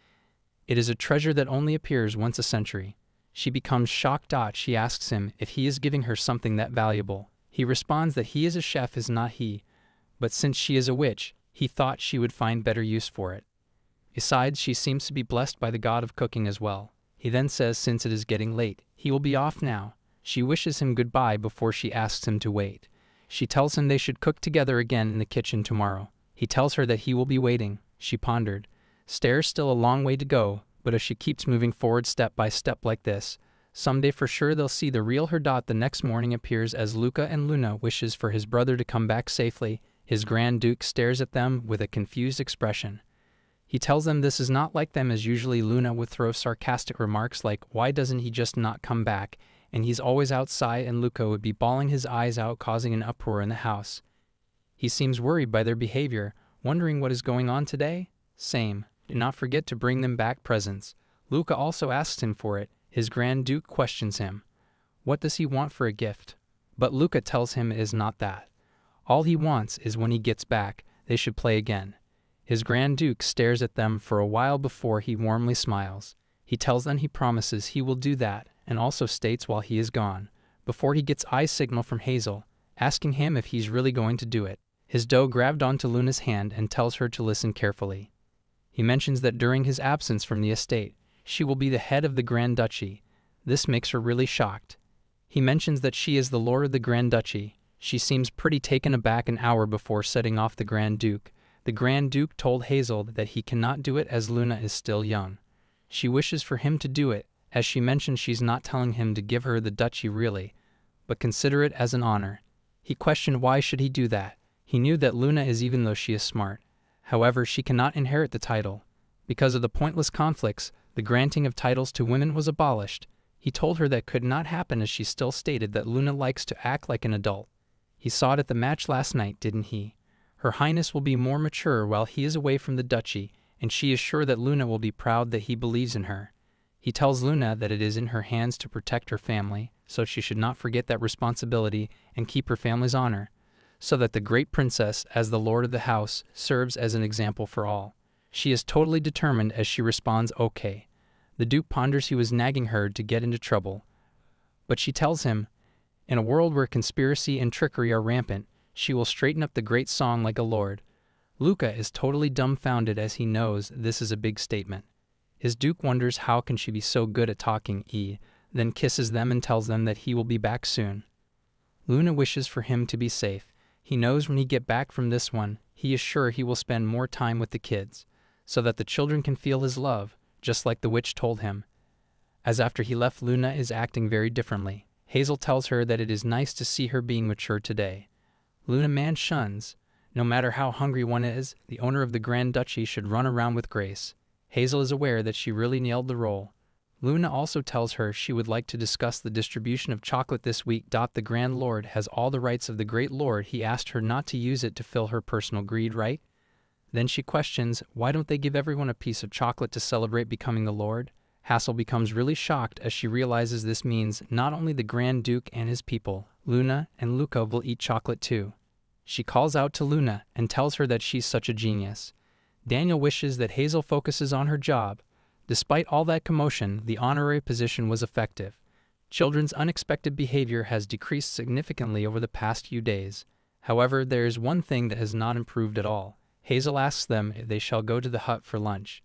It is a treasure that only appears once a century. She becomes shocked. She asks him if he is giving her something that valuable. He responds that he is a chef is not he, but since she is a witch, he thought she would find better use for it. Besides, she seems to be blessed by the god of cooking as well. He then says since it is getting late, he will be off now. She wishes him goodbye before she asks him to wait. She tells him they should cook together again in the kitchen tomorrow. He tells her that he will be waiting. She pondered. Stairs still a long way to go, but if she keeps moving forward step by step like this, someday for sure they'll see the real her. The next morning appears as Luca and Luna wishes for his brother to come back safely. His Grand Duke stares at them with a confused expression. He tells them this is not like them, as usually Luna would throw sarcastic remarks like, why doesn't he just not come back, and he's always outside, and Luca would be bawling his eyes out, causing an uproar in the house. He seems worried by their behavior, wondering what is going on today. Same. Do not forget to bring them back presents. Luca also asks him for it. His Grand Duke questions him. What does he want for a gift? But Luca tells him it is not that. All he wants is when he gets back, they should play again. His Grand Duke stares at them for a while before he warmly smiles. He tells them he promises he will do that, and also states while he is gone, before he gets eye signal from Hazel, asking him if he's really going to do it. His doe grabbed onto Luna's hand and tells her to listen carefully. He mentions that during his absence from the estate, she will be the head of the Grand Duchy. This makes her really shocked. He mentions that she is the lord of the Grand Duchy. She seems pretty taken aback an hour before setting off the Grand Duke. The Grand Duke told Hazel that he cannot do it as Luna is still young. She wishes for him to do it, as she mentions she's not telling him to give her the duchy really, but consider it as an honor. He questioned why should he do that. He knew that Luna is even though she is smart. However, she cannot inherit the title. Because of the pointless conflicts, the granting of titles to women was abolished. He told her that could not happen as she still stated that Luna likes to act like an adult. He saw it at the match last night, didn't he? Her Highness will be more mature while he is away from the duchy, and she is sure that Luna will be proud that he believes in her. He tells Luna that it is in her hands to protect her family, so she should not forget that responsibility and keep her family's honor, so that the great princess, as the lord of the house, serves as an example for all. She is totally determined as she responds okay. The Duke ponders he was nagging her to get into trouble, but she tells him, in a world where conspiracy and trickery are rampant, she will straighten up the great song like a lord. Luca is totally dumbfounded as he knows this is a big statement. His Duke wonders how can she be so good at talking, then kisses them and tells them that he will be back soon. Luna wishes for him to be safe. He knows when he get back from this one, he is sure he will spend more time with the kids, so that the children can feel his love, just like the witch told him. As after he left, Luna is acting very differently. Hazel tells her that it is nice to see her being mature today. Luna man shuns. No matter how hungry one is, the owner of the Grand Duchy should run around with grace. Hazel is aware that she really nailed the role. Luna also tells her she would like to discuss the distribution of chocolate this week. The Grand Lord has all the rights of the Great Lord. He asked her not to use it to fill her personal greed, right? Then she questions, why don't they give everyone a piece of chocolate to celebrate becoming the Lord? Hazel becomes really shocked as she realizes this means not only the Grand Duke and his people, Luna and Luca will eat chocolate too. She calls out to Luna and tells her that she's such a genius. Daniel wishes that Hazel focuses on her job. Despite all that commotion, the honorary position was effective. Children's unexpected behavior has decreased significantly over the past few days. However, there is one thing that has not improved at all. Hazel asks them if they shall go to the hut for lunch.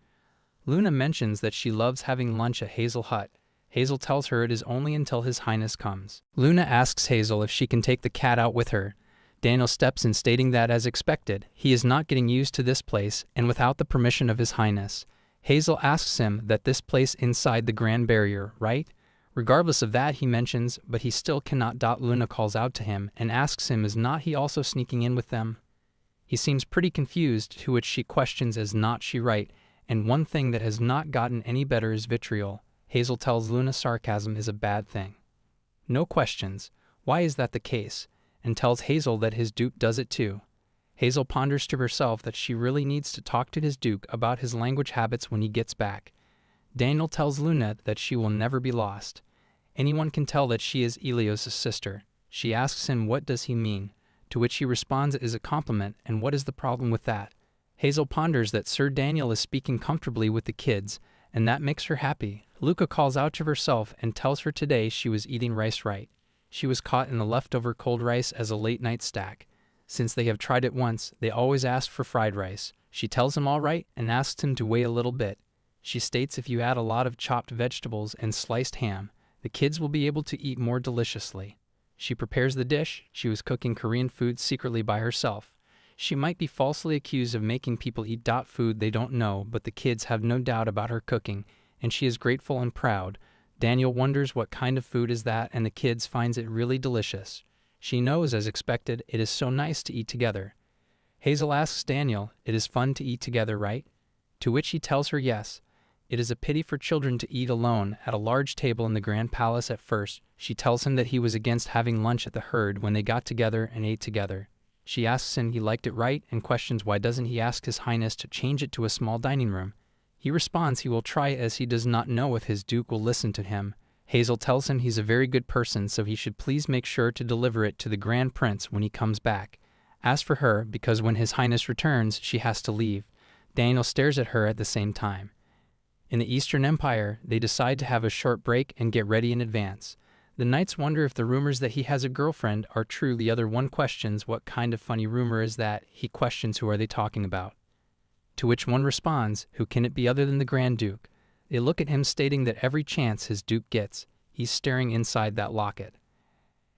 Luna mentions that she loves having lunch at Hazel Hut. Hazel tells her it is only until His Highness comes. Luna asks Hazel if she can take the cat out with her. Daniel steps in stating that as expected, he is not getting used to this place and without the permission of His Highness. Hazel asks him that this place inside the Grand Barrier, right? Regardless of that he mentions, but he still cannot. Luna calls out to him and asks him is not he also sneaking in with them? He seems pretty confused, to which she questions is not she right, and one thing that has not gotten any better is vitriol. Hazel tells Luna sarcasm is a bad thing. No questions. Why is that the case? And tells Hazel that his Duke does it too. Hazel ponders to herself that she really needs to talk to his Duke about his language habits when he gets back. Daniel tells Luna that she will never be lost. Anyone can tell that she is Elios' sister. She asks him what does he mean, to which he responds it is a compliment, and what is the problem with that? Hazel ponders that Sir Daniel is speaking comfortably with the kids, and that makes her happy. Luca calls out to herself and tells her today she was eating rice right. She was caught in the leftover cold rice as a late-night snack. Since they have tried it once, they always ask for fried rice. She tells him all right and asks him to wait a little bit. She states if you add a lot of chopped vegetables and sliced ham, the kids will be able to eat more deliciously. She prepares the dish. She was cooking Korean food secretly by herself. She might be falsely accused of making people eat food they don't know, but the kids have no doubt about her cooking, and she is grateful and proud. Daniel wonders what kind of food is that, and the kids finds it really delicious. She knows, as expected, it is so nice to eat together. Hazel asks Daniel, it is fun to eat together, right? To which he tells her yes. It is a pity for children to eat alone at a large table in the Grand Palace at first. She tells him that he was against having lunch at the herd when they got together and ate together. She asks him he liked it right and questions why doesn't he ask His Highness to change it to a small dining room. He responds he will try as he does not know if his Duke will listen to him. Hazel tells him he's a very good person, so he should please make sure to deliver it to the Grand Prince when he comes back. As for her, because when His Highness returns, she has to leave. Daniel stares at her at the same time. In the Eastern Empire, they decide to have a short break and get ready in advance. The knights wonder if the rumors that he has a girlfriend are true. The other one questions what kind of funny rumor is that. He questions who are they talking about. To which one responds, who can it be other than the Grand Duke? They look at him stating that every chance his Duke gets, he's staring inside that locket.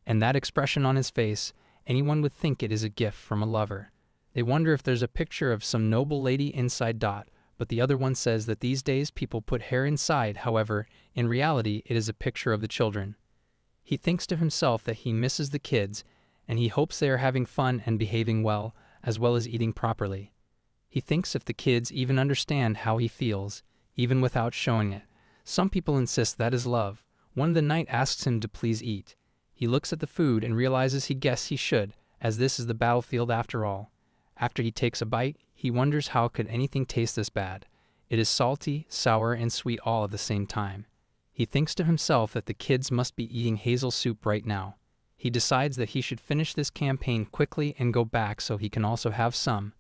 And that expression on his face, anyone would think it is a gift from a lover. They wonder if there's a picture of some noble lady inside. But the other one says that these days people put hair inside. However, in reality it is a picture of the children. He thinks to himself that he misses the kids, and he hopes they are having fun and behaving well as eating properly. He thinks if the kids even understand how he feels, even without showing it. Some people insist that is love. One of the knight asks him to please eat. He looks at the food and realizes he guessed he should, as this is the battlefield after all. After he takes a bite, he wonders how could anything taste this bad. It is salty, sour, and sweet all at the same time. He thinks to himself that the kids must be eating hazel soup right now. He decides that he should finish this campaign quickly and go back so he can also have some.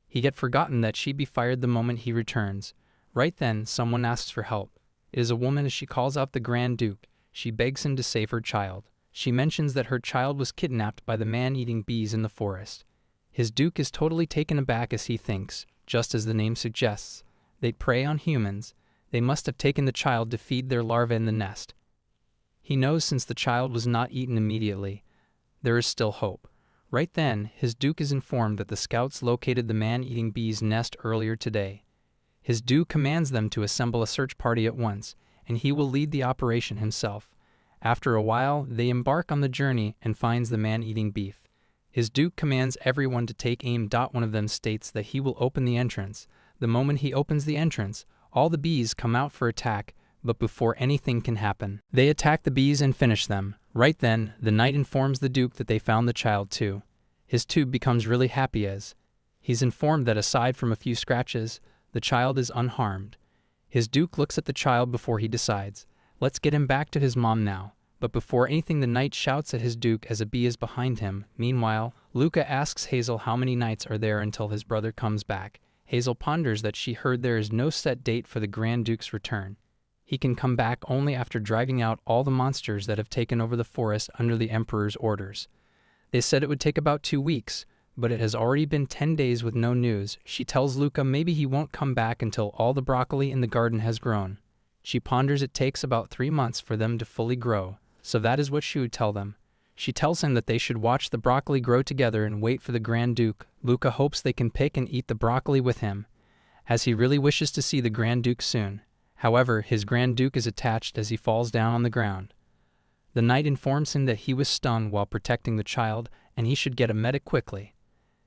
He had forgotten that she'd be fired the moment he returns. Right then, someone asks for help. It is a woman as she calls out the Grand Duke. She begs him to save her child. She mentions that her child was kidnapped by the man-eating bees in the forest. His Duke is totally taken aback as he thinks, just as the name suggests, they prey on humans. They must have taken the child to feed their larvae in the nest. He knows since the child was not eaten immediately, there is still hope. Right then, his Duke is informed that the scouts located the man-eating bee's nest earlier today. His Duke commands them to assemble a search party at once, and he will lead the operation himself. After a while, they embark on the journey and finds the man-eating beef. His Duke commands everyone to take aim. One of them states that he will open the entrance. The moment he opens the entrance, all the bees come out for attack, but before anything can happen, they attack the bees and finish them. Right then, the knight informs the Duke that they found the child too. His Duke becomes really happy as he's informed that aside from a few scratches, the child is unharmed. His Duke looks at the child before he decides, let's get him back to his mom now. But before anything, the knight shouts at his Duke as a bee is behind him. Meanwhile, Luca asks Hazel how many nights are there until his brother comes back. Hazel ponders that she heard there is no set date for the Grand Duke's return. He can come back only after driving out all the monsters that have taken over the forest under the Emperor's orders. They said it would take about 2 weeks, but it has already been 10 days with no news. She tells Luca maybe he won't come back until all the broccoli in the garden has grown. She ponders it takes about 3 months for them to fully grow. So that is what she would tell them. She tells him that they should watch the broccoli grow together and wait for the Grand Duke. Luca hopes they can pick and eat the broccoli with him, as he really wishes to see the Grand Duke soon. However, his Grand Duke is attached as he falls down on the ground. The knight informs him that he was stunned while protecting the child and he should get a medic quickly.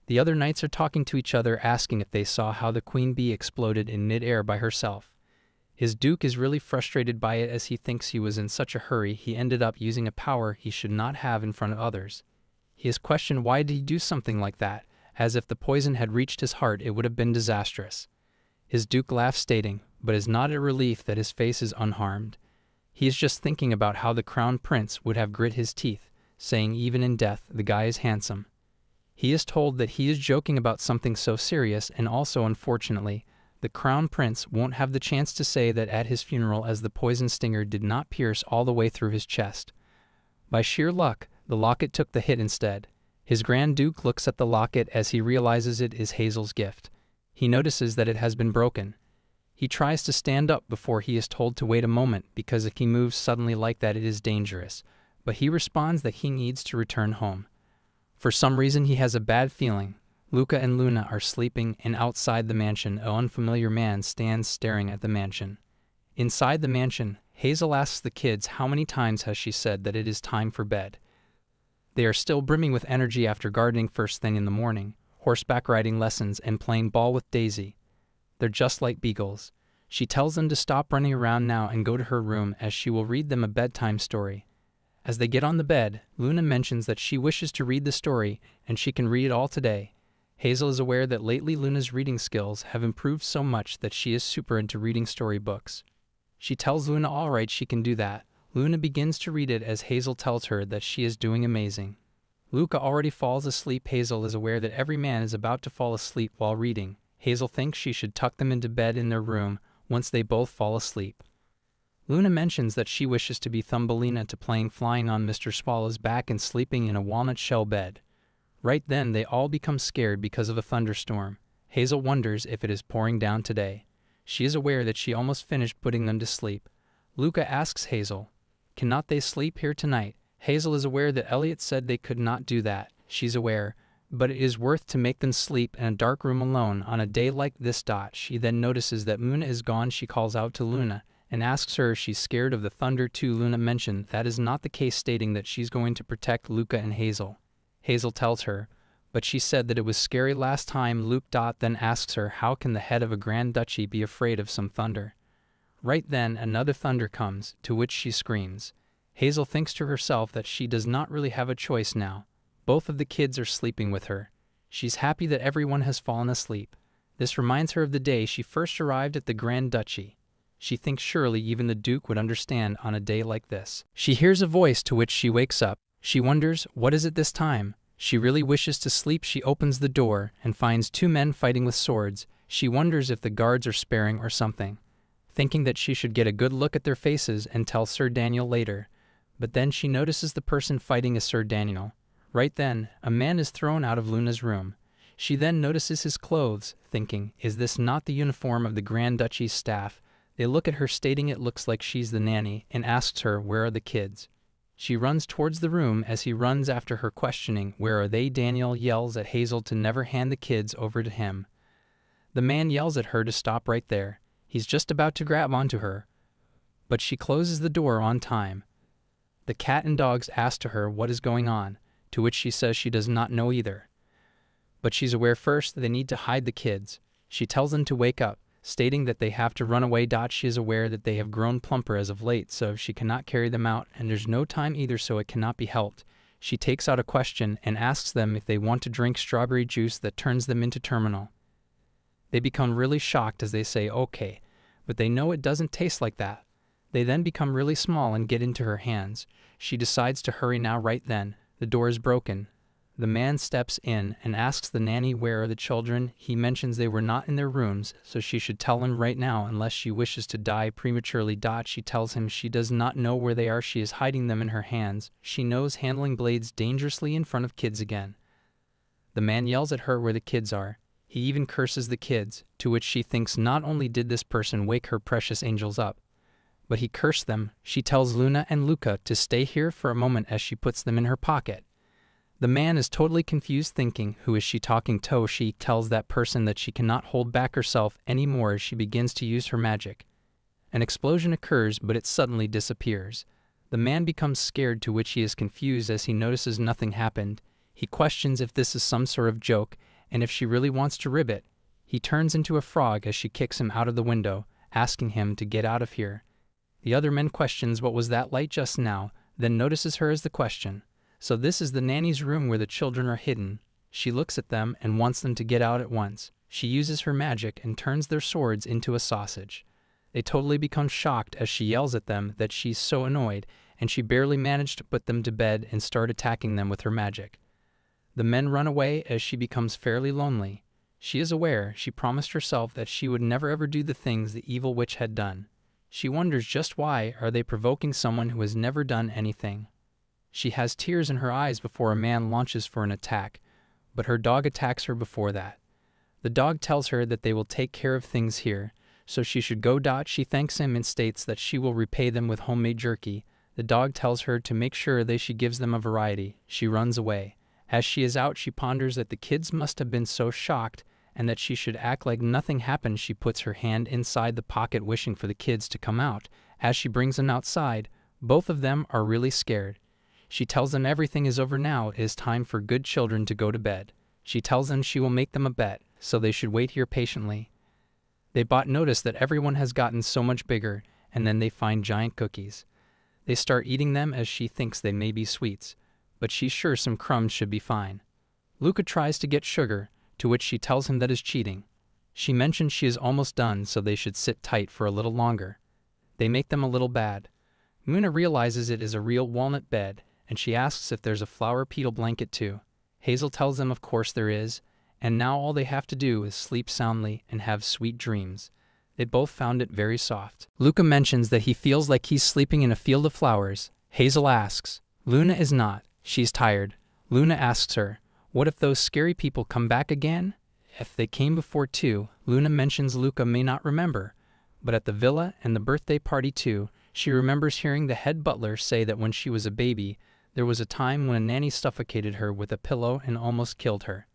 The other knights are talking to each other, asking if they saw how the queen bee exploded in mid-air by herself. His Duke is really frustrated by it as he thinks he was in such a hurry he ended up using a power he should not have in front of others. He is questioned why did he do something like that, as if the poison had reached his heart it would have been disastrous. His Duke laughs stating, but is not a relief that his face is unharmed. He is just thinking about how the crown prince would have grit his teeth, saying even in death the guy is handsome. He is told that he is joking about something so serious, and also unfortunately, the crown prince won't have the chance to say that at his funeral, as the poison stinger did not pierce all the way through his chest. By sheer luck, the locket took the hit instead. His Grand Duke looks at the locket as he realizes it is Hazel's gift. He notices that it has been broken. He tries to stand up before he is told to wait a moment because if he moves suddenly like that it is dangerous, but he responds that he needs to return home. For some reason he has a bad feeling. Luca and Luna are sleeping, and outside the mansion an unfamiliar man stands staring at the mansion. Inside the mansion, Hazel asks the kids how many times has she said that it is time for bed. They are still brimming with energy after gardening first thing in the morning, horseback riding lessons, and playing ball with Daisy. They're just like beagles. She tells them to stop running around now and go to her room as she will read them a bedtime story. As they get on the bed, Luna mentions that she wishes to read the story and she can read it all today. Hazel is aware that lately Luna's reading skills have improved so much that she is super into reading storybooks. She tells Luna alright she can do that. Luna begins to read it as Hazel tells her that she is doing amazing. Luca already falls asleep. Hazel is aware that every man is about to fall asleep while reading. Hazel thinks she should tuck them into bed in their room, once they both fall asleep. Luna mentions that she wishes to be Thumbelina to playing flying on Mr. Swallow's back and sleeping in a walnut shell bed. Right then they all become scared because of a thunderstorm. Hazel wonders if it is pouring down today. She is aware that she almost finished putting them to sleep. Luca asks Hazel, "Cannot they sleep here tonight?" Hazel is aware that Elliot said they could not do that. She's aware, but it is worth to make them sleep in a dark room alone on a day like this. She then notices that Luna is gone. She calls out to Luna and asks her if she's scared of the thunder too. Luna mentioned that is not the case, stating that she's going to protect Luca and Hazel. Hazel tells her, but she said that it was scary last time. Luke then asks her how can the head of a grand duchy be afraid of some thunder. Right then another thunder comes, to which she screams. Hazel thinks to herself that she does not really have a choice now. Both of the kids are sleeping with her. She's happy that everyone has fallen asleep. This reminds her of the day she first arrived at the Grand Duchy. She thinks surely even the Duke would understand on a day like this. She hears a voice, to which she wakes up. She wonders, what is it this time? She really wishes to sleep. She opens the door and finds two men fighting with swords. She wonders if the guards are sparing or something, thinking that she should get a good look at their faces and tell Sir Daniel later. But then she notices the person fighting is Sir Daniel. Right then, a man is thrown out of Luna's room. She then notices his clothes, thinking, is this not the uniform of the Grand Duchy's staff? They look at her, stating it looks like she's the nanny, and asks her, where are the kids? She runs towards the room. As he runs after her, questioning, where are they? Daniel yells at Hazel to never hand the kids over to him. The man yells at her to stop right there. He's just about to grab onto her, but she closes the door on time. The cat and dogs ask to her what is going on, to which she says she does not know either. But she's aware first they need to hide the kids. She tells them to wake up, stating that they have to run away. She is aware that they have grown plumper as of late, so she cannot carry them out, and there's no time either, so it cannot be helped. She takes out a question and asks them if they want to drink strawberry juice that turns them into terminal. They become really shocked as they say okay, but they know it doesn't taste like that. They then become really small and get into her hands. She decides to hurry now. Right then, the door is broken. The man steps in and asks the nanny where are the children. He mentions they were not in their rooms, so she should tell him right now unless she wishes to die prematurely. She tells him she does not know where they are. She is hiding them in her hands. She knows handling blades dangerously in front of kids again. The man yells at her where the kids are. He even curses the kids, to which she thinks not only did this person wake her precious angels up, but he cursed them. She tells Luna and Luca to stay here for a moment as she puts them in her pocket. The man is totally confused, thinking, who is she talking to? She tells that person that she cannot hold back herself anymore as she begins to use her magic. An explosion occurs, but it suddenly disappears. The man becomes scared, to which he is confused as he notices nothing happened. He questions if this is some sort of joke, and if she really wants to rib it. He turns into a frog as she kicks him out of the window, asking him to get out of here. The other man questions what was that light just now, then notices her as the question. So this is the nanny's room where the children are hidden. She looks at them and wants them to get out at once. She uses her magic and turns their swords into a sausage. They totally become shocked as she yells at them that she's so annoyed, and she barely managed to put them to bed and start attacking them with her magic. The men run away as she becomes fairly lonely. She is aware she promised herself that she would never ever do the things the evil witch had done. She wonders just why are they provoking someone who has never done anything. She has tears in her eyes before a man launches for an attack, but her dog attacks her before that. The dog tells her that they will take care of things here, so she should go. She thanks him and states that she will repay them with homemade jerky. The dog tells her to make sure she gives them a variety. She runs away. As she is out, she ponders that the kids must have been so shocked and that she should act like nothing happened. She puts her hand inside the pocket, wishing for the kids to come out. As she brings them outside, both of them are really scared. She tells them everything is over now. It is time for good children to go to bed. She tells them she will make them a bet, so they should wait here patiently. They notice that everyone has gotten so much bigger, and then they find giant cookies. They start eating them as she thinks they may be sweets, but she's sure some crumbs should be fine. Luca tries to get sugar, to which she tells him that is cheating. She mentions she is almost done, so they should sit tight for a little longer. They make them a little bad. Muna realizes it is a real walnut bed, and she asks if there's a flower petal blanket too. Hazel tells them of course there is, and now all they have to do is sleep soundly and have sweet dreams. They both found it very soft. Luca mentions that he feels like he's sleeping in a field of flowers. Hazel asks. Luna is not. She's tired. Luna asks her, what if those scary people come back again? If they came before too, Luna mentions Luca may not remember. But at the villa and the birthday party too, she remembers hearing the head butler say that when she was a baby, there was a time when a nanny suffocated her with a pillow and almost killed her.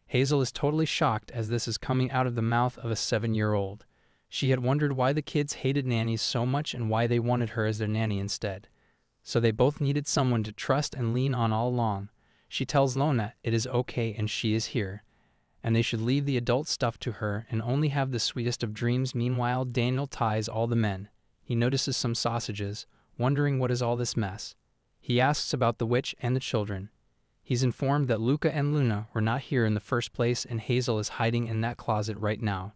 Hazel is totally shocked as this is coming out of the mouth of a 7-year-old. She had wondered why the kids hated nannies so much and why they wanted her as their nanny instead. So they both needed someone to trust and lean on all along. She tells Luna it is okay and she is here, and they should leave the adult stuff to her and only have the sweetest of dreams. Meanwhile, Daniel ties all the men. He notices some sausages, wondering what is all this mess. He asks about the witch and the children. He's informed that Luca and Luna were not here in the first place and Hazel is hiding in that closet right now.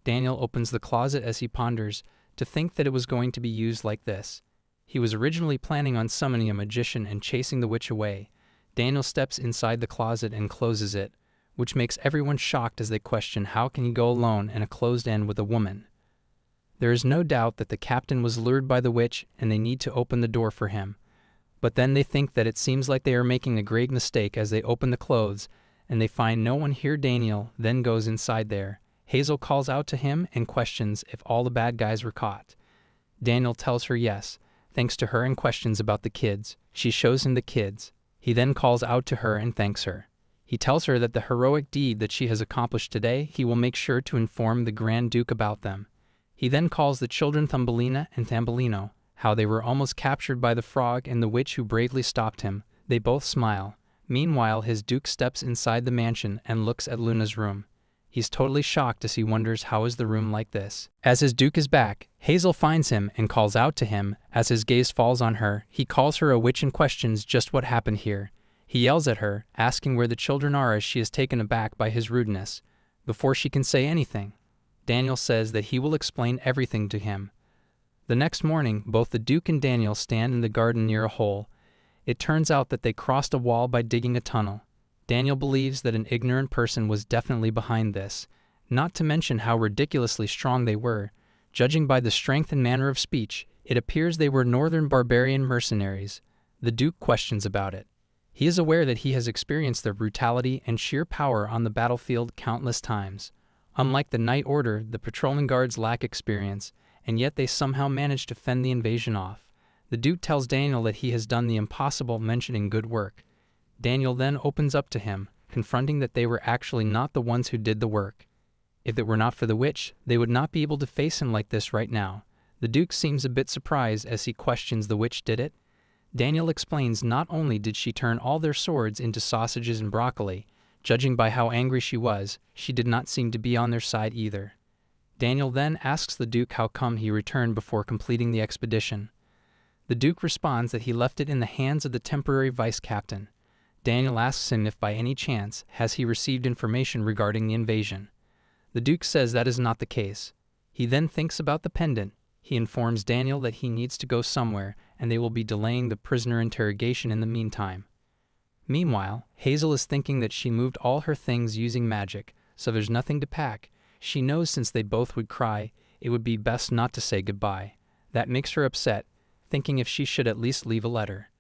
Daniel opens the closet as he ponders, to think that it was going to be used like this. He was originally planning on summoning a magician and chasing the witch away. Daniel steps inside the closet and closes it, which makes everyone shocked as they question how can he go alone in a closed end with a woman. There is no doubt that the captain was lured by the witch and they need to open the door for him. But then they think that it seems like they are making a grave mistake as they open the clothes and they find no one here. Daniel then goes inside there. Hazel calls out to him and questions if all the bad guys were caught. Daniel tells her yes, thanks to her, and questions about the kids. She shows him the kids. He then calls out to her and thanks her. He tells her that the heroic deed that she has accomplished today, he will make sure to inform the Grand Duke about them. He then calls the children Thumbelina and Thumbelino, how they were almost captured by the frog and the witch who bravely stopped him. They both smile. Meanwhile, his Duke steps inside the mansion and looks at Luna's room. He's totally shocked as he wonders how is the room like this. As his Duke is back, Hazel finds him and calls out to him. As his gaze falls on her, he calls her a witch and questions just what happened here. He yells at her, asking where the children are as she is taken aback by his rudeness. Before she can say anything, Daniel says that he will explain everything to him. The next morning, both the Duke and Daniel stand in the garden near a hole. It turns out that they crossed a wall by digging a tunnel. Daniel believes that an ignorant person was definitely behind this, not to mention how ridiculously strong they were. Judging by the strength and manner of speech, it appears they were northern barbarian mercenaries. The Duke questions about it. He is aware that he has experienced their brutality and sheer power on the battlefield countless times. Unlike the Night Order, the patrolling guards lack experience, and yet they somehow manage to fend the invasion off. The Duke tells Daniel that he has done the impossible, mentioning good work. Daniel then opens up to him, confronting that they were actually not the ones who did the work. If it were not for the witch, they would not be able to face him like this right now. The Duke seems a bit surprised as he questions the witch did it. Daniel explains not only did she turn all their swords into sausages and broccoli, judging by how angry she was, she did not seem to be on their side either. Daniel then asks the Duke how come he returned before completing the expedition. The Duke responds that he left it in the hands of the temporary vice captain. Daniel asks him if by any chance has he received information regarding the invasion. The Duke says that is not the case. He then thinks about the pendant. He informs Daniel that he needs to go somewhere and they will be delaying the prisoner interrogation in the meantime. Meanwhile, Hazel is thinking that she moved all her things using magic, so there's nothing to pack. She knows since they both would cry, it would be best not to say goodbye. That makes her upset, thinking if she should at least leave a letter.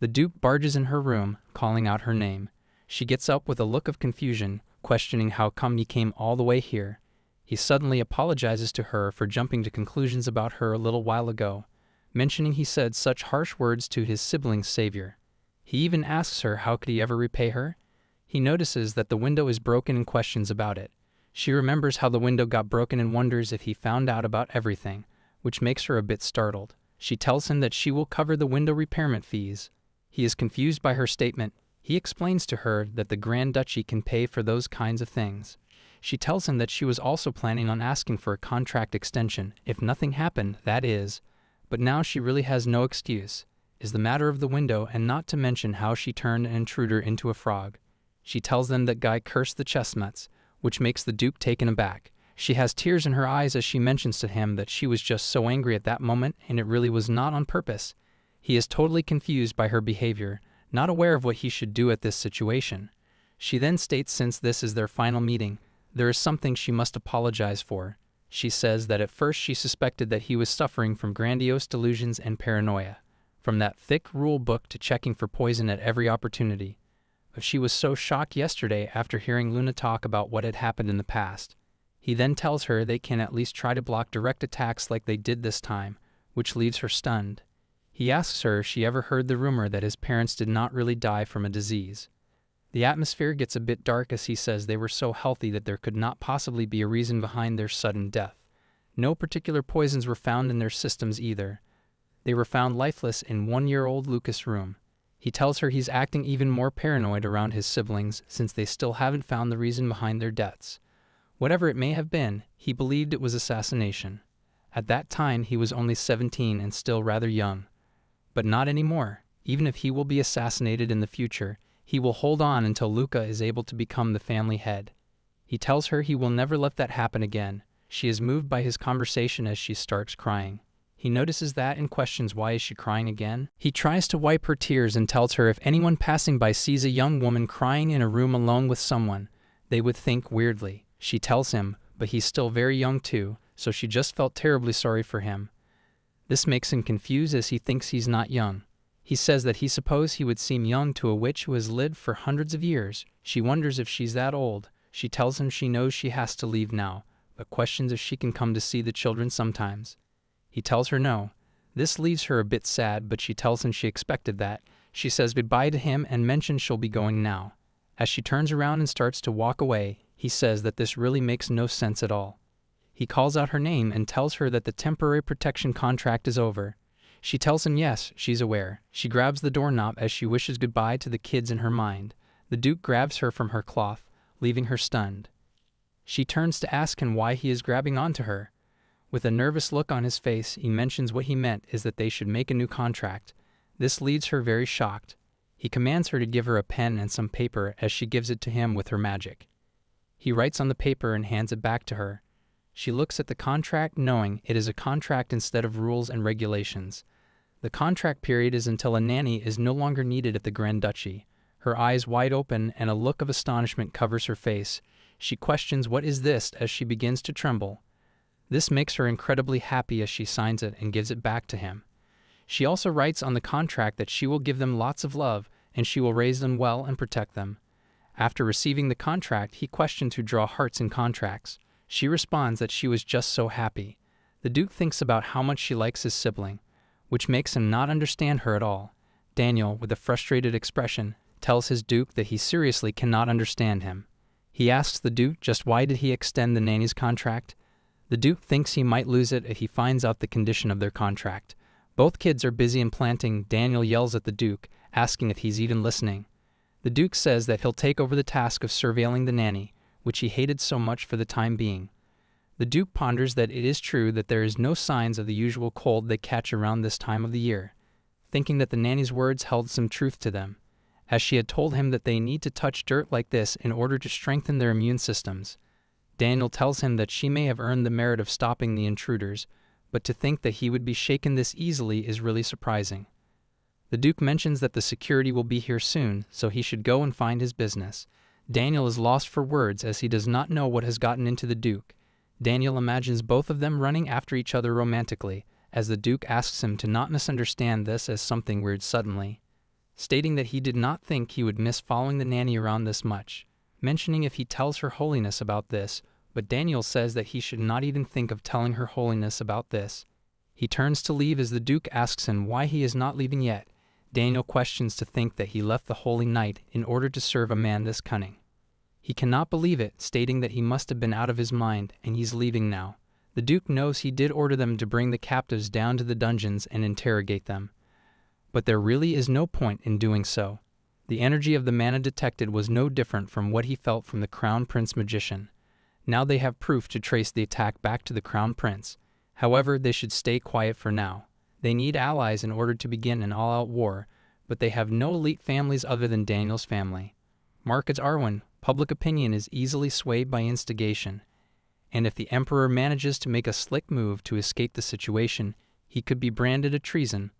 The Duke barges in her room, calling out her name. She gets up with a look of confusion, questioning how come he came all the way here. He suddenly apologizes to her for jumping to conclusions about her a little while ago, mentioning he said such harsh words to his sibling's savior. He even asks her how could he ever repay her. He notices that the window is broken and questions about it. She remembers how the window got broken and wonders if he found out about everything, which makes her a bit startled. She tells him that she will cover the window repairment fees. He is confused by her statement. He explains to her that the Grand Duchy can pay for those kinds of things. She tells him that she was also planning on asking for a contract extension, if nothing happened, that is. But now she really has no excuse. Is the matter of the window, and not to mention how she turned an intruder into a frog. She tells them that Guy cursed the chestnuts, which makes the Duke taken aback. She has tears in her eyes as she mentions to him that she was just so angry at that moment and it really was not on purpose. He is totally confused by her behavior, not aware of what he should do at this situation. She then states since this is their final meeting, there is something she must apologize for. She says that at first she suspected that he was suffering from grandiose delusions and paranoia, from that thick rule book to checking for poison at every opportunity. But she was so shocked yesterday after hearing Luna talk about what had happened in the past. He then tells her they can at least try to block direct attacks like they did this time, which leaves her stunned. He asks her if she ever heard the rumor that his parents did not really die from a disease. The atmosphere gets a bit dark as he says they were so healthy that there could not possibly be a reason behind their sudden death. No particular poisons were found in their systems either. They were found lifeless in 1-year-old Lucas' room. He tells her he's acting even more paranoid around his siblings since they still haven't found the reason behind their deaths. Whatever it may have been, he believed it was assassination. At that time he was only 17 and still rather young. But not anymore. Even if he will be assassinated in the future, he will hold on until Luca is able to become the family head. He tells her he will never let that happen again. She is moved by his conversation as she starts crying. He notices that and questions why is she crying again. He tries to wipe her tears and tells her if anyone passing by sees a young woman crying in a room alone with someone, they would think weirdly. She tells him, but he's still very young too, so she just felt terribly sorry for him. This makes him confused as he thinks he's not young. He says that he supposed he would seem young to a witch who has lived for hundreds of years. She wonders if she's that old. She tells him she knows she has to leave now, but questions if she can come to see the children sometimes. He tells her no. This leaves her a bit sad, but she tells him she expected that. She says goodbye to him and mentions she'll be going now. As she turns around and starts to walk away, he says that this really makes no sense at all. He calls out her name and tells her that the temporary protection contract is over. She tells him yes, she's aware. She grabs the doorknob as she wishes goodbye to the kids in her mind. The Duke grabs her from her cloth, leaving her stunned. She turns to ask him why he is grabbing onto her. With a nervous look on his face, he mentions what he meant is that they should make a new contract. This leaves her very shocked. He commands her to give her a pen and some paper as she gives it to him with her magic. He writes on the paper and hands it back to her. She looks at the contract knowing it is a contract instead of rules and regulations. The contract period is until a nanny is no longer needed at the Grand Duchy. Her eyes wide open and a look of astonishment covers her face. She questions what is this as she begins to tremble. This makes her incredibly happy as she signs it and gives it back to him. She also writes on the contract that she will give them lots of love and she will raise them well and protect them. After receiving the contract, he questions who draw hearts in contracts. She responds that she was just so happy. The Duke thinks about how much she likes his sibling, which makes him not understand her at all. Daniel, with a frustrated expression, tells his Duke that he seriously cannot understand him. He asks the Duke just why did he extend the nanny's contract. The Duke thinks he might lose it if he finds out the condition of their contract. Both kids are busy implanting. Daniel yells at the Duke, asking if he's even listening. The Duke says that he'll take over the task of surveilling the nanny, which he hated so much for the time being. The Duke ponders that it is true that there is no signs of the usual cold they catch around this time of the year, thinking that the nanny's words held some truth to them, as she had told him that they need to touch dirt like this in order to strengthen their immune systems. Daniel tells him that she may have earned the merit of stopping the intruders, but to think that he would be shaken this easily is really surprising. The Duke mentions that the security will be here soon, so he should go and find his business. Daniel is lost for words as he does not know what has gotten into the Duke. Daniel imagines both of them running after each other romantically, as the Duke asks him to not misunderstand this as something weird suddenly, stating that he did not think he would miss following the nanny around this much, mentioning if he tells Her Holiness about this, but Daniel says that he should not even think of telling Her Holiness about this. He turns to leave as the Duke asks him why he is not leaving yet. Daniel questions to think that he left the Holy Night in order to serve a man this cunning. He cannot believe it, stating that he must have been out of his mind and he's leaving now. The Duke knows he did order them to bring the captives down to the dungeons and interrogate them. But there really is no point in doing so. The energy of the mana detected was no different from what he felt from the Crown Prince magician. Now they have proof to trace the attack back to the Crown Prince. However, they should stay quiet for now. They need allies in order to begin an all-out war, but they have no elite families other than Daniel's family. Mark as Arwen, public opinion is easily swayed by instigation, and if the Emperor manages to make a slick move to escape the situation, he could be branded a treason.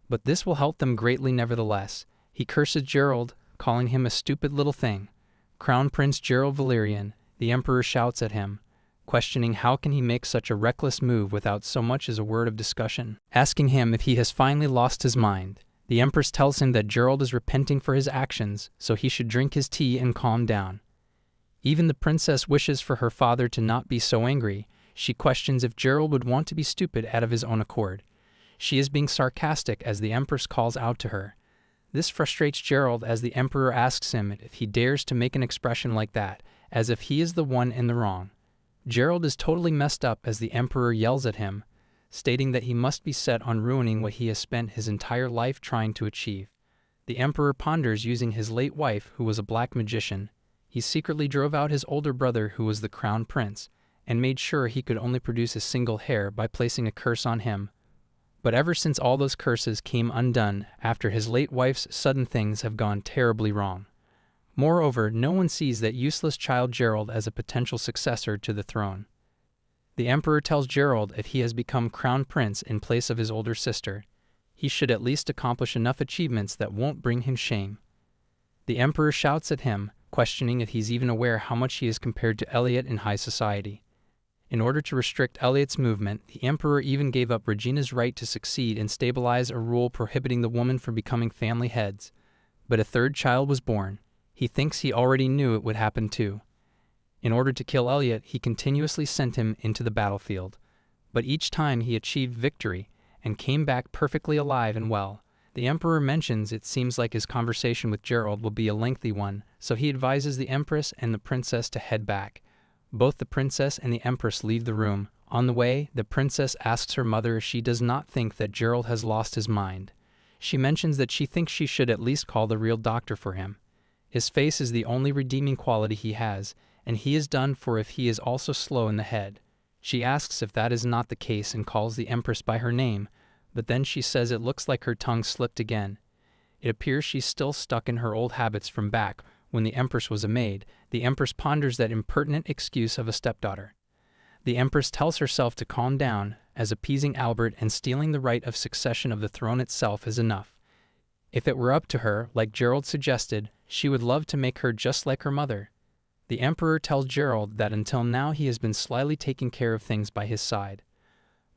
But this will help them greatly nevertheless. He curses Gerald, calling him a stupid little thing. Crown Prince Gerald Valerian, the Emperor shouts at him. questioning how can he make such a reckless move without so much as a word of discussion. Asking him if he has finally lost his mind, the Empress tells him that Gerald is repenting for his actions, so he should drink his tea and calm down. Even the princess wishes for her father to not be so angry. She questions if Gerald would want to be stupid out of his own accord. She is being sarcastic as the Empress calls out to her. This frustrates Gerald as the Emperor asks him if he dares to make an expression like that, as if he is the one in the wrong. Gerald is totally messed up as the Emperor yells at him, stating that he must be set on ruining what he has spent his entire life trying to achieve. The Emperor ponders using his late wife, who was a black magician. He secretly drove out his older brother, who was the crown prince, and made sure he could only produce a single heir by placing a curse on him. But ever since all those curses came undone after his late wife's sudden, things have gone terribly wrong. Moreover, no one sees that useless child Gerald as a potential successor to the throne. The Emperor tells Gerald if he has become crown prince in place of his older sister, he should at least accomplish enough achievements that won't bring him shame. The Emperor shouts at him, questioning if he's even aware how much he is compared to Elliot in high society. In order to restrict Elliot's movement, the Emperor even gave up Regina's right to succeed and stabilize a rule prohibiting the woman from becoming family heads. But a third child was born. He thinks he already knew it would happen too. In order to kill Elliot, he continuously sent him into the battlefield. But each time he achieved victory and came back perfectly alive and well. The Emperor mentions it seems like his conversation with Gerald will be a lengthy one, so he advises the Empress and the Princess to head back. Both the Princess and the Empress leave the room. On the way, the Princess asks her mother if she does not think that Gerald has lost his mind. She mentions that she thinks she should at least call the real doctor for him. His face is the only redeeming quality he has, and he is done for if he is also slow in the head. She asks if that is not the case and calls the Empress by her name, but then she says it looks like her tongue slipped again. It appears she's still stuck in her old habits from back when the Empress was a maid. The Empress ponders that impertinent excuse of a stepdaughter. The Empress tells herself to calm down, as appeasing Albert and stealing the right of succession of the throne itself is enough. If it were up to her, like Gerald suggested, she would love to make her just like her mother. The Emperor tells Gerald that until now he has been slyly taking care of things by his side.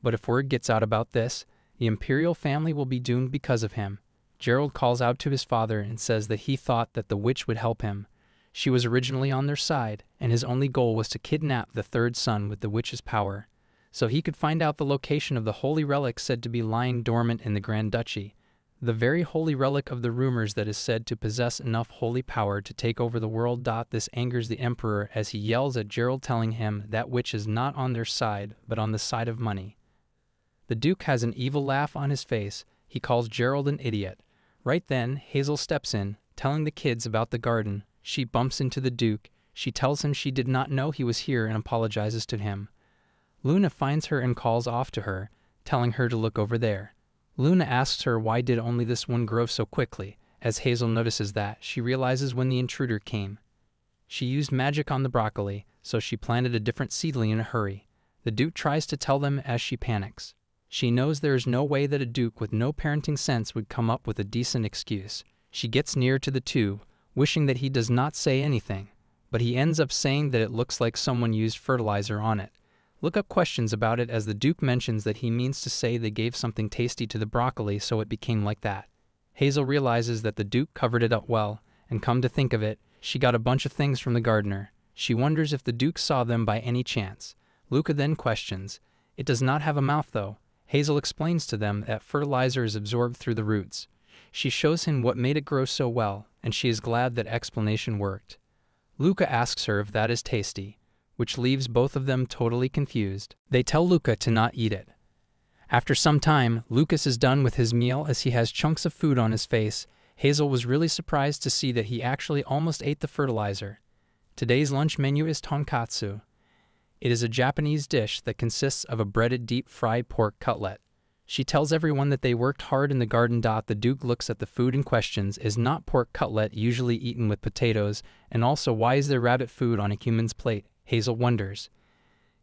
But if word gets out about this, the imperial family will be doomed because of him. Gerald calls out to his father and says that he thought that the witch would help him. She was originally on their side, and his only goal was to kidnap the third son with the witch's power, so he could find out the location of the holy relic said to be lying dormant in the Grand Duchy, the very holy relic of the rumors that is said to possess enough holy power to take over the world. This angers the Emperor as he yells at Gerald, telling him that witch is not on their side, but on the side of money. The Duke has an evil laugh on his face. He calls Gerald an idiot. Right then, Hazel steps in, telling the kids about the garden. She bumps into the Duke. She tells him she did not know he was here and apologizes to him. Luna finds her and calls off to her, telling her to look over there. Luna asks her why did only this one grow so quickly. As Hazel notices that, she realizes when the intruder came. She used magic on the broccoli, so she planted a different seedling in a hurry. The Duke tries to tell them as she panics. She knows there is no way that a Duke with no parenting sense would come up with a decent excuse. She gets near to the two, wishing that he does not say anything, but he ends up saying that it looks like someone used fertilizer on it. Look up questions about it as the Duke mentions that he means to say they gave something tasty to the broccoli so it became like that. Hazel realizes that the Duke covered it up well, and come to think of it, she got a bunch of things from the gardener. She wonders if the Duke saw them by any chance. Luca then questions, "It does not have a mouth though." Hazel explains to them that fertilizer is absorbed through the roots. She shows him what made it grow so well, and she is glad that explanation worked. Luca asks her if that is tasty, which leaves both of them totally confused. They tell Luca to not eat it. After some time, Lucas is done with his meal as he has chunks of food on his face. Hazel was really surprised to see that he actually almost ate the fertilizer. Today's lunch menu is tonkatsu. It is a Japanese dish that consists of a breaded deep-fried pork cutlet. She tells everyone that they worked hard in the garden. The Duke looks at the food and questions, is not pork cutlet usually eaten with potatoes, and also why is there rabbit food on a human's plate? Hazel wonders.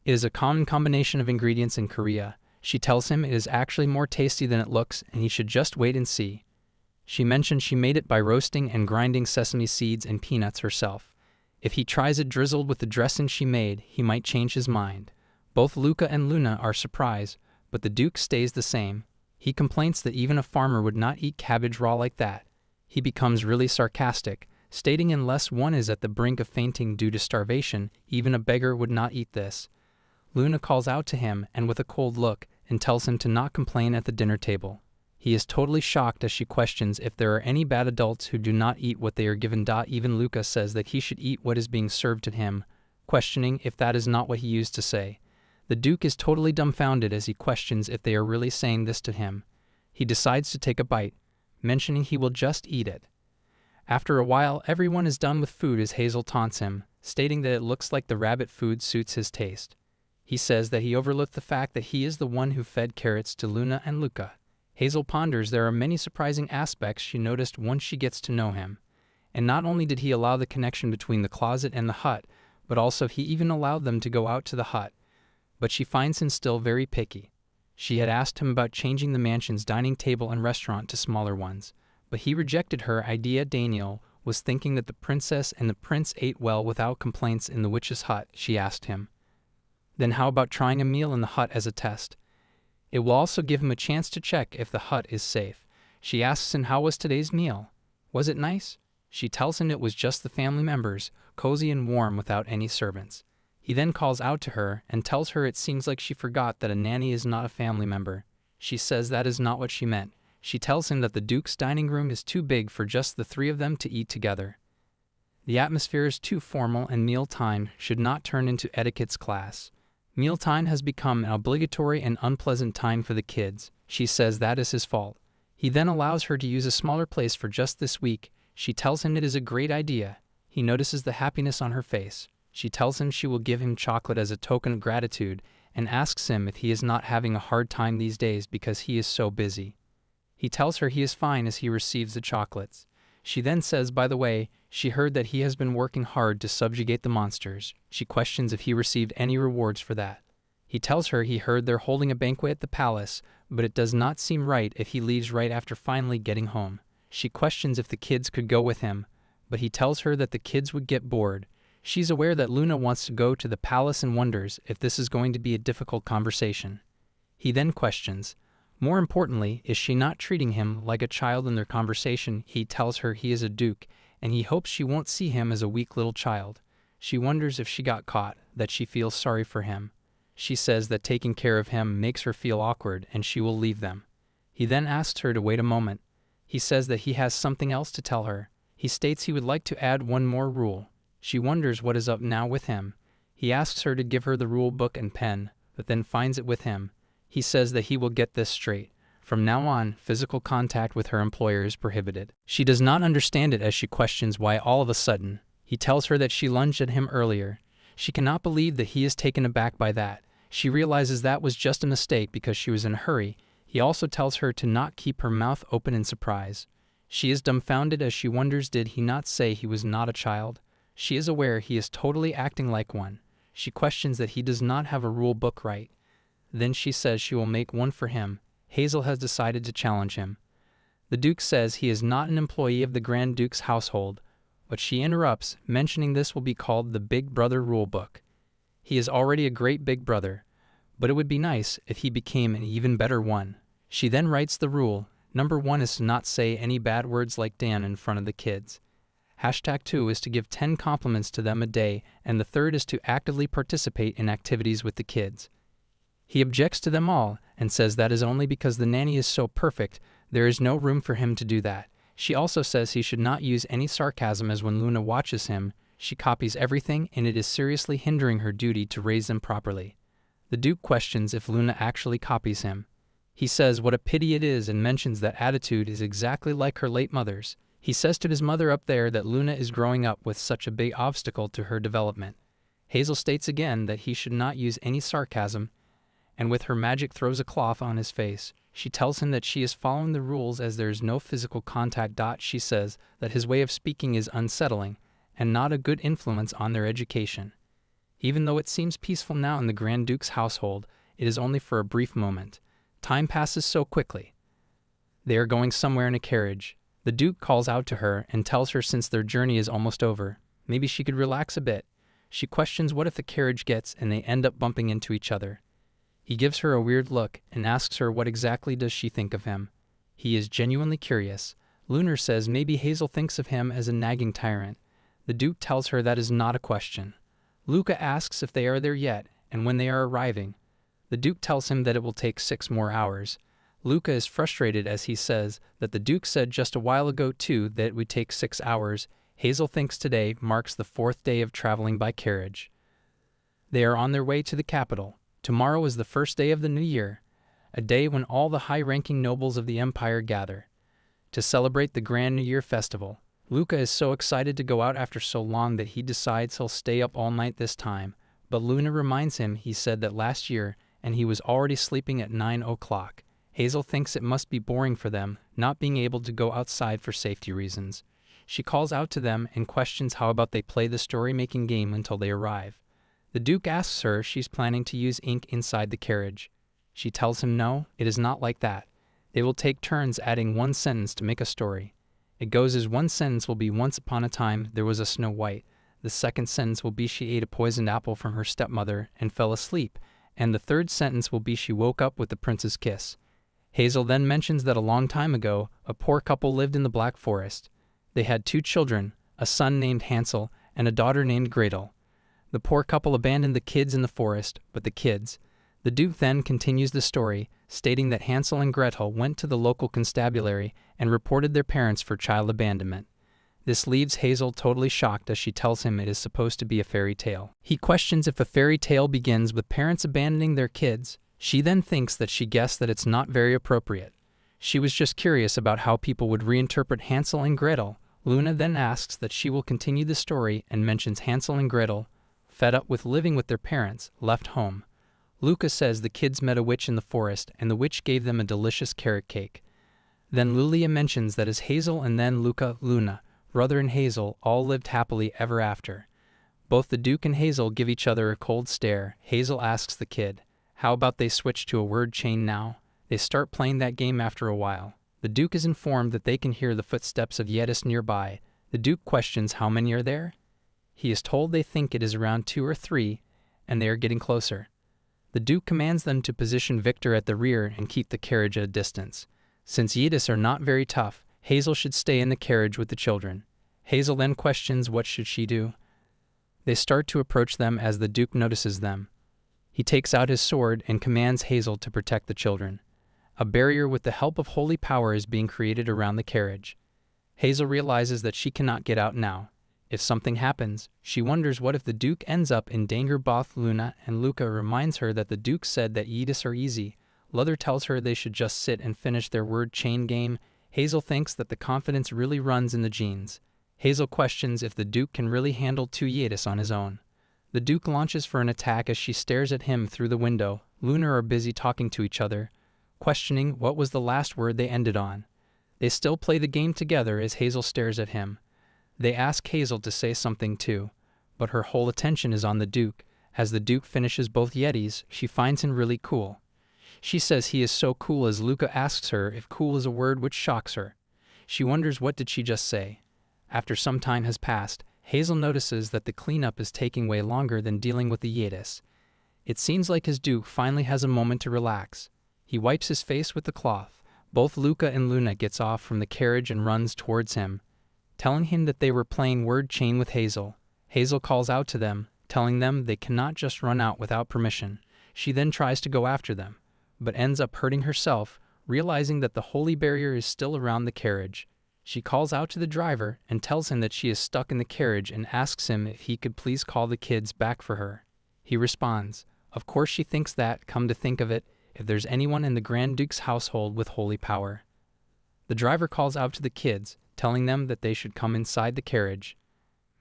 It is a common combination of ingredients in Korea. She tells him it is actually more tasty than it looks, and he should just wait and see. She mentions she made it by roasting and grinding sesame seeds and peanuts herself. If he tries it drizzled with the dressing she made, he might change his mind. Both Luca and Luna are surprised, but the Duke stays the same. He complains that even a farmer would not eat cabbage raw like that. He becomes really sarcastic, stating unless one is at the brink of fainting due to starvation, even a beggar would not eat this. Luna calls out to him and with a cold look and tells him to not complain at the dinner table. He is totally shocked as she questions if there are any bad adults who do not eat what they are given. Even Luca says that he should eat what is being served to him, questioning if that is not what he used to say. The Duke is totally dumbfounded as he questions if they are really saying this to him. He decides to take a bite, mentioning he will just eat it. After a while, everyone is done with food as Hazel taunts him, stating that it looks like the rabbit food suits his taste. He says that he overlooked the fact that he is the one who fed carrots to Luna and Luca. Hazel ponders there are many surprising aspects she noticed once she gets to know him. And not only did he allow the connection between the closet and the hut, but also he even allowed them to go out to the hut. But she finds him still very picky. She had asked him about changing the mansion's dining table and restaurant to smaller ones, but he rejected her idea. Daniel was thinking that the princess and the prince ate well without complaints in the witch's hut, she asked him. Then how about trying a meal in the hut as a test? It will also give him a chance to check if the hut is safe. She asks him how was today's meal. Was it nice? She tells him it was just the family members, cozy and warm without any servants. He then calls out to her and tells her it seems like she forgot that a nanny is not a family member. She says that is not what she meant. She tells him that the Duke's dining room is too big for just the three of them to eat together. The atmosphere is too formal and mealtime should not turn into etiquette's class. Mealtime has become an obligatory and unpleasant time for the kids. She says that is his fault. He then allows her to use a smaller place for just this week. She tells him it is a great idea. He notices the happiness on her face. She tells him she will give him chocolate as a token of gratitude and asks him if he is not having a hard time these days because he is so busy. He tells her he is fine as he receives the chocolates. She then says, by the way, she heard that he has been working hard to subjugate the monsters. She questions if he received any rewards for that. He tells her he heard they're holding a banquet at the palace, but it does not seem right if he leaves right after finally getting home. She questions if the kids could go with him, but he tells her that the kids would get bored. She's aware that Luna wants to go to the palace and wonders if this is going to be a difficult conversation. He then questions, more importantly, is she not treating him like a child in their conversation? He tells her he is a duke, and he hopes she won't see him as a weak little child. She wonders if she got caught, that she feels sorry for him. She says that taking care of him makes her feel awkward and she will leave them. He then asks her to wait a moment. He says that he has something else to tell her. He states he would like to add one more rule. She wonders what is up now with him. He asks her to give her the rule book and pen, but then finds it with him. He says that he will get this straight. From now on, physical contact with her employer is prohibited. She does not understand it as she questions why all of a sudden. He tells her that she lunged at him earlier. She cannot believe that he is taken aback by that. She realizes that was just a mistake because she was in a hurry. He also tells her to not keep her mouth open in surprise. She is dumbfounded as she wonders did he not say he was not a child? She is aware he is totally acting like one. She questions that he does not have a rule book right. Then she says she will make one for him. Hazel has decided to challenge him. The Duke says he is not an employee of the Grand Duke's household, but she interrupts, mentioning this will be called the Big Brother Rule Book. He is already a great big brother, but it would be nice if he became an even better one. She then writes the rule. Number 1 is to not say any bad words like Dan in front of the kids. #2 is to give 10 compliments to them a day, and the third is to actively participate in activities with the kids. He objects to them all and says that is only because the nanny is so perfect, there is no room for him to do that. She also says he should not use any sarcasm as when Luna watches him, she copies everything and it is seriously hindering her duty to raise them properly. The Duke questions if Luna actually copies him. He says what a pity it is and mentions that attitude is exactly like her late mother's. He says to his mother up there that Luna is growing up with such a big obstacle to her development. Hazel states again that he should not use any sarcasm, and with her magic throws a cloth on his face. She tells him that she is following the rules as there is no physical contact. She says that his way of speaking is unsettling and not a good influence on their education. Even though it seems peaceful now in the Grand Duke's household, it is only for a brief moment. Time passes so quickly. They are going somewhere in a carriage. The Duke calls out to her and tells her since their journey is almost over, Maybe she could relax a bit. She questions what if the carriage gets and they end up bumping into each other. He gives her a weird look and asks her what exactly does she think of him. He is genuinely curious. Lunar says maybe Hazel thinks of him as a nagging tyrant. The Duke tells her that is not a question. Luca asks if they are there yet and when they are arriving. The Duke tells him that it will take 6 more hours. Luca is frustrated as he says that the Duke said just a while ago too that it would take 6 hours. Hazel thinks today marks the 4th day of traveling by carriage. They are on their way to the capital. Tomorrow is the first day of the new year, a day when all the high-ranking nobles of the empire gather to celebrate the Grand New Year festival. Luca is so excited to go out after so long that he decides he'll stay up all night this time, but Luna reminds him he said that last year and he was already sleeping at 9 o'clock. Hazel thinks it must be boring for them, not being able to go outside for safety reasons. She calls out to them and questions how about they play the story-making game until they arrive. The Duke asks her if she's planning to use ink inside the carriage. She tells him no, it is not like that. They will take turns adding one sentence to make a story. It goes as one sentence will be once upon a time there was a Snow White. The second sentence will be she ate a poisoned apple from her stepmother and fell asleep. And the third sentence will be she woke up with the prince's kiss. Hazel then mentions that a long time ago, a poor couple lived in the Black Forest. They had 2 children, a son named Hansel and a daughter named Gretel. The poor couple abandoned the kids in the forest, but the kids. The Duke then continues the story, stating that Hansel and Gretel went to the local constabulary and reported their parents for child abandonment. This leaves Hazel totally shocked as she tells him it is supposed to be a fairy tale. He questions if a fairy tale begins with parents abandoning their kids. She then thinks that she guessed that it's not very appropriate. She was just curious about how people would reinterpret Hansel and Gretel. Luna then asks that she will continue the story and mentions Hansel and Gretel, fed up with living with their parents, left home. Luca says the kids met a witch in the forest and the witch gave them a delicious carrot cake. Then Lulia mentions that as Hazel and then Luca, Luna, brother and Hazel all lived happily ever after. Both the Duke and Hazel give each other a cold stare. Hazel asks the kid, how about they switch to a word chain now? They start playing that game after a while. The Duke is informed that they can hear the footsteps of Richest nearby. The Duke questions how many are there. He is told they think it is around 2 or 3, and they are getting closer. The Duke commands them to position Victor at the rear and keep the carriage at a distance. Since Yidis are not very tough, Hazel should stay in the carriage with the children. Hazel then questions what should she do. They start to approach them as the Duke notices them. He takes out his sword and commands Hazel to protect the children. A barrier with the help of holy power is being created around the carriage. Hazel realizes that she cannot get out now. If something happens, she wonders what if the Duke ends up in danger. Both Luna and Luca reminds her that the Duke said that Yidis are easy. Luther tells her they should just sit and finish their word chain game. Hazel thinks that the confidence really runs in the genes. Hazel questions if the Duke can really handle 2 Yidis on his own. The Duke launches for an attack as she stares at him through the window. Luna are busy talking to each other, questioning what was the last word they ended on. They still play the game together as Hazel stares at him. They ask Hazel to say something too, but her whole attention is on the Duke. As the Duke finishes both Yetis, she finds him really cool. She says he is so cool as Luca asks her if cool is a word which shocks her. She wonders what did she just say. After some time has passed, Hazel notices that the cleanup is taking way longer than dealing with the Yidis. It seems like his Duke finally has a moment to relax. He wipes his face with the cloth. Both Luca and Luna gets off from the carriage and runs towards him, telling him that they were playing word chain with Hazel. Hazel calls out to them, telling them they cannot just run out without permission. She then tries to go after them, but ends up hurting herself, realizing that the holy barrier is still around the carriage. She calls out to the driver and tells him that she is stuck in the carriage and asks him if he could please call the kids back for her. He responds, of course she thinks that, come to think of it, if there's anyone in the Grand Duke's household with holy power. The driver calls out to the kids, telling them that they should come inside the carriage.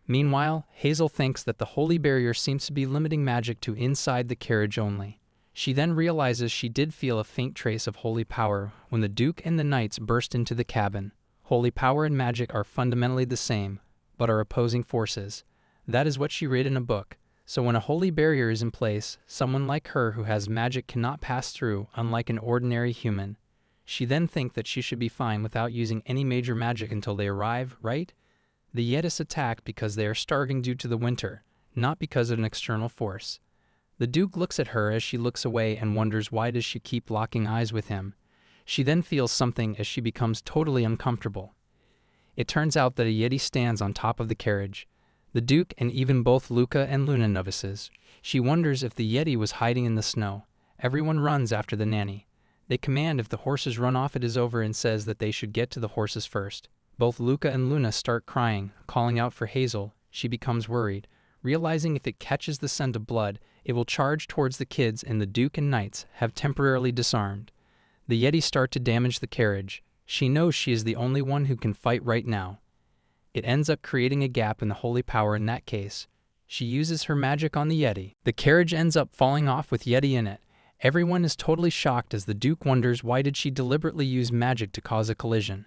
Meanwhile, Hazel thinks that the holy barrier seems to be limiting magic to inside the carriage only. She then realizes she did feel a faint trace of holy power when the Duke and the knights burst into the cabin. Holy power and magic are fundamentally the same, but are opposing forces. That is what she read in a book. So when a holy barrier is in place, someone like her who has magic cannot pass through, unlike an ordinary human. She then thinks that she should be fine without using any major magic until they arrive, right? The Yetis attack because they are starving due to the winter, not because of an external force. The Duke looks at her as she looks away and wonders why does she keep locking eyes with him. She then feels something as she becomes totally uncomfortable. It turns out that a Yeti stands on top of the carriage. The Duke and even both Luca and Luna notices. She wonders if the Yeti was hiding in the snow. Everyone runs after the nanny. They command if the horses run off it is over and says that they should get to the horses first. Both Luca and Luna start crying, calling out for Hazel. She becomes worried, realizing if it catches the scent of blood, it will charge towards the kids and the Duke and Knights have temporarily disarmed. The Yeti start to damage the carriage. She knows she is the only one who can fight right now. It ends up creating a gap in the holy power in that case. She uses her magic on the Yeti. The carriage ends up falling off with Yeti in it. Everyone is totally shocked as the Duke wonders why did she deliberately use magic to cause a collision.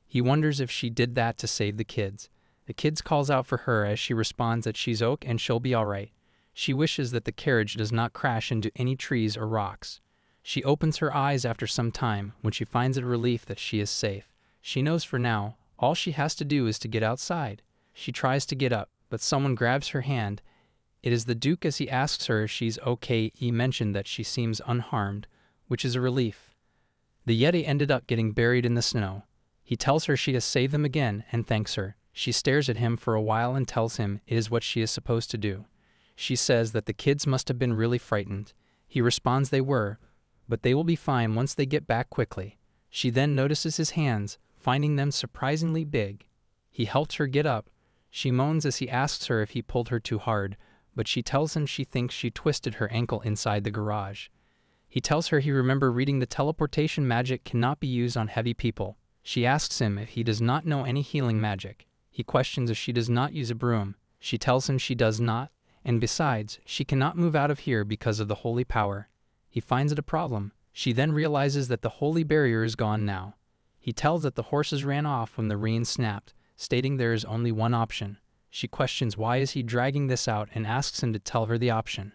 He wonders if she did that to save the kids. The kids calls out for her as she responds that she's okay and she'll be alright. She wishes that the carriage does not crash into any trees or rocks. She opens her eyes after some time when she finds it a relief that she is safe. She knows for now, all she has to do is to get outside. She tries to get up, but someone grabs her hand. It is the Duke as he asks her if she's okay. He mentioned that she seems unharmed, which is a relief. The Yeti ended up getting buried in the snow. He tells her she has saved them again and thanks her. She stares at him for a while and tells him it is what she is supposed to do. She says that the kids must have been really frightened. He responds they were, but they will be fine once they get back quickly. She then notices his hands, finding them surprisingly big. He helps her get up. She moans as he asks her if he pulled her too hard, but she tells him she thinks she twisted her ankle inside the garage. He tells her he remember reading the teleportation magic cannot be used on heavy people. She asks him if he does not know any healing magic. He questions if she does not use a broom. She tells him she does not, and besides, she cannot move out of here because of the holy power. He finds it a problem. She then realizes that the holy barrier is gone now. He tells that the horses ran off when the rain snapped, stating there is only one option. She questions why is he dragging this out and asks him to tell her the option.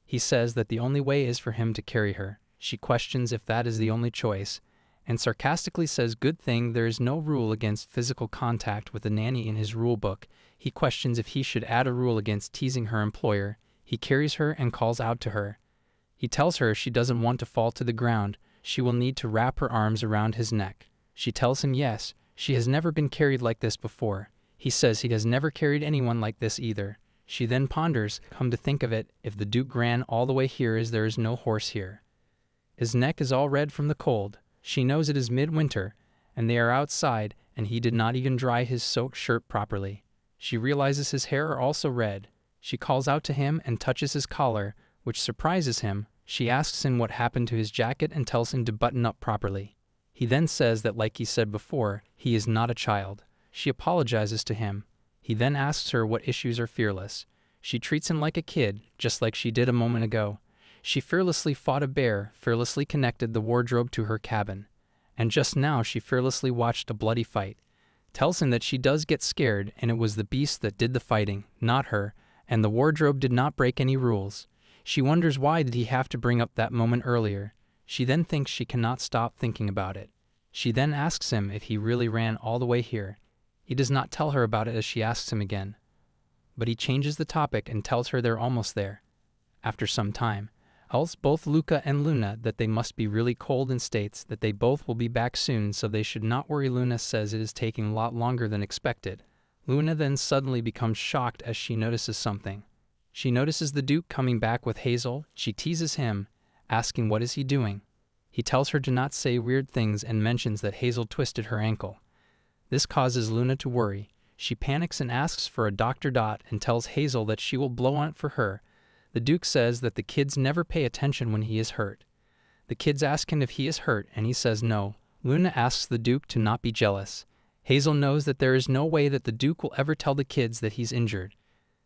He says that the only way is for him to carry her. She questions if that is the only choice, and sarcastically says good thing there is no rule against physical contact with the nanny in his rule book. He questions if he should add a rule against teasing her employer. He carries her and calls out to her. He tells her if she doesn't want to fall to the ground, she will need to wrap her arms around his neck. She tells him yes, she has never been carried like this before. He says he has never carried anyone like this either. She then ponders, come to think of it, if the Duke ran all the way here as there is no horse here. His neck is all red from the cold. She knows it is midwinter, and they are outside, and he did not even dry his soaked shirt properly. She realizes his hair are also red. She calls out to him and touches his collar, which surprises him. She asks him what happened to his jacket and tells him to button up properly. He then says that like he said before, he is not a child. She apologizes to him. He then asks her what issues are fearless. She treats him like a kid, just like she did a moment ago. She fearlessly fought a bear, fearlessly connected the wardrobe to her cabin. And just now she fearlessly watched a bloody fight. Tells him that she does get scared and it was the beast that did the fighting, not her, and the wardrobe did not break any rules. She wonders why did he have to bring up that moment earlier. She then thinks she cannot stop thinking about it. She then asks him if he really ran all the way here. He does not tell her about it as she asks him again. But he changes the topic and tells her they're almost there. After some time, tells both Luca and Luna that they must be really cold and states that they both will be back soon so they should not worry. Luna says it is taking a lot longer than expected. Luna then suddenly becomes shocked as she notices something. She notices the Duke coming back with Hazel. She teases him, asking what is he doing. He tells her to not say weird things and mentions that Hazel twisted her ankle. This causes Luna to worry. She panics and asks for a Dr. and tells Hazel that she will blow on it for her. The Duke says that the kids never pay attention when he is hurt. The kids ask him if he is hurt and he says no. Luna asks the Duke to not be jealous. Hazel knows that there is no way that the Duke will ever tell the kids that he's injured.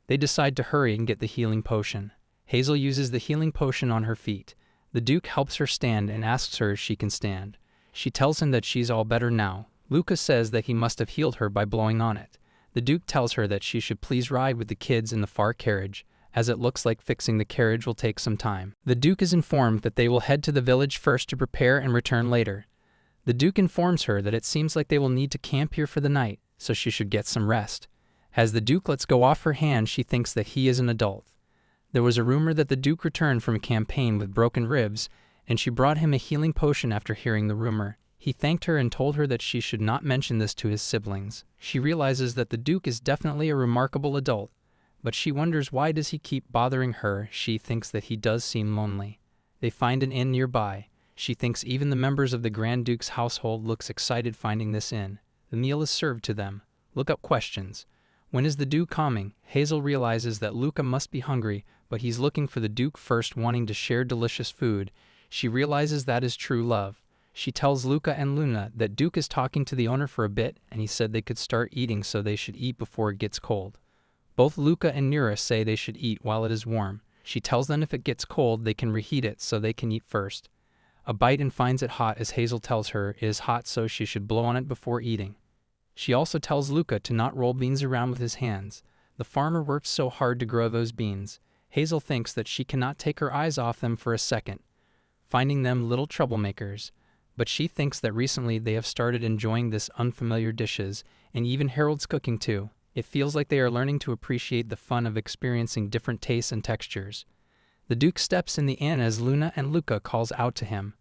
They decide to hurry and get the healing potion. Hazel uses the healing potion on her feet. The Duke helps her stand and asks her if she can stand. She tells him that she's all better now. Luca says that he must have healed her by blowing on it. The Duke tells her that she should please ride with the kids in the far carriage, as it looks like fixing the carriage will take some time. The Duke is informed that they will head to the village first to prepare and return later. The Duke informs her that it seems like they will need to camp here for the night, so she should get some rest. As the Duke lets go off her hand, she thinks that he is an adult. There was a rumor that the Duke returned from a campaign with broken ribs, and she brought him a healing potion after hearing the rumor. He thanked her and told her that she should not mention this to his siblings. She realizes that the Duke is definitely a remarkable adult, but she wonders why does he keep bothering her. She thinks that he does seem lonely. They find an inn nearby. She thinks even the members of the Grand Duke's household looks excited finding this inn. The meal is served to them. Look up questions. When is the Duke coming? Hazel realizes that Luca must be hungry, but he's looking for the Duke first, wanting to share delicious food. She realizes that is true love. She tells Luca and Luna that Duke is talking to the owner for a bit, and he said they could start eating, so they should eat before it gets cold. Both Luca and Nura say they should eat while it is warm. She tells them if it gets cold, they can reheat it, so they can eat first. A bite and finds it hot, as Hazel tells her it is hot, so she should blow on it before eating. She also tells Luca to not roll beans around with his hands. The farmer worked so hard to grow those beans. Hazel thinks that she cannot take her eyes off them for a second, finding them little troublemakers. But she thinks that recently they have started enjoying this unfamiliar dishes, and even Harold's cooking too. It feels like they are learning to appreciate the fun of experiencing different tastes and textures. The Duke steps in the inn as Luna and Luca calls out to him.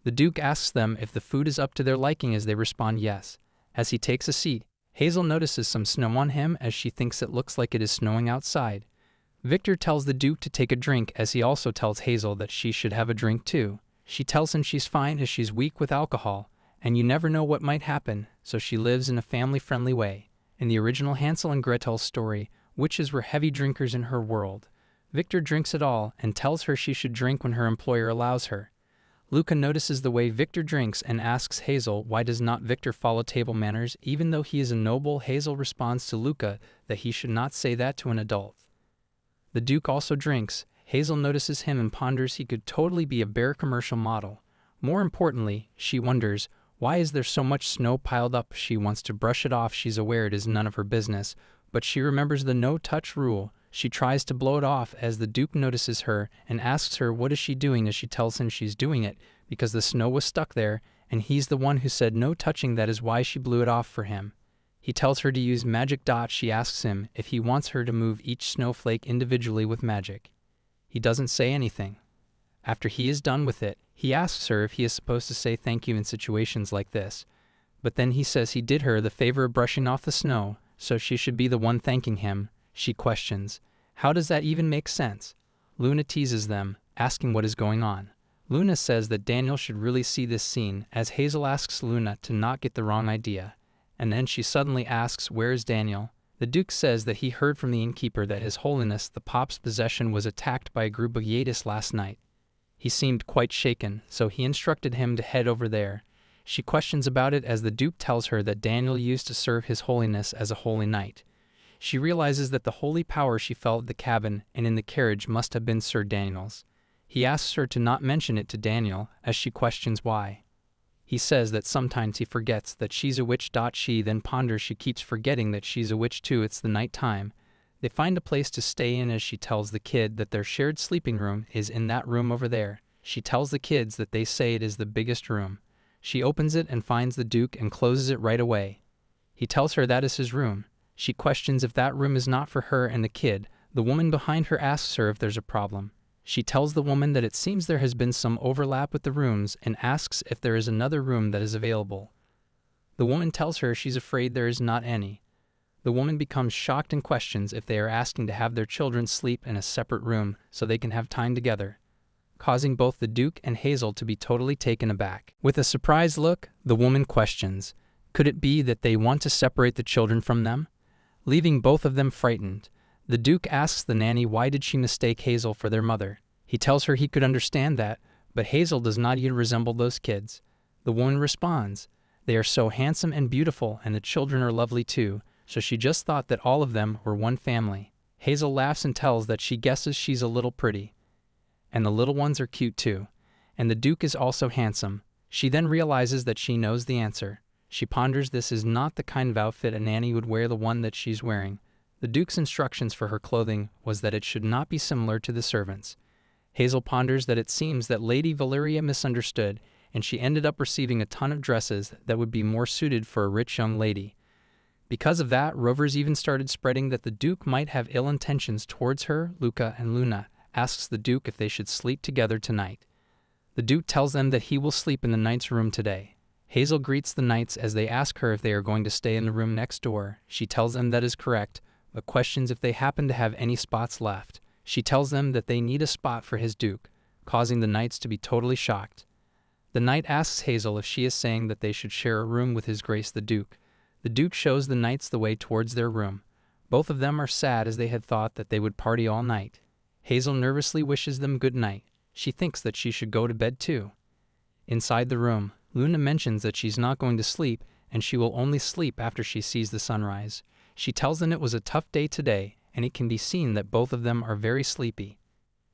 The Duke asks them if the food is up to their liking, as they respond yes. As he takes a seat, Hazel notices some snow on him, as she thinks it looks like it is snowing outside. Victor tells the Duke to take a drink, as he also tells Hazel that she should have a drink too. She tells him she's fine as she's weak with alcohol, and you never know what might happen, so she lives in a family-friendly way. In the original Hansel and Gretel story, witches were heavy drinkers in her world. Victor drinks it all and tells her she should drink when her employer allows her. Luca notices the way Victor drinks and asks Hazel why does not Victor follow table manners even though he is a noble. Hazel responds to Luca that he should not say that to an adult. The Duke also drinks. Hazel notices him and ponders he could totally be a bear commercial model. More importantly, she wonders, why is there so much snow piled up? She wants to brush it off. She's aware it is none of her business, but she remembers the no-touch rule. She tries to blow it off as the Duke notices her and asks her what is she doing, as she tells him she's doing it because the snow was stuck there and he's the one who said no touching, that is why she blew it off for him. He tells her to use magic dots. She asks him if he wants her to move each snowflake individually with magic. He doesn't say anything. After he is done with it, he asks her if he is supposed to say thank you in situations like this, but then he says he did her the favor of brushing off the snow, so she should be the one thanking him. She questions, how does that even make sense? Luna teases them, asking what is going on. Luna says that Daniel should really see this scene, as Hazel asks Luna to not get the wrong idea, and then she suddenly asks, where is Daniel? The Duke says that he heard from the innkeeper that His Holiness the Pop's possession was attacked by a group of Yetis last night. He seemed quite shaken, so he instructed him to head over there. She questions about it as the Duke tells her that Daniel used to serve His Holiness as a holy knight. She realizes that the holy power she felt at the cabin and in the carriage must have been Sir Daniel's. He asks her to not mention it to Daniel, as she questions why. He says that sometimes he forgets that she's a witch. She then ponders she keeps forgetting that she's a witch too. It's the night time. They find a place to stay in, as she tells the kid that their shared sleeping room is in that room over there. She tells the kids that they say it is the biggest room. She opens it and finds the Duke and closes it right away. He tells her that is his room. She questions if that room is not for her and the kid. The woman behind her asks her if there's a problem. She tells the woman that it seems there has been some overlap with the rooms and asks if there is another room that is available. The woman tells her she's afraid there is not any. The woman becomes shocked and questions if they are asking to have their children sleep in a separate room so they can have time together, causing both the Duke and Hazel to be totally taken aback. With a surprised look, the woman questions, could it be that they want to separate the children from them, leaving both of them frightened? The Duke asks the nanny why did she mistake Hazel for their mother. He tells her he could understand that, but Hazel does not even resemble those kids. The woman responds, they are so handsome and beautiful, and the children are lovely too, so she just thought that all of them were one family. Hazel laughs and tells that she guesses she's a little pretty, and the little ones are cute too, and the Duke is also handsome. She then realizes that she knows the answer. She ponders this is not the kind of outfit a nanny would wear, the one that she's wearing. The Duke's instructions for her clothing was that it should not be similar to the servants. Hazel ponders that it seems that Lady Valeria misunderstood, and she ended up receiving a ton of dresses that would be more suited for a rich young lady. Because of that, rovers even started spreading that the Duke might have ill intentions towards her. Luca and Luna asks the Duke if they should sleep together tonight. The Duke tells them that he will sleep in the knight's room today. Hazel greets the knights as they ask her if they are going to stay in the room next door. She tells them that is correct, but questions if they happen to have any spots left. She tells them that they need a spot for his Duke, causing the knights to be totally shocked. The knight asks Hazel if she is saying that they should share a room with His Grace the Duke. The Duke shows the knights the way towards their room. Both of them are sad as they had thought that they would party all night. Hazel nervously wishes them good night. She thinks that she should go to bed too. Inside the room, Luna mentions that she's not going to sleep and she will only sleep after she sees the sunrise. She tells them it was a tough day today and it can be seen that both of them are very sleepy.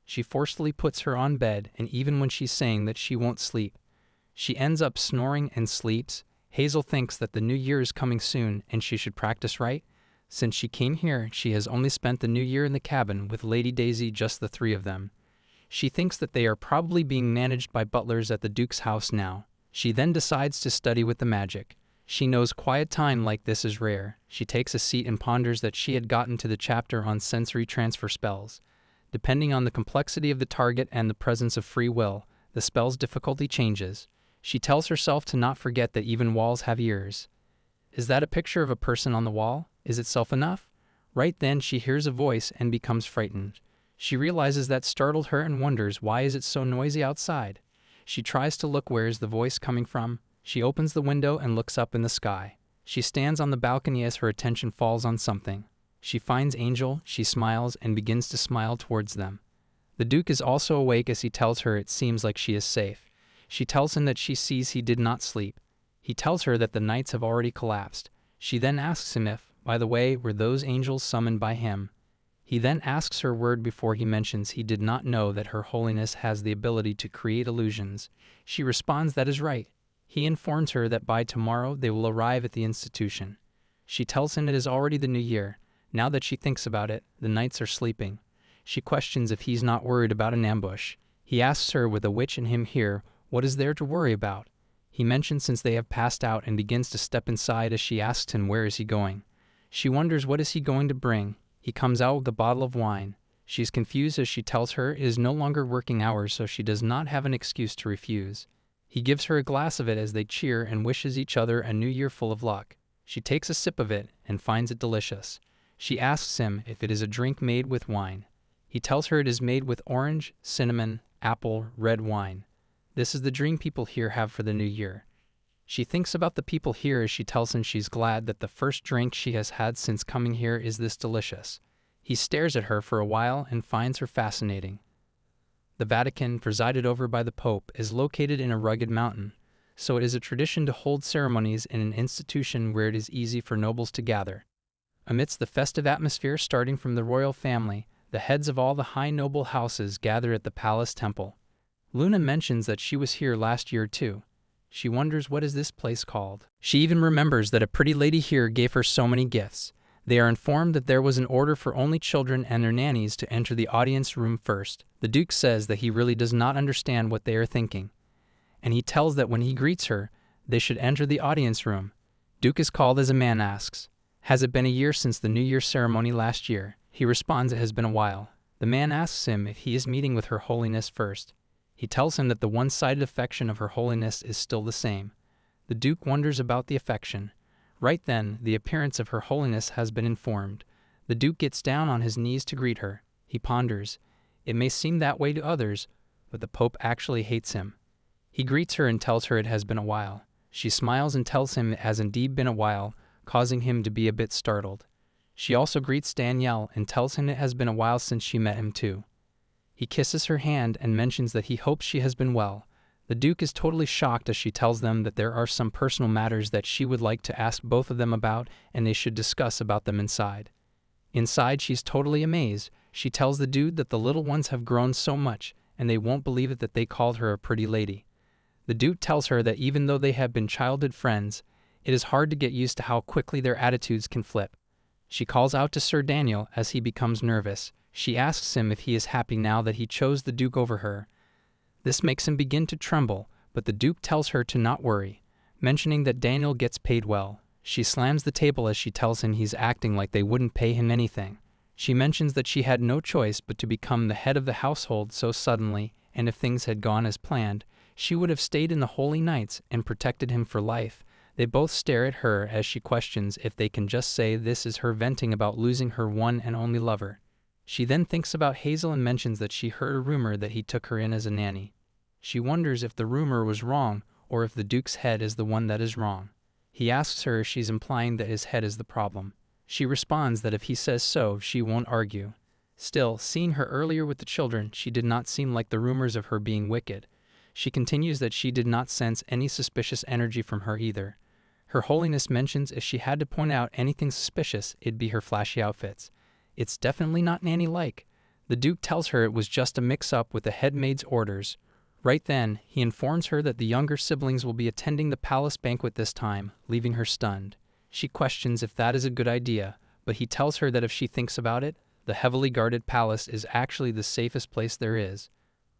She forcefully puts her on bed, and even when she's saying that she won't sleep, she ends up snoring and sleeps. Hazel thinks that the new year is coming soon and she should practice right. Since she came here, she has only spent the new year in the cabin with Lady Daisy, just the three of them. She thinks that they are probably being managed by butlers at the Duke's house now. She then decides to study with the magic. She knows quiet time like this is rare. She takes a seat and ponders that she had gotten to the chapter on sensory transfer spells. Depending on the complexity of the target and the presence of free will, the spell's difficulty changes. She tells herself to not forget that even walls have ears. Is that a picture of a person on the wall? Is itself enough? Right then she hears a voice and becomes frightened. She realizes that startled her and wonders why is it so noisy outside. She tries to look where is the voice coming from. She opens the window and looks up in the sky. She stands on the balcony as her attention falls on something. She finds Angel, she smiles and begins to smile towards them. The Duke is also awake as he tells her it seems like she is safe. She tells him that she sees he did not sleep. He tells her that the knights have already collapsed. She then asks him if, by the way, were those angels summoned by him. He then asks her word before he mentions he did not know that Her Holiness has the ability to create illusions. She responds that is right. He informs her that by tomorrow they will arrive at the institution. She tells him it is already the new year. Now that she thinks about it, the knights are sleeping. She questions if he's not worried about an ambush. He asks her with a witch and him here, what is there to worry about? He mentions since they have passed out and begins to step inside as she asks him where is he going. She wonders what is he going to bring. He comes out with a bottle of wine. She is confused as she tells her it is no longer working hours, so she does not have an excuse to refuse. He gives her a glass of it as they cheer and wishes each other a new year full of luck. She takes a sip of it and finds it delicious. She asks him if it is a drink made with wine. He tells her it is made with orange, cinnamon, apple, red wine. This is the drink people here have for the new year. She thinks about the people here as she tells him she's glad that the first drink she has had since coming here is this delicious. He stares at her for a while and finds her fascinating. The Vatican, presided over by the Pope, is located in a rugged mountain, so it is a tradition to hold ceremonies in an institution where it is easy for nobles to gather. Amidst the festive atmosphere starting from the royal family, the heads of all the high noble houses gather at the palace temple. Luna mentions that she was here last year too. She wonders what is this place called. She even remembers that a pretty lady here gave her so many gifts. They are informed that there was an order for only children and their nannies to enter the audience room first. The Duke says that he really does not understand what they are thinking, and he tells that when he greets her, they should enter the audience room. Duke is called as a man asks, has it been a year since the New Year ceremony last year? He responds it has been a while. The man asks him if he is meeting with Her Holiness first. He tells him that the one-sided affection of Her Holiness is still the same. The Duke wonders about the affection. Right then, the appearance of Her Holiness has been informed. The Duke gets down on his knees to greet her. He ponders. It may seem that way to others, but the Pope actually hates him. He greets her and tells her it has been a while. She smiles and tells him it has indeed been a while, causing him to be a bit startled. She also greets Danielle and tells him it has been a while since she met him too. He kisses her hand and mentions that he hopes she has been well. The Duke is totally shocked as she tells them that there are some personal matters that she would like to ask both of them about and they should discuss about them inside. Inside, she's totally amazed. She tells the dude that the little ones have grown so much and they won't believe it that they called her a pretty lady. The Duke tells her that even though they have been childhood friends, it is hard to get used to how quickly their attitudes can flip. She calls out to Sir Daniel as he becomes nervous. She asks him if he is happy now that he chose the Duke over her. This makes him begin to tremble, but the Duke tells her to not worry, mentioning that Daniel gets paid well. She slams the table as she tells him he's acting like they wouldn't pay him anything. She mentions that she had no choice but to become the head of the household so suddenly, and if things had gone as planned, she would have stayed in the Holy Knights and protected him for life. They both stare at her as she questions if they can just say this is her venting about losing her one and only lover. She then thinks about Hazel and mentions that she heard a rumor that he took her in as a nanny. She wonders if the rumor was wrong or if the Duke's head is the one that is wrong. He asks her if she's implying that his head is the problem. She responds that if he says so, she won't argue. Still, seeing her earlier with the children, she did not seem like the rumors of her being wicked. She continues that she did not sense any suspicious energy from her either. Her Holiness mentions if she had to point out anything suspicious, it'd be her flashy outfits. It's definitely not nanny-like. The Duke tells her it was just a mix-up with the head maid's orders. Right then, he informs her that the younger siblings will be attending the palace banquet this time, leaving her stunned. She questions if that is a good idea, but he tells her that if she thinks about it, the heavily guarded palace is actually the safest place there is.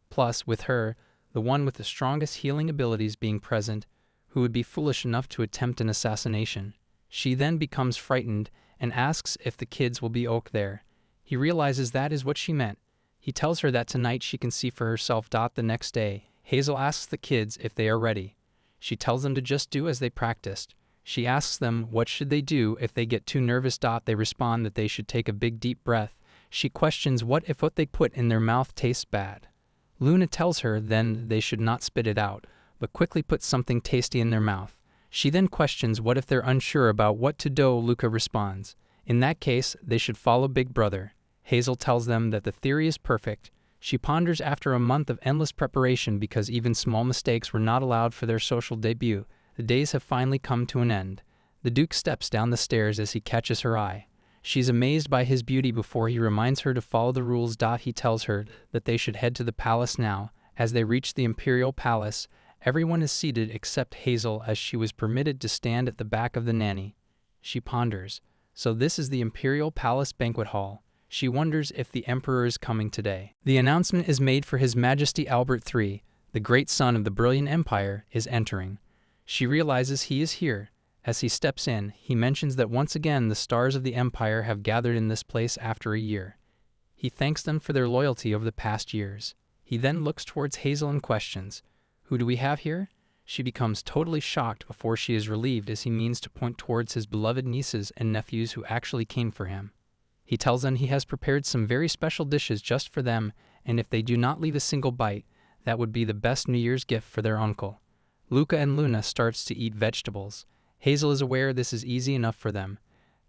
Plus, with her, the one with the strongest healing abilities being present, who would be foolish enough to attempt an assassination. She then becomes frightened and asks if the kids will be there. He realizes that is what she meant. He tells her that tonight she can see for herself. The next day, Hazel asks the kids if they are ready. She tells them to just do as they practiced. She asks them what should they do if they get too nervous. They respond that they should take a big deep breath. She questions what if what they put in their mouth tastes bad. Luna tells her then they should not spit it out, but quickly put something tasty in their mouth. She then questions what if they're unsure about what to do. Luca responds, in that case, they should follow Big Brother. Hazel tells them that the theory is perfect. She ponders after a month of endless preparation because even small mistakes were not allowed for their social debut. The days have finally come to an end. The Duke steps down the stairs as he catches her eye. She's amazed by his beauty before he reminds her to follow the rules. He tells her that they should head to the palace now. As they reach the Imperial Palace, everyone is seated except Hazel as she was permitted to stand at the back of the nanny. She ponders. So this is the Imperial Palace banquet hall. She wonders if the Emperor is coming today. The announcement is made for His Majesty Albert III, the great son of the brilliant empire, is entering. She realizes he is here. As he steps in, he mentions that once again the stars of the empire have gathered in this place after a year. He thanks them for their loyalty over the past years. He then looks towards Hazel and questions, "Who do we have here?" She becomes totally shocked before she is relieved as he means to point towards his beloved nieces and nephews who actually came for him. He tells them he has prepared some very special dishes just for them, and if they do not leave a single bite, that would be the best New Year's gift for their uncle. Luca and Luna starts to eat vegetables. Hazel is aware this is easy enough for them.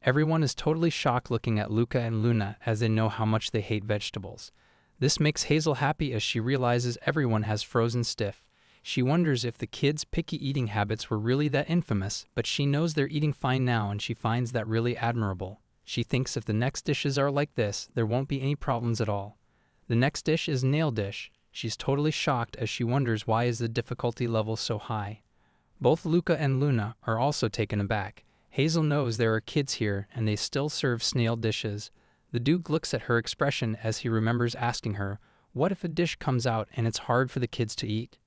Everyone is totally shocked looking at Luca and Luna as they know how much they hate vegetables. This makes Hazel happy as she realizes everyone has frozen stiff. She wonders if the kids' picky eating habits were really that infamous, but she knows they're eating fine now and she finds that really admirable. She thinks if the next dishes are like this, there won't be any problems at all. The next dish is nail dish. She's totally shocked as she wonders why is the difficulty level so high. Both Luca and Luna are also taken aback. Hazel knows there are kids here and they still serve snail dishes. The Duke looks at her expression as he remembers asking her, what if a dish comes out and it's hard for the kids to eat?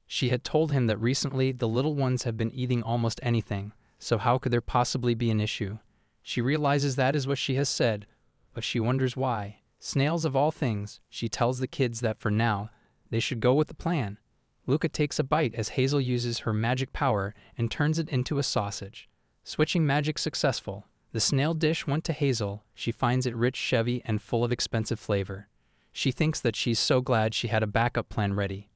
She had told him that recently the little ones have been eating almost anything, so how could there possibly be an issue? She realizes that is what she has said, but she wonders why. Snails of all things, she tells the kids that for now, they should go with the plan. Luca takes a bite as Hazel uses her magic power and turns it into a sausage. Switching magic successful. The snail dish went to Hazel. She finds it rich, chevy, and full of expensive flavor. She thinks that she's so glad she had a backup plan ready.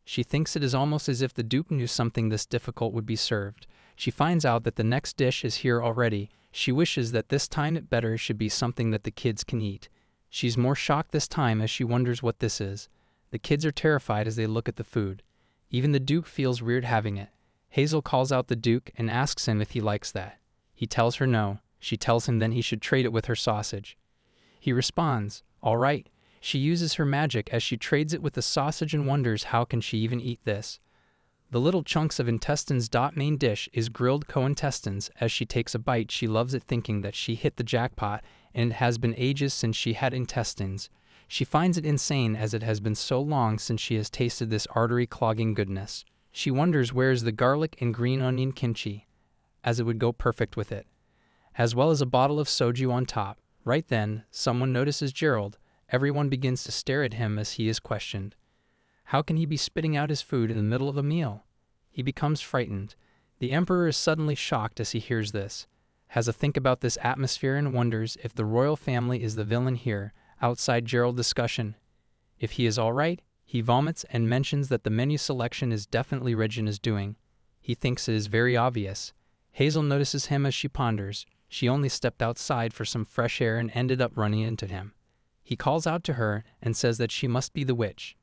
She thinks it is almost as if the Duke knew something this difficult would be served. She finds out that the next dish is here already. She wishes that this time it better should be something that the kids can eat. She's more shocked this time as she wonders what this is. The kids are terrified as they look at the food. Even the Duke feels weird having it. Hazel calls out the Duke and asks him if he likes that. He tells her no. She tells him then he should trade it with her sausage. He responds, all right. She uses her magic as she trades it with the sausage and wonders how can she even eat this. The little chunks of intestines. Main dish is grilled co-intestines. As she takes a bite, she loves it thinking that she hit the jackpot, and it has been ages since she had intestines. She finds it insane as it has been so long since she has tasted this artery-clogging goodness. She wonders where is the garlic and green onion kimchi. as it would go perfect with it, as well as a bottle of soju on top. Right then, someone notices Gerald. Everyone begins to stare at him as he is questioned. How can he be spitting out his food in the middle of a meal? He becomes frightened. The Emperor is suddenly shocked as he hears this, has a think about this atmosphere and wonders if the royal family is the villain here. Outside Gerald discussion. If he is alright, he vomits and mentions that the menu selection is definitely Regina's doing. He thinks it is very obvious. Hazel notices him as she ponders. She only stepped outside for some fresh air and ended up running into him. He calls out to her and says that she must be the witch.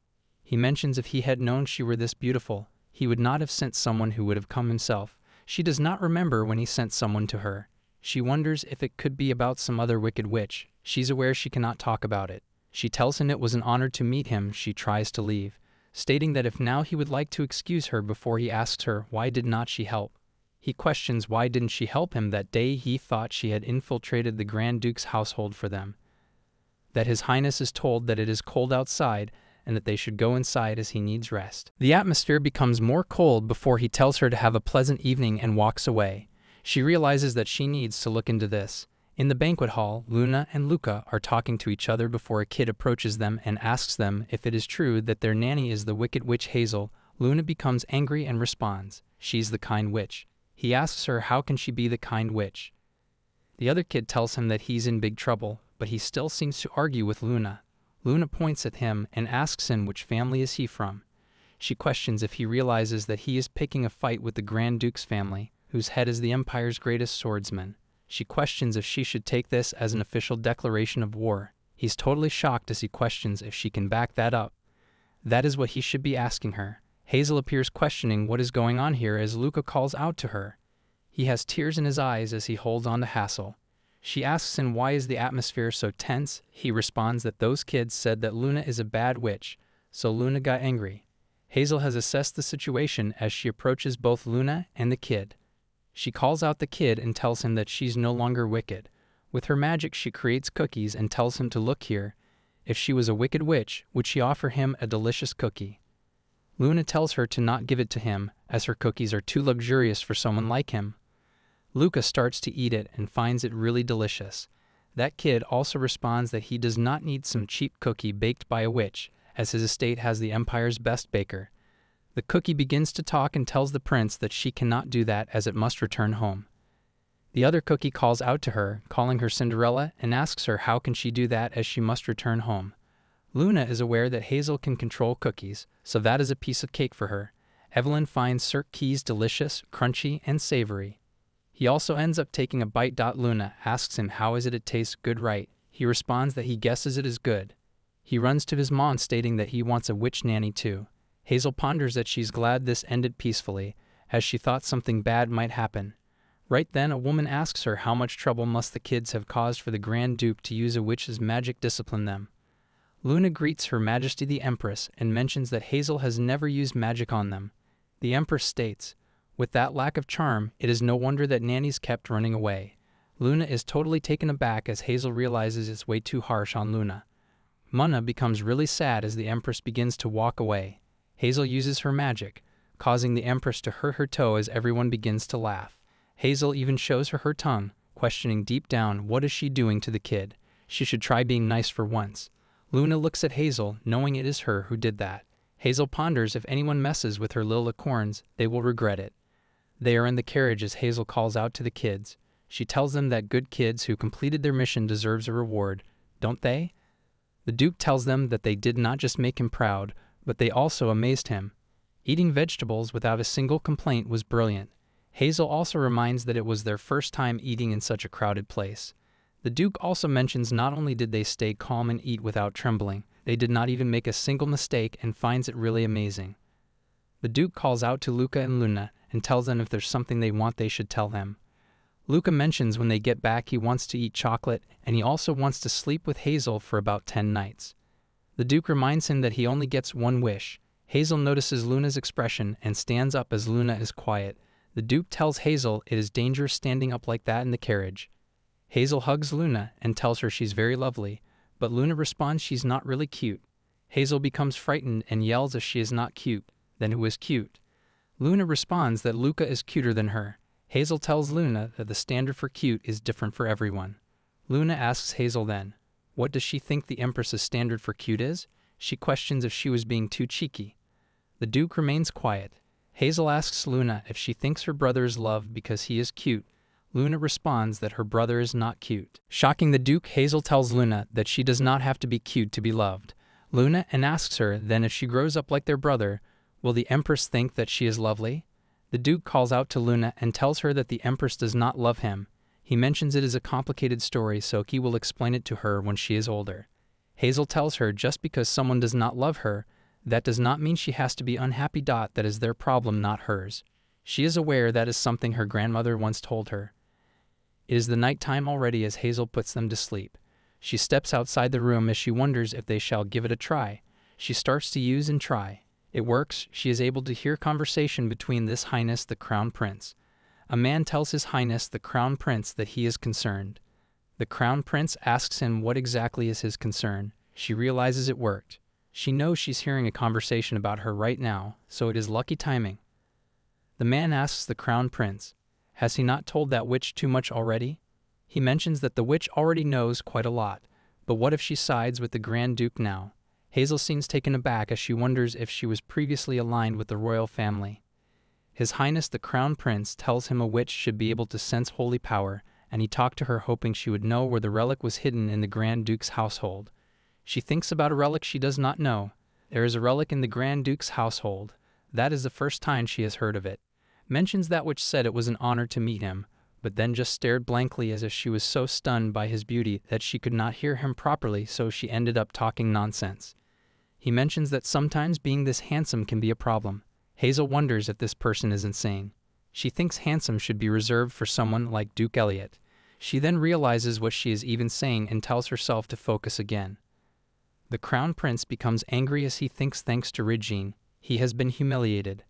He mentions if he had known she were this beautiful, he would not have sent someone who would have come himself. She does not remember when he sent someone to her. She wonders if it could be about some other wicked witch. She's aware she cannot talk about it. She tells him it was an honor to meet him. She tries to leave, stating that if now he would like to excuse her before he asks her why did not she help. He questions why didn't she help him that day. He thought she had infiltrated the Grand Duke's household for them. That His Highness is told that it is cold outside and that they should go inside as he needs rest. The atmosphere becomes more cold before he tells her to have a pleasant evening and walks away. She realizes that she needs to look into this. In the banquet hall, Luna and Luca are talking to each other before a kid approaches them and asks them if it is true that their nanny is the wicked witch Hazel. Luna becomes angry and responds, she's the kind witch. He asks her how can she be the kind witch. The other kid tells him that he's in big trouble, but he still seems to argue with Luna. Luna points at him and asks him which family is he from. She questions if he realizes that he is picking a fight with the Grand Duke's family, whose head is the Empire's greatest swordsman. She questions if she should take this as an official declaration of war. He's totally shocked as he questions if she can back that up. That is what he should be asking her. Hazel appears questioning what is going on here as Luca calls out to her. He has tears in his eyes as he holds on to Hazel. She asks him why is the atmosphere so tense. He responds that those kids said that Luna is a bad witch, so Luna got angry. Hazel has assessed the situation as she approaches both Luna and the kid. She calls out the kid and tells him that she's no longer wicked. With her magic she creates cookies and tells him to look here. If she was a wicked witch, would she offer him a delicious cookie? Luna tells her to not give it to him, as her cookies are too luxurious for someone like him. Luca starts to eat it and finds it really delicious. That kid also responds that he does not need some cheap cookie baked by a witch, as his estate has the Empire's best baker. The cookie begins to talk and tells the prince that she cannot do that as it must return home. The other cookie calls out to her, calling her Cinderella, and asks her how can she do that as she must return home. Luna is aware that Hazel can control cookies, so that is a piece of cake for her. Evelyn finds Sir Key's delicious, crunchy, and savory. He also ends up taking a bite. Luna asks him how is it tastes good right. He responds that he guesses it is good. He runs to his mom stating that he wants a witch nanny too. Hazel ponders that she's glad this ended peacefully, as she thought something bad might happen. Right then a woman asks her how much trouble must the kids have caused for the Grand Duke to use a witch's magic discipline them. Luna greets Her Majesty the Empress and mentions that Hazel has never used magic on them. The Empress states, with that lack of charm, it is no wonder that nannies kept running away. Luna is totally taken aback as Hazel realizes it's way too harsh on Luna. Munna becomes really sad as the Empress begins to walk away. Hazel uses her magic, causing the Empress to hurt her toe as everyone begins to laugh. Hazel even shows her tongue, questioning deep down what is she doing to the kid. She should try being nice for once. Luna looks at Hazel, knowing it is her who did that. Hazel ponders if anyone messes with her little acorns, they will regret it. They are in the carriage as Hazel calls out to the kids. She tells them that good kids who completed their mission deserves a reward, don't they? The Duke tells them that they did not just make him proud, but they also amazed him. Eating vegetables without a single complaint was brilliant. Hazel also reminds that it was their first time eating in such a crowded place. The Duke also mentions not only did they stay calm and eat without trembling, they did not even make a single mistake and finds it really amazing. The Duke calls out to Luca and Luna and tells them if there's something they want they should tell him. Luca mentions when they get back he wants to eat chocolate and he also wants to sleep with Hazel for about 10 nights. The Duke reminds him that he only gets one wish. Hazel notices Luna's expression and stands up as Luna is quiet. The Duke tells Hazel it is dangerous standing up like that in the carriage. Hazel hugs Luna and tells her she's very lovely, but Luna responds she's not really cute. Hazel becomes frightened and yells if she is not cute, then who is cute? Luna responds that Luca is cuter than her. Hazel tells Luna that the standard for cute is different for everyone. Luna asks Hazel then, what does she think the Empress's standard for cute is? She questions if she was being too cheeky. The Duke remains quiet. Hazel asks Luna if she thinks her brother is loved because he is cute. Luna responds that her brother is not cute. Shocking the Duke, Hazel tells Luna that she does not have to be cute to be loved. Luna asks her then if she grows up like their brother, will the Empress think that she is lovely? The Duke calls out to Luna and tells her that the Empress does not love him. He mentions it is a complicated story, so he will explain it to her when she is older. Hazel tells her just because someone does not love her, that does not mean she has to be unhappy. That is their problem, not hers. She is aware that is something her grandmother once told her. It is the night time already as Hazel puts them to sleep. She steps outside the room as she wonders if they shall give it a try. She starts to use and try. It works. She is able to hear conversation between His Highness the Crown Prince. A man tells His Highness the Crown Prince that he is concerned. The Crown Prince asks him what exactly is his concern. She realizes it worked. She knows she's hearing a conversation about her right now, so it is lucky timing. The man asks the Crown Prince, has he not told that witch too much already? He mentions that the witch already knows quite a lot, but what if she sides with the Grand Duke now? Hazel seems taken aback as she wonders if she was previously aligned with the royal family. His Highness the Crown Prince tells him a witch should be able to sense holy power, and he talked to her hoping she would know where the relic was hidden in the Grand Duke's household. She thinks about a relic she does not know. There is a relic in the Grand Duke's household. That is the first time she has heard of it. Mentions that witch said it was an honor to meet him, but then just stared blankly as if she was so stunned by his beauty that she could not hear him properly, so she ended up talking nonsense. He mentions that sometimes being this handsome can be a problem. Hazel wonders if this person is insane. She thinks handsome should be reserved for someone like Duke Elliot. She then realizes what she is even saying and tells herself to focus again. The Crown Prince becomes angry as he thinks thanks to Regine, he has been humiliated.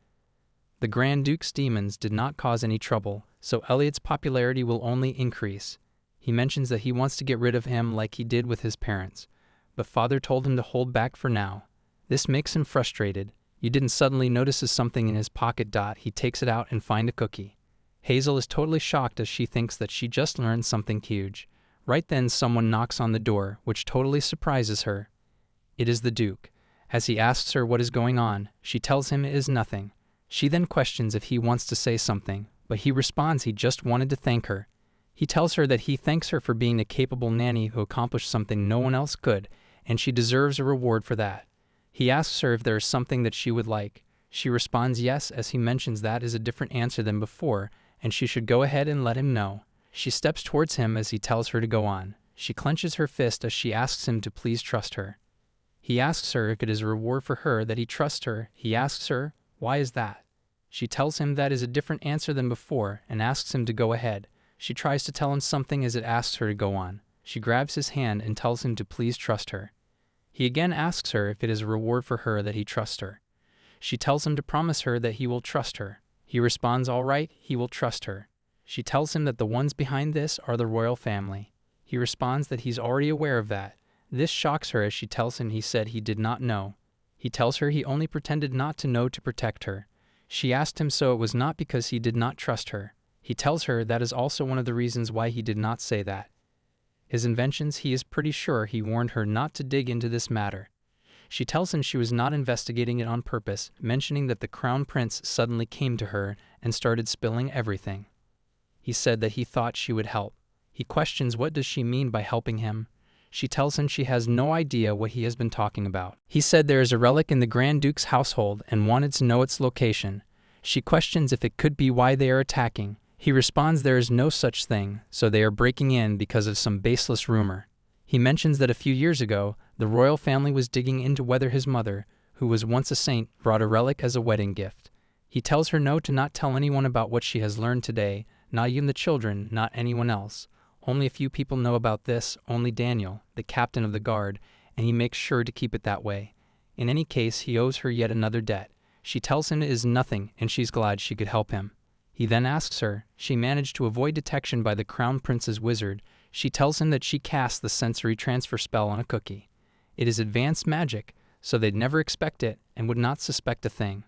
The Grand Duke's demons did not cause any trouble, so Elliot's popularity will only increase. He mentions that he wants to get rid of him like he did with his parents, but Father told him to hold back for now. This makes him frustrated. You didn't suddenly notice something in his pocket. He takes it out and finds a cookie. Hazel is totally shocked as she thinks that she just learned something huge. Right then someone knocks on the door, which totally surprises her. It is the Duke. As he asks her what is going on, she tells him it is nothing. She then questions if he wants to say something, but he responds he just wanted to thank her. He tells her that he thanks her for being a capable nanny who accomplished something no one else could, and she deserves a reward for that. He asks her if there is something that she would like. She responds yes, as he mentions that is a different answer than before, and she should go ahead and let him know. She steps towards him as he tells her to go on. She clenches her fist as she asks him to please trust her. He asks her if it is a reward for her that he trusts her. He asks her, why is that? She tells him that is a different answer than before and asks him to go ahead. She tries to tell him something as it asks her to go on. She grabs his hand and tells him to please trust her. He again asks her if it is a reward for her that he trusts her. She tells him to promise her that he will trust her. He responds, all right, he will trust her. She tells him that the ones behind this are the royal family. He responds that he's already aware of that. This shocks her as she tells him he said he did not know. He tells her he only pretended not to know to protect her. She asked him so it was not because he did not trust her. He tells her that is also one of the reasons why he did not say that. His inventions, he is pretty sure he warned her not to dig into this matter. She tells him she was not investigating it on purpose, mentioning that the Crown Prince suddenly came to her and started spilling everything. He said that he thought she would help. He questions what does she mean by helping him. She tells him she has no idea what he has been talking about. He said there is a relic in the Grand Duke's household and wanted to know its location. She questions if it could be why they are attacking. He responds there is no such thing, so they are breaking in because of some baseless rumor. He mentions that a few years ago, the royal family was digging into whether his mother, who was once a saint, brought a relic as a wedding gift. He tells her no to not tell anyone about what she has learned today, not even the children, not anyone else. Only a few people know about this, only Daniel, the captain of the guard, and he makes sure to keep it that way. In any case, he owes her yet another debt. She tells him it is nothing, and she's glad she could help him. He then asks her. She managed to avoid detection by the Crown Prince's wizard. She tells him that she cast the sensory transfer spell on a cookie. It is advanced magic, so they'd never expect it and would not suspect a thing.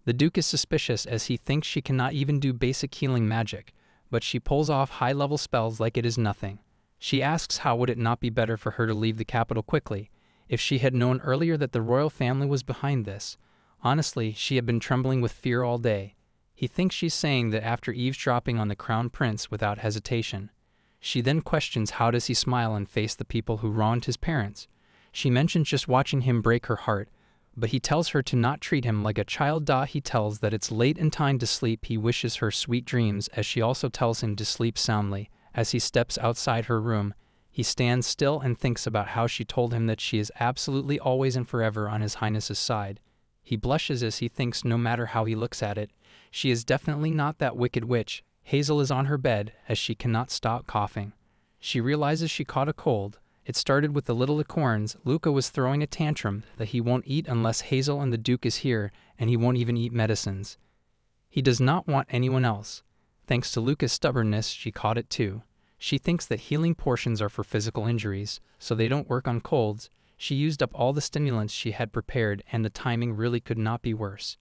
The Duke is suspicious as he thinks she cannot even do basic healing magic, but she pulls off high-level spells like it is nothing. She asks how would it not be better for her to leave the capital quickly, if she had known earlier that the royal family was behind this. Honestly, she had been trembling with fear all day. He thinks she's saying that after eavesdropping on the crown prince without hesitation. She then questions how does he smile and face the people who wronged his parents. She mentions just watching him break her heart, but he tells her to not treat him like a child. He tells that it's late in time to sleep. He wishes her sweet dreams as she also tells him to sleep soundly. As he steps outside her room, he stands still and thinks about how she told him that she is absolutely always and forever on His Highness's side. He blushes as he thinks no matter how he looks at it, she is definitely not that wicked witch. Hazel is on her bed as she cannot stop coughing. She realizes she caught a cold. It started with the little acorns. Luca was throwing a tantrum that he won't eat unless Hazel and the Duke is here, and he won't even eat medicines. He does not want anyone else. Thanks to Luca's stubbornness, she caught it too. She thinks that healing potions are for physical injuries, so they don't work on colds. She used up all the stimulants she had prepared, and the timing really could not be worse.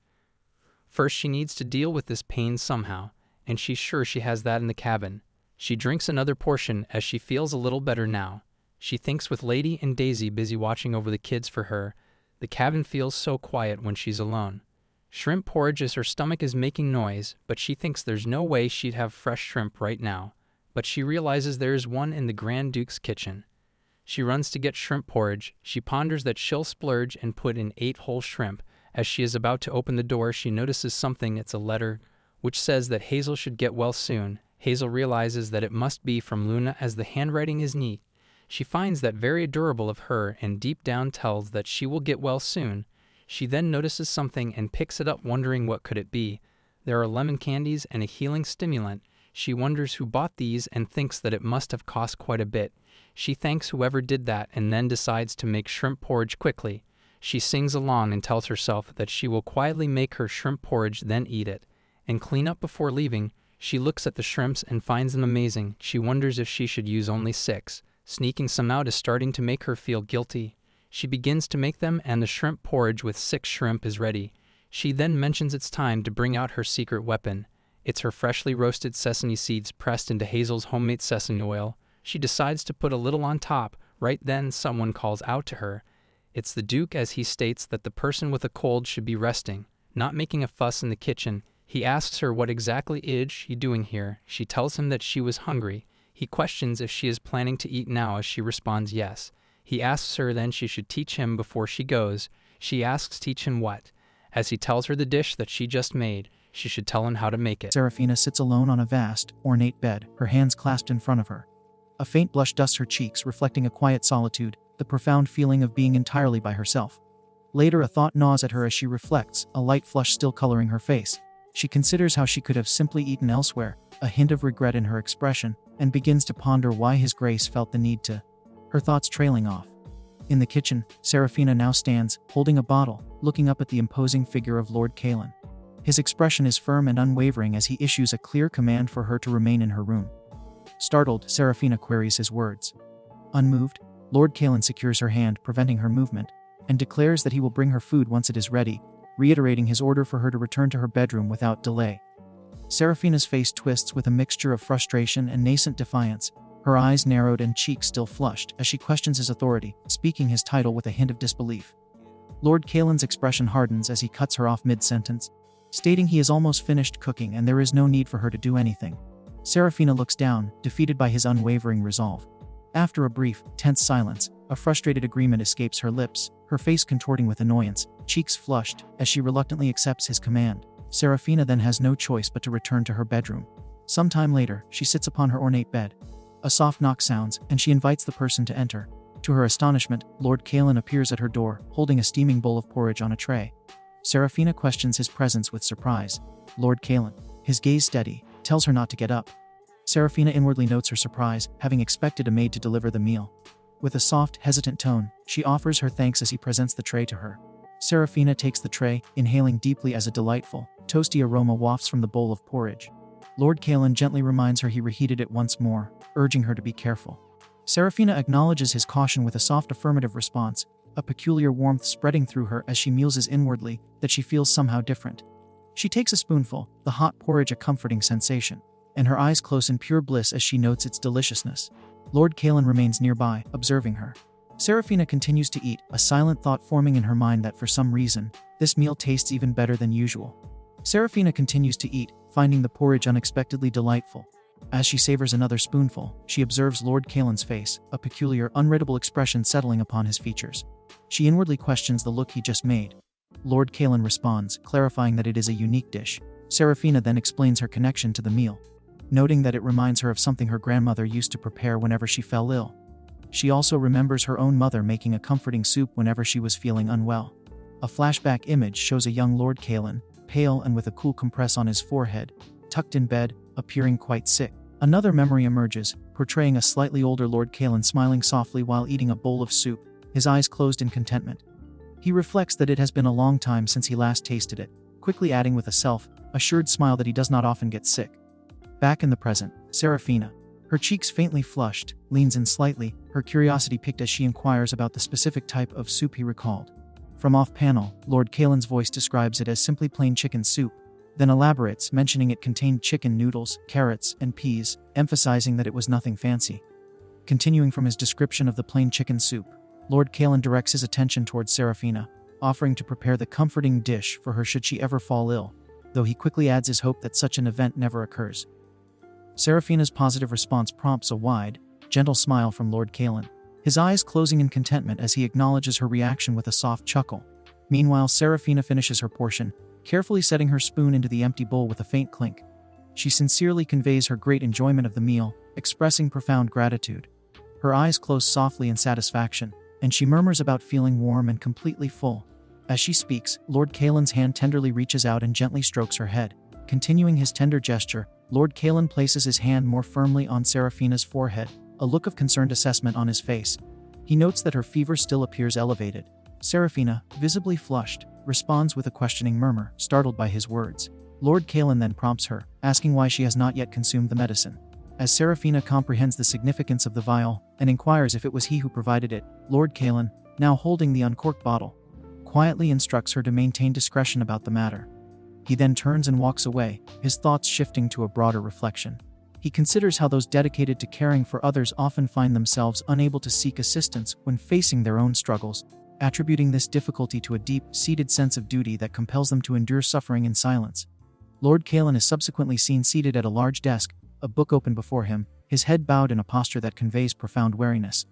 First, she needs to deal with this pain somehow, and she's sure she has that in the cabin. She drinks another portion as she feels a little better now. She thinks with Lady and Daisy busy watching over the kids for her, the cabin feels so quiet when she's alone. Shrimp porridge as her stomach is making noise, but she thinks there's no way she'd have fresh shrimp right now. But she realizes there is one in the Grand Duke's kitchen. She runs to get shrimp porridge. She ponders that she'll splurge and put in 8 whole shrimp. As she is about to open the door, she notices something. It's a letter, which says that Hazel should get well soon. Hazel realizes that it must be from Luna as the handwriting is neat. She finds that very adorable of her and deep down tells that she will get well soon. She then notices something and picks it up, wondering what could it be. There are lemon candies and a healing stimulant. She wonders who bought these and thinks that it must have cost quite a bit. She thanks whoever did that and then decides to make shrimp porridge quickly. She sings along and tells herself that she will quietly make her shrimp porridge, then eat it, and clean up before leaving. She looks at the shrimps and finds them amazing. She wonders if she should use only 6. Sneaking some out is starting to make her feel guilty. She begins to make them, and the shrimp porridge with 6 shrimp is ready. She then mentions it's time to bring out her secret weapon. It's her freshly roasted sesame seeds pressed into Hazel's homemade sesame oil. She decides to put a little on top. Right then, someone calls out to her. It's the Duke, as he states that the person with a cold should be resting, not making a fuss in the kitchen. He asks her what exactly is she doing here. She tells him that she was hungry. He questions if she is planning to eat now, as she responds yes. He asks her then she should teach him before she goes. She asks teach him what? As he tells her the dish that she just made, she should tell him how to make it. Serafina sits alone on a vast, ornate bed, her hands clasped in front of her. A faint blush dusts her cheeks, reflecting a quiet solitude, the profound feeling of being entirely by herself. Later, a thought gnaws at her as she reflects, a light flush still coloring her face. She considers how she could have simply eaten elsewhere, a hint of regret in her expression, and begins to ponder why His Grace felt the need to. Her thoughts trailing off. In the kitchen, Serafina now stands, holding a bottle, looking up at the imposing figure of Lord Kalen. His expression is firm and unwavering as he issues a clear command for her to remain in her room. Startled, Serafina queries his words. Unmoved, Lord Kalen secures her hand, preventing her movement, and declares that he will bring her food once it is ready, reiterating his order for her to return to her bedroom without delay. Serafina's face twists with a mixture of frustration and nascent defiance, her eyes narrowed and cheeks still flushed as she questions his authority, speaking his title with a hint of disbelief. Lord Kalen's expression hardens as he cuts her off mid-sentence, stating he is almost finished cooking and there is no need for her to do anything. Serafina looks down, defeated by his unwavering resolve. After a brief, tense silence, a frustrated agreement escapes her lips, her face contorting with annoyance, cheeks flushed, as she reluctantly accepts his command. Serafina then has no choice but to return to her bedroom. Some time later, she sits upon her ornate bed. A soft knock sounds, and she invites the person to enter. To her astonishment, Lord Kalen appears at her door, holding a steaming bowl of porridge on a tray. Serafina questions his presence with surprise. Lord Kalen, his gaze steady, tells her not to get up. Serafina inwardly notes her surprise, having expected a maid to deliver the meal. With a soft, hesitant tone, she offers her thanks as he presents the tray to her. Serafina takes the tray, inhaling deeply as a delightful, toasty aroma wafts from the bowl of porridge. Lord Kalen gently reminds her he reheated it once more, urging her to be careful. Serafina acknowledges his caution with a soft affirmative response, a peculiar warmth spreading through her as she muses inwardly that she feels somehow different. She takes a spoonful, the hot porridge a comforting sensation. and her eyes close in pure bliss as she notes its deliciousness. Lord Kalen remains nearby, observing her. Seraphina continues to eat, a silent thought forming in her mind that for some reason, this meal tastes even better than usual. Seraphina continues to eat, finding the porridge unexpectedly delightful. As she savors another spoonful, she observes Lord Kalen's face, a peculiar, unreadable expression settling upon his features. She inwardly questions the look he just made. Lord Kalen responds, clarifying that it is a unique dish. Seraphina then explains her connection to the meal, noting that it reminds her of something her grandmother used to prepare whenever she fell ill. She also remembers her own mother making a comforting soup whenever she was feeling unwell. A flashback image shows a young Lord Kalen, pale and with a cool compress on his forehead, tucked in bed, appearing quite sick. Another memory emerges, portraying a slightly older Lord Kalen smiling softly while eating a bowl of soup, his eyes closed in contentment. He reflects that it has been a long time since he last tasted it, quickly adding with a self-assured smile that he does not often get sick. Back in the present, Seraphina, her cheeks faintly flushed, leans in slightly, her curiosity piqued as she inquires about the specific type of soup he recalled. From off-panel, Lord Kalen's voice describes it as simply plain chicken soup, then elaborates, mentioning it contained chicken noodles, carrots, and peas, emphasizing that it was nothing fancy. Continuing from his description of the plain chicken soup, Lord Kalen directs his attention towards Seraphina, offering to prepare the comforting dish for her should she ever fall ill, though he quickly adds his hope that such an event never occurs. Seraphina's positive response prompts a wide, gentle smile from Lord Kalen, his eyes closing in contentment as he acknowledges her reaction with a soft chuckle. Meanwhile, Seraphina finishes her portion, carefully setting her spoon into the empty bowl with a faint clink. She sincerely conveys her great enjoyment of the meal, expressing profound gratitude. Her eyes close softly in satisfaction, and she murmurs about feeling warm and completely full. As she speaks, Lord Kalen's hand tenderly reaches out and gently strokes her head. Continuing his tender gesture, Lord Kalen places his hand more firmly on Seraphina's forehead, a look of concerned assessment on his face. He notes that her fever still appears elevated. Seraphina, visibly flushed, responds with a questioning murmur, startled by his words. Lord Kalen then prompts her, asking why she has not yet consumed the medicine. As Seraphina comprehends the significance of the vial, and inquires if it was he who provided it, Lord Kalen, now holding the uncorked bottle, quietly instructs her to maintain discretion about the matter. He then turns and walks away, his thoughts shifting to a broader reflection. He considers how those dedicated to caring for others often find themselves unable to seek assistance when facing their own struggles, attributing this difficulty to a deep-seated sense of duty that compels them to endure suffering in silence. Lord Kalen is subsequently seen seated at a large desk, a book open before him, his head bowed in a posture that conveys profound wariness.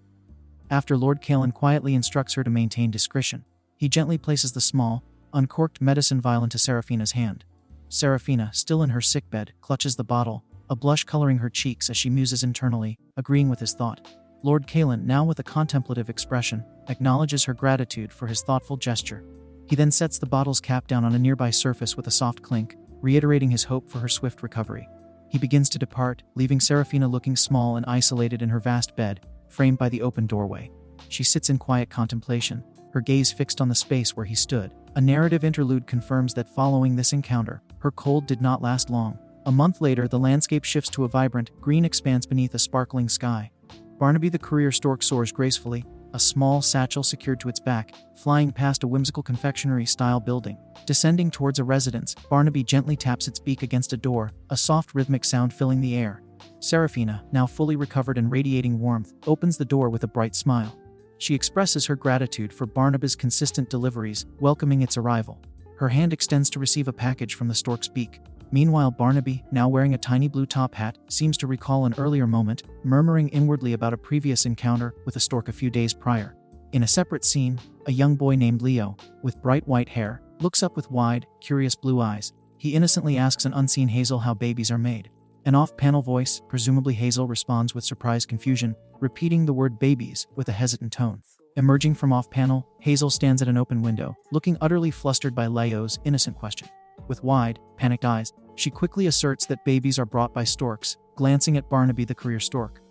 After Lord Kalen quietly instructs her to maintain discretion, he gently places the small, uncorked medicine vial into Seraphina's hand. Seraphina, still in her sickbed, clutches the bottle, a blush coloring her cheeks as she muses internally, agreeing with his thought. Lord Kalen, now with a contemplative expression, acknowledges her gratitude for his thoughtful gesture. He then sets the bottle's cap down on a nearby surface with a soft clink, reiterating his hope for her swift recovery. He begins to depart, leaving Seraphina looking small and isolated in her vast bed, framed by the open doorway. She sits in quiet contemplation, her gaze fixed on the space where he stood. A narrative interlude confirms that following this encounter, her cold did not last long. A month later, the landscape shifts to a vibrant, green expanse beneath a sparkling sky. Barnaby the courier stork soars gracefully, a small satchel secured to its back, flying past a whimsical confectionery-style building. Descending towards a residence, Barnaby gently taps its beak against a door, a soft rhythmic sound filling the air. Seraphina, now fully recovered and radiating warmth, opens the door with a bright smile. She expresses her gratitude for Barnaby's consistent deliveries, welcoming its arrival. Her hand extends to receive a package from the stork's beak. Meanwhile, Barnaby, now wearing a tiny blue top hat, seems to recall an earlier moment, murmuring inwardly about a previous encounter with a stork a few days prior. In a separate scene, a young boy named Leo, with bright white hair, looks up with wide, curious blue eyes. He innocently asks an unseen Hazel how babies are made. An off-panel voice, presumably Hazel, responds with surprised confusion, repeating the word babies with a hesitant tone. Emerging from off-panel, Hazel stands at an open window, looking utterly flustered by Leo's innocent question. With wide, panicked eyes, she quickly asserts that babies are brought by storks, glancing at Barnaby the courier stork.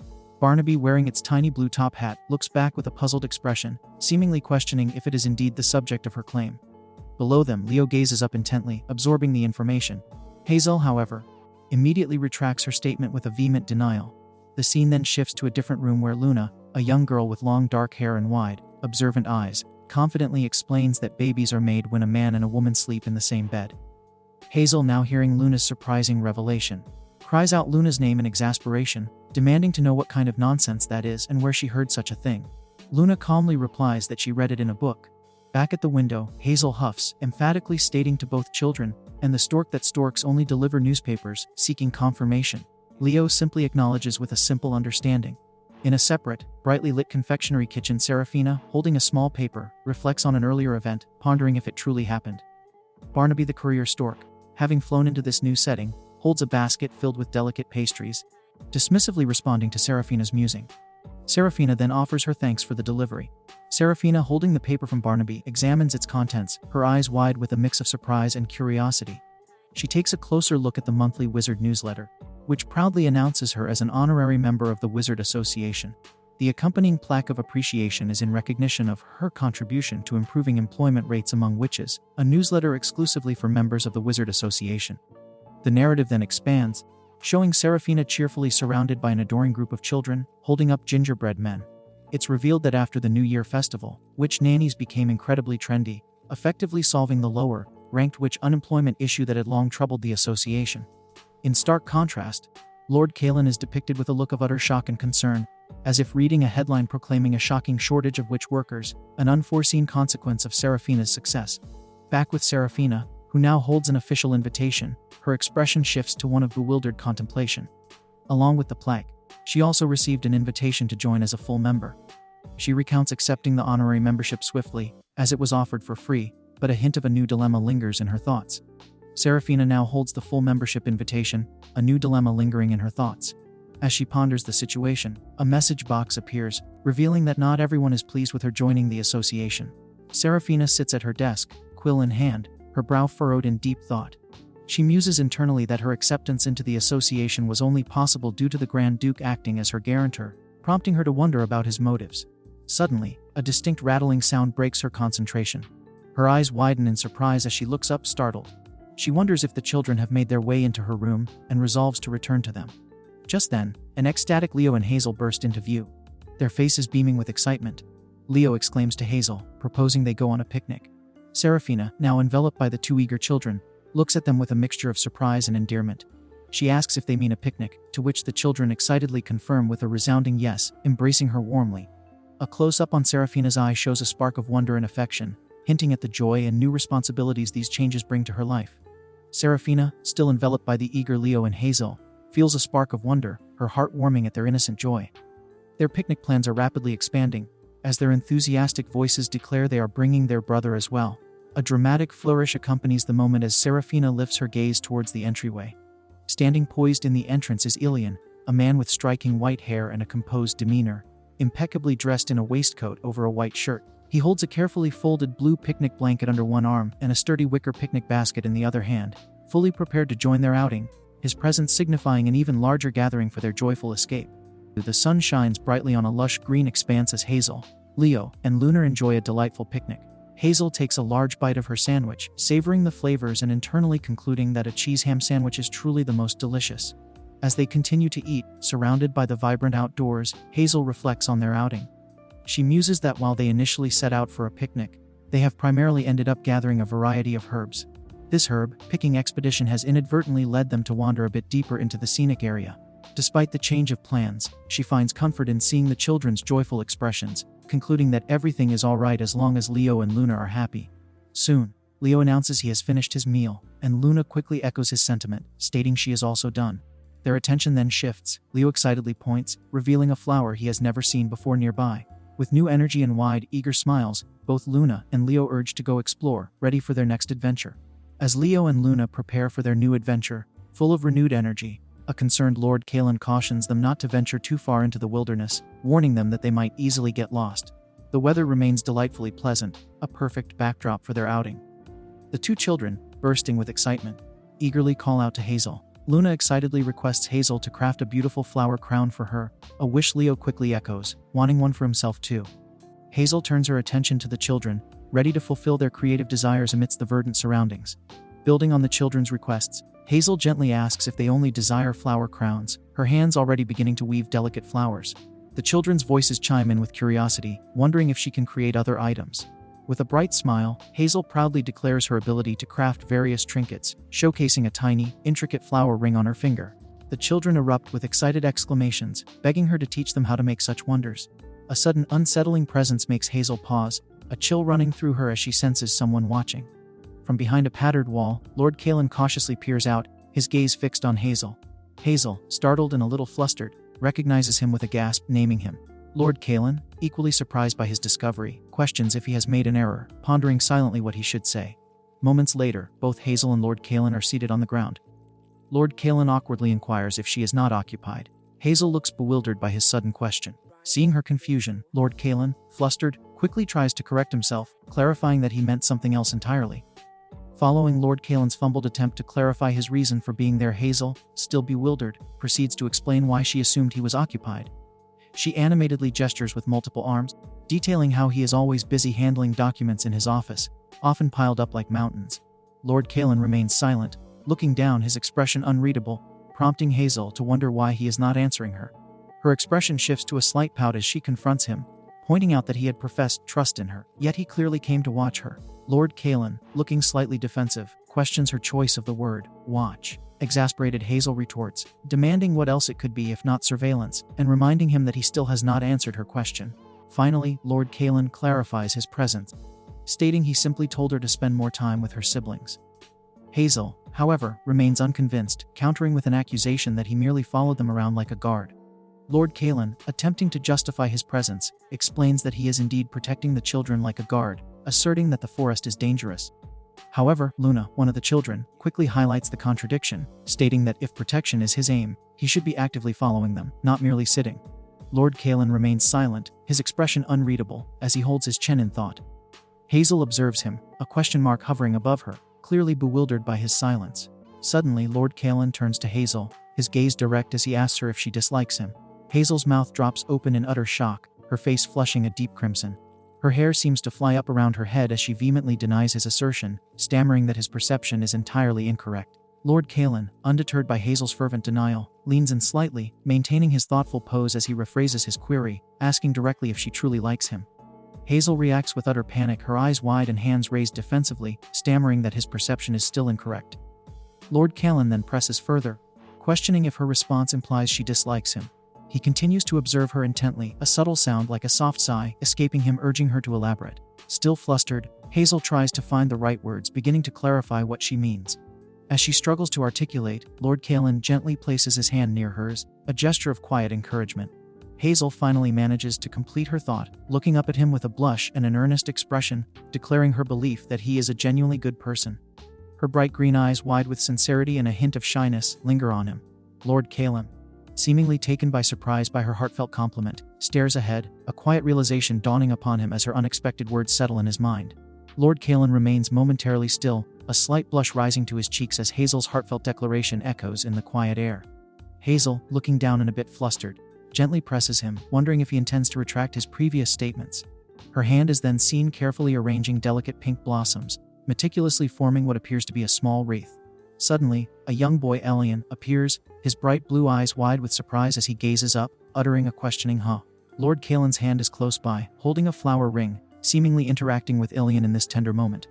Barnaby, wearing its tiny blue top hat, looks back with a puzzled expression, seemingly questioning if it is indeed the subject of her claim. Below them, Leo gazes up intently, absorbing the information. Hazel, however, immediately retracts her statement with a vehement denial. The scene then shifts to a different room where Luna, a young girl with long dark hair and wide, observant eyes, confidently explains that babies are made when a man and a woman sleep in the same bed. Hazel, now hearing Luna's surprising revelation, cries out Luna's name in exasperation, demanding to know what kind of nonsense that is and where she heard such a thing. Luna calmly replies that she read it in a book. Back at the window, Hazel huffs, emphatically stating to both children and the stork that storks only deliver newspapers, seeking confirmation. Leo simply acknowledges with a simple understanding. In a separate, brightly lit confectionery kitchen, Serafina, holding a small paper, reflects on an earlier event, pondering if it truly happened. Barnaby the courier stork, having flown into this new setting, holds a basket filled with delicate pastries, dismissively responding to Serafina's musing. Serafina then offers her thanks for the delivery. Serafina, holding the paper from Barnaby, examines its contents, her eyes wide with a mix of surprise and curiosity. She takes a closer look at the monthly Wizard newsletter, which proudly announces her as an honorary member of the Wizard Association. The accompanying plaque of appreciation is in recognition of her contribution to improving employment rates among witches, a newsletter exclusively for members of the Wizard Association. The narrative then expands, showing Serafina cheerfully surrounded by an adoring group of children, holding up gingerbread men. It's revealed that after the New Year festival, witch nannies became incredibly trendy, effectively solving the lower-ranked witch unemployment issue that had long troubled the association. In stark contrast, Lord Kalen is depicted with a look of utter shock and concern, as if reading a headline proclaiming a shocking shortage of witch workers, an unforeseen consequence of Serafina's success. Back with Serafina, who now holds an official invitation, her expression shifts to one of bewildered contemplation. Along with the plaque, she also received an invitation to join as a full member. She recounts accepting the honorary membership swiftly, as it was offered for free, but a hint of a new dilemma lingers in her thoughts. Serafina now holds the full membership invitation, a new dilemma lingering in her thoughts. As she ponders the situation, a message box appears, revealing that not everyone is pleased with her joining the association. Serafina sits at her desk, quill in hand, her brow furrowed in deep thought. She muses internally that her acceptance into the association was only possible due to the Grand Duke acting as her guarantor, prompting her to wonder about his motives. Suddenly, a distinct rattling sound breaks her concentration. Her eyes widen in surprise as she looks up startled. She wonders if the children have made their way into her room and resolves to return to them. Just then, an ecstatic Leo and Hazel burst into view, their faces beaming with excitement. Leo exclaims to Hazel, proposing they go on a picnic. Serafina, now enveloped by the two eager children, looks at them with a mixture of surprise and endearment. She asks if they mean a picnic, to which the children excitedly confirm with a resounding yes, embracing her warmly. A close-up on Serafina's eye shows a spark of wonder and affection, hinting at the joy and new responsibilities these changes bring to her life. Serafina, still enveloped by the eager Leo and Hazel, feels a spark of wonder, her heart warming at their innocent joy. Their picnic plans are rapidly expanding, as their enthusiastic voices declare they are bringing their brother as well. A dramatic flourish accompanies the moment as Serafina lifts her gaze towards the entryway. Standing poised in the entrance is Ilian, a man with striking white hair and a composed demeanor, impeccably dressed in a waistcoat over a white shirt. He holds a carefully folded blue picnic blanket under one arm and a sturdy wicker picnic basket in the other hand, fully prepared to join their outing, his presence signifying an even larger gathering for their joyful escape. The sun shines brightly on a lush green expanse as Hazel, Leo, and Lunar enjoy a delightful picnic. Hazel takes a large bite of her sandwich, savoring the flavors and internally concluding that a cheese ham sandwich is truly the most delicious. As they continue to eat, surrounded by the vibrant outdoors, Hazel reflects on their outing. She muses that while they initially set out for a picnic, they have primarily ended up gathering a variety of herbs. This herb-picking expedition has inadvertently led them to wander a bit deeper into the scenic area. Despite the change of plans, she finds comfort in seeing the children's joyful expressions, concluding that everything is alright as long as Leo and Luna are happy. Soon, Leo announces he has finished his meal, and Luna quickly echoes his sentiment, stating she is also done. Their attention then shifts. Leo excitedly points, revealing a flower he has never seen before nearby. With new energy and wide, eager smiles, both Luna and Leo urge to go explore, ready for their next adventure. As Leo and Luna prepare for their new adventure, full of renewed energy, a concerned Lord Kalen cautions them not to venture too far into the wilderness, warning them that they might easily get lost. The weather remains delightfully pleasant, a perfect backdrop for their outing. The two children, bursting with excitement, eagerly call out to Hazel. Luna excitedly requests Hazel to craft a beautiful flower crown for her, a wish Leo quickly echoes, wanting one for himself too. Hazel turns her attention to the children, ready to fulfill their creative desires amidst the verdant surroundings. Building on the children's requests, Hazel gently asks if they only desire flower crowns, her hands already beginning to weave delicate flowers. The children's voices chime in with curiosity, wondering if she can create other items. With a bright smile, Hazel proudly declares her ability to craft various trinkets, showcasing a tiny, intricate flower ring on her finger. The children erupt with excited exclamations, begging her to teach them how to make such wonders. A sudden unsettling presence makes Hazel pause, a chill running through her as she senses someone watching. From behind a patterned wall, Lord Kalen cautiously peers out, his gaze fixed on Hazel. Hazel, startled and a little flustered, recognizes him with a gasp, naming him. Lord Kalen, equally surprised by his discovery, questions if he has made an error, pondering silently what he should say. Moments later, both Hazel and Lord Kalen are seated on the ground. Lord Kalen awkwardly inquires if she is not occupied. Hazel looks bewildered by his sudden question. Seeing her confusion, Lord Kalen, flustered, quickly tries to correct himself, clarifying that he meant something else entirely. Following Lord Kalen's fumbled attempt to clarify his reason for being there, Hazel, still bewildered, proceeds to explain why she assumed he was occupied. She animatedly gestures with multiple arms, detailing how he is always busy handling documents in his office, often piled up like mountains. Lord Kalen remains silent, looking down, his expression unreadable, prompting Hazel to wonder why he is not answering her. Her expression shifts to a slight pout as she confronts him, pointing out that he had professed trust in her, yet he clearly came to watch her. Lord Kalen, looking slightly defensive, questions her choice of the word, watch. Exasperated, Hazel retorts, demanding what else it could be if not surveillance, and reminding him that he still has not answered her question. Finally, Lord Kalen clarifies his presence, stating he simply told her to spend more time with her siblings. Hazel, however, remains unconvinced, countering with an accusation that he merely followed them around like a guard. Lord Kalen, attempting to justify his presence, explains that he is indeed protecting the children like a guard, asserting that the forest is dangerous. However, Luna, one of the children, quickly highlights the contradiction, stating that if protection is his aim, he should be actively following them, not merely sitting. Lord Kalen remains silent, his expression unreadable, as he holds his chin in thought. Hazel observes him, a question mark hovering above her, clearly bewildered by his silence. Suddenly, Lord Kalen turns to Hazel, his gaze direct as he asks her if she dislikes him. Hazel's mouth drops open in utter shock, her face flushing a deep crimson. Her hair seems to fly up around her head as she vehemently denies his assertion, stammering that his perception is entirely incorrect. Lord Kalen, undeterred by Hazel's fervent denial, leans in slightly, maintaining his thoughtful pose as he rephrases his query, asking directly if she truly likes him. Hazel reacts with utter panic, her eyes wide and hands raised defensively, stammering that his perception is still incorrect. Lord Kalen then presses further, questioning if her response implies she dislikes him. He continues to observe her intently, a subtle sound like a soft sigh escaping him, urging her to elaborate. Still flustered, Hazel tries to find the right words, beginning to clarify what she means. As she struggles to articulate, Lord Kalen gently places his hand near hers, a gesture of quiet encouragement. Hazel finally manages to complete her thought, looking up at him with a blush and an earnest expression, declaring her belief that he is a genuinely good person. Her bright green eyes, wide with sincerity and a hint of shyness, linger on him. Lord Kalen, seemingly taken by surprise by her heartfelt compliment, stares ahead, a quiet realization dawning upon him as her unexpected words settle in his mind. Lord Kalen remains momentarily still, a slight blush rising to his cheeks as Hazel's heartfelt declaration echoes in the quiet air. Hazel, looking down and a bit flustered, gently presses him, wondering if he intends to retract his previous statements. Her hand is then seen carefully arranging delicate pink blossoms, meticulously forming what appears to be a small wreath. Suddenly, a young boy, Elian, appears, his bright blue eyes wide with surprise as he gazes up, uttering a questioning huh. Lord Kalen's hand is close by, holding a flower ring, seemingly interacting with Elian in this tender moment.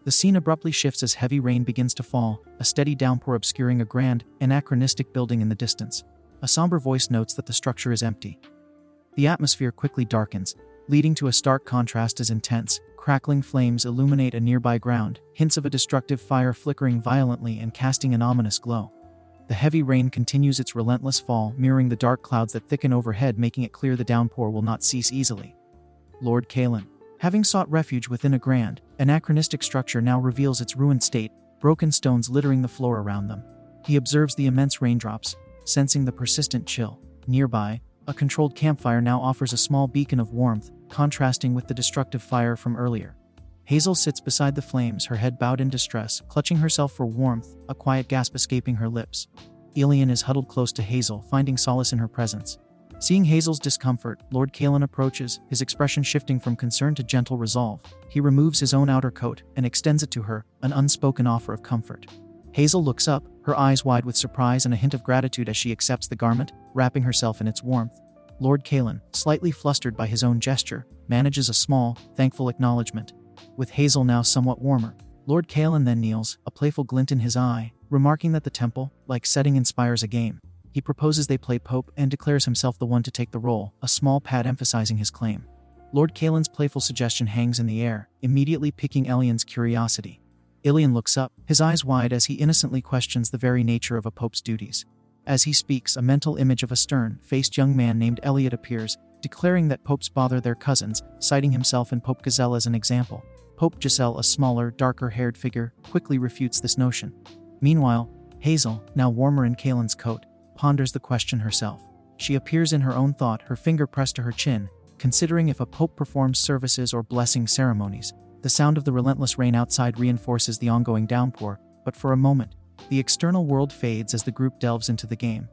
The scene abruptly shifts as heavy rain begins to fall, a steady downpour obscuring a grand, anachronistic building in the distance. A somber voice notes that the structure is empty. The atmosphere quickly darkens, leading to a stark contrast as intense, crackling flames illuminate a nearby ground, hints of a destructive fire flickering violently and casting an ominous glow. The heavy rain continues its relentless fall, mirroring the dark clouds that thicken overhead, making it clear the downpour will not cease easily. Lord Kalen, having sought refuge within a grand, anachronistic structure, now reveals its ruined state, broken stones littering the floor around them. He observes the immense raindrops, sensing the persistent chill. Nearby, a controlled campfire now offers a small beacon of warmth, contrasting with the destructive fire from earlier. Hazel sits beside the flames, her head bowed in distress, clutching herself for warmth, a quiet gasp escaping her lips. Elian is huddled close to Hazel, finding solace in her presence. Seeing Hazel's discomfort, Lord Kalen approaches, his expression shifting from concern to gentle resolve. He removes his own outer coat and extends it to her, an unspoken offer of comfort. Hazel looks up, her eyes wide with surprise and a hint of gratitude as she accepts the garment, wrapping herself in its warmth. Lord Kalen, slightly flustered by his own gesture, manages a small, thankful acknowledgement. With Hazel now somewhat warmer, Lord Kalen then kneels, a playful glint in his eye, remarking that the temple, like setting, inspires a game. He proposes they play Pope and declares himself the one to take the role, a small pad emphasizing his claim. Lord Kaelin's playful suggestion hangs in the air, immediately piquing Elian's curiosity. Ilian looks up, his eyes wide as he innocently questions the very nature of a Pope's duties. As he speaks, a mental image of a stern-faced young man named Elliot appears, declaring that popes bother their cousins, citing himself and Pope Gazelle as an example. Pope Giselle, a smaller, darker-haired figure, quickly refutes this notion. Meanwhile, Hazel, now warmer in Kaelin's coat, ponders the question herself. She appears in her own thought, her finger pressed to her chin, considering if a pope performs services or blessing ceremonies. The sound of the relentless rain outside reinforces the ongoing downpour, but for a moment, the external world fades as the group delves into the game.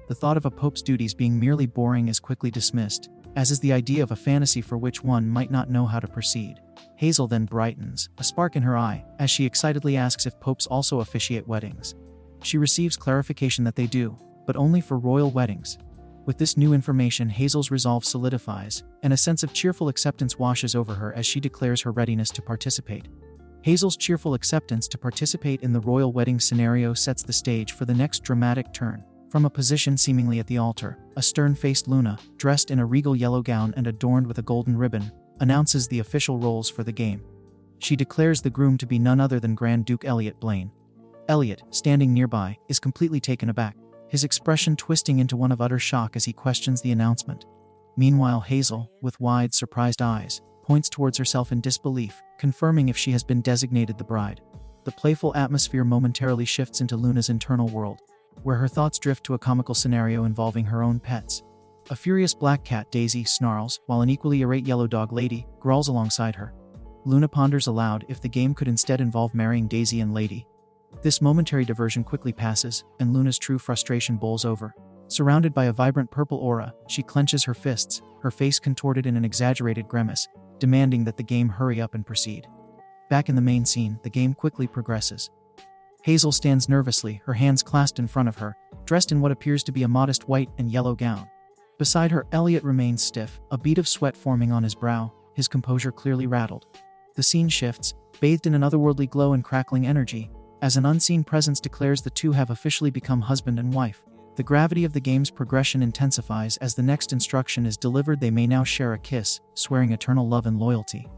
The thought of a pope's duties being merely boring is quickly dismissed, as is the idea of a fantasy for which one might not know how to proceed. Hazel then brightens, a spark in her eye, as she excitedly asks if popes also officiate weddings. She receives clarification that they do, but only for royal weddings. With this new information, Hazel's resolve solidifies, and a sense of cheerful acceptance washes over her as she declares her readiness to participate. Hazel's cheerful acceptance to participate in the royal wedding scenario sets the stage for the next dramatic turn. From a position seemingly at the altar, a stern-faced Luna, dressed in a regal yellow gown and adorned with a golden ribbon, announces the official roles for the game. She declares the groom to be none other than Grand Duke Elliot Blaine. Elliot, standing nearby, is completely taken aback, his expression twisting into one of utter shock as he questions the announcement. Meanwhile, Hazel, with wide, surprised eyes, points towards herself in disbelief, confirming if she has been designated the bride. The playful atmosphere momentarily shifts into Luna's internal world, where her thoughts drift to a comical scenario involving her own pets. A furious black cat, Daisy, snarls, while an equally irate yellow dog, Lady, growls alongside her. Luna ponders aloud if the game could instead involve marrying Daisy and Lady. This momentary diversion quickly passes, and Luna's true frustration bowls over. Surrounded by a vibrant purple aura, she clenches her fists, her face contorted in an exaggerated grimace, demanding that the game hurry up and proceed. Back in the main scene, the game quickly progresses. Hazel stands nervously, her hands clasped in front of her, dressed in what appears to be a modest white and yellow gown. Beside her, Elliot remains stiff, a bead of sweat forming on his brow, his composure clearly rattled. The scene shifts, bathed in an otherworldly glow and crackling energy, as an unseen presence declares the two have officially become husband and wife. The gravity of the game's progression intensifies as the next instruction is delivered: they may now share a kiss, swearing eternal love and loyalty.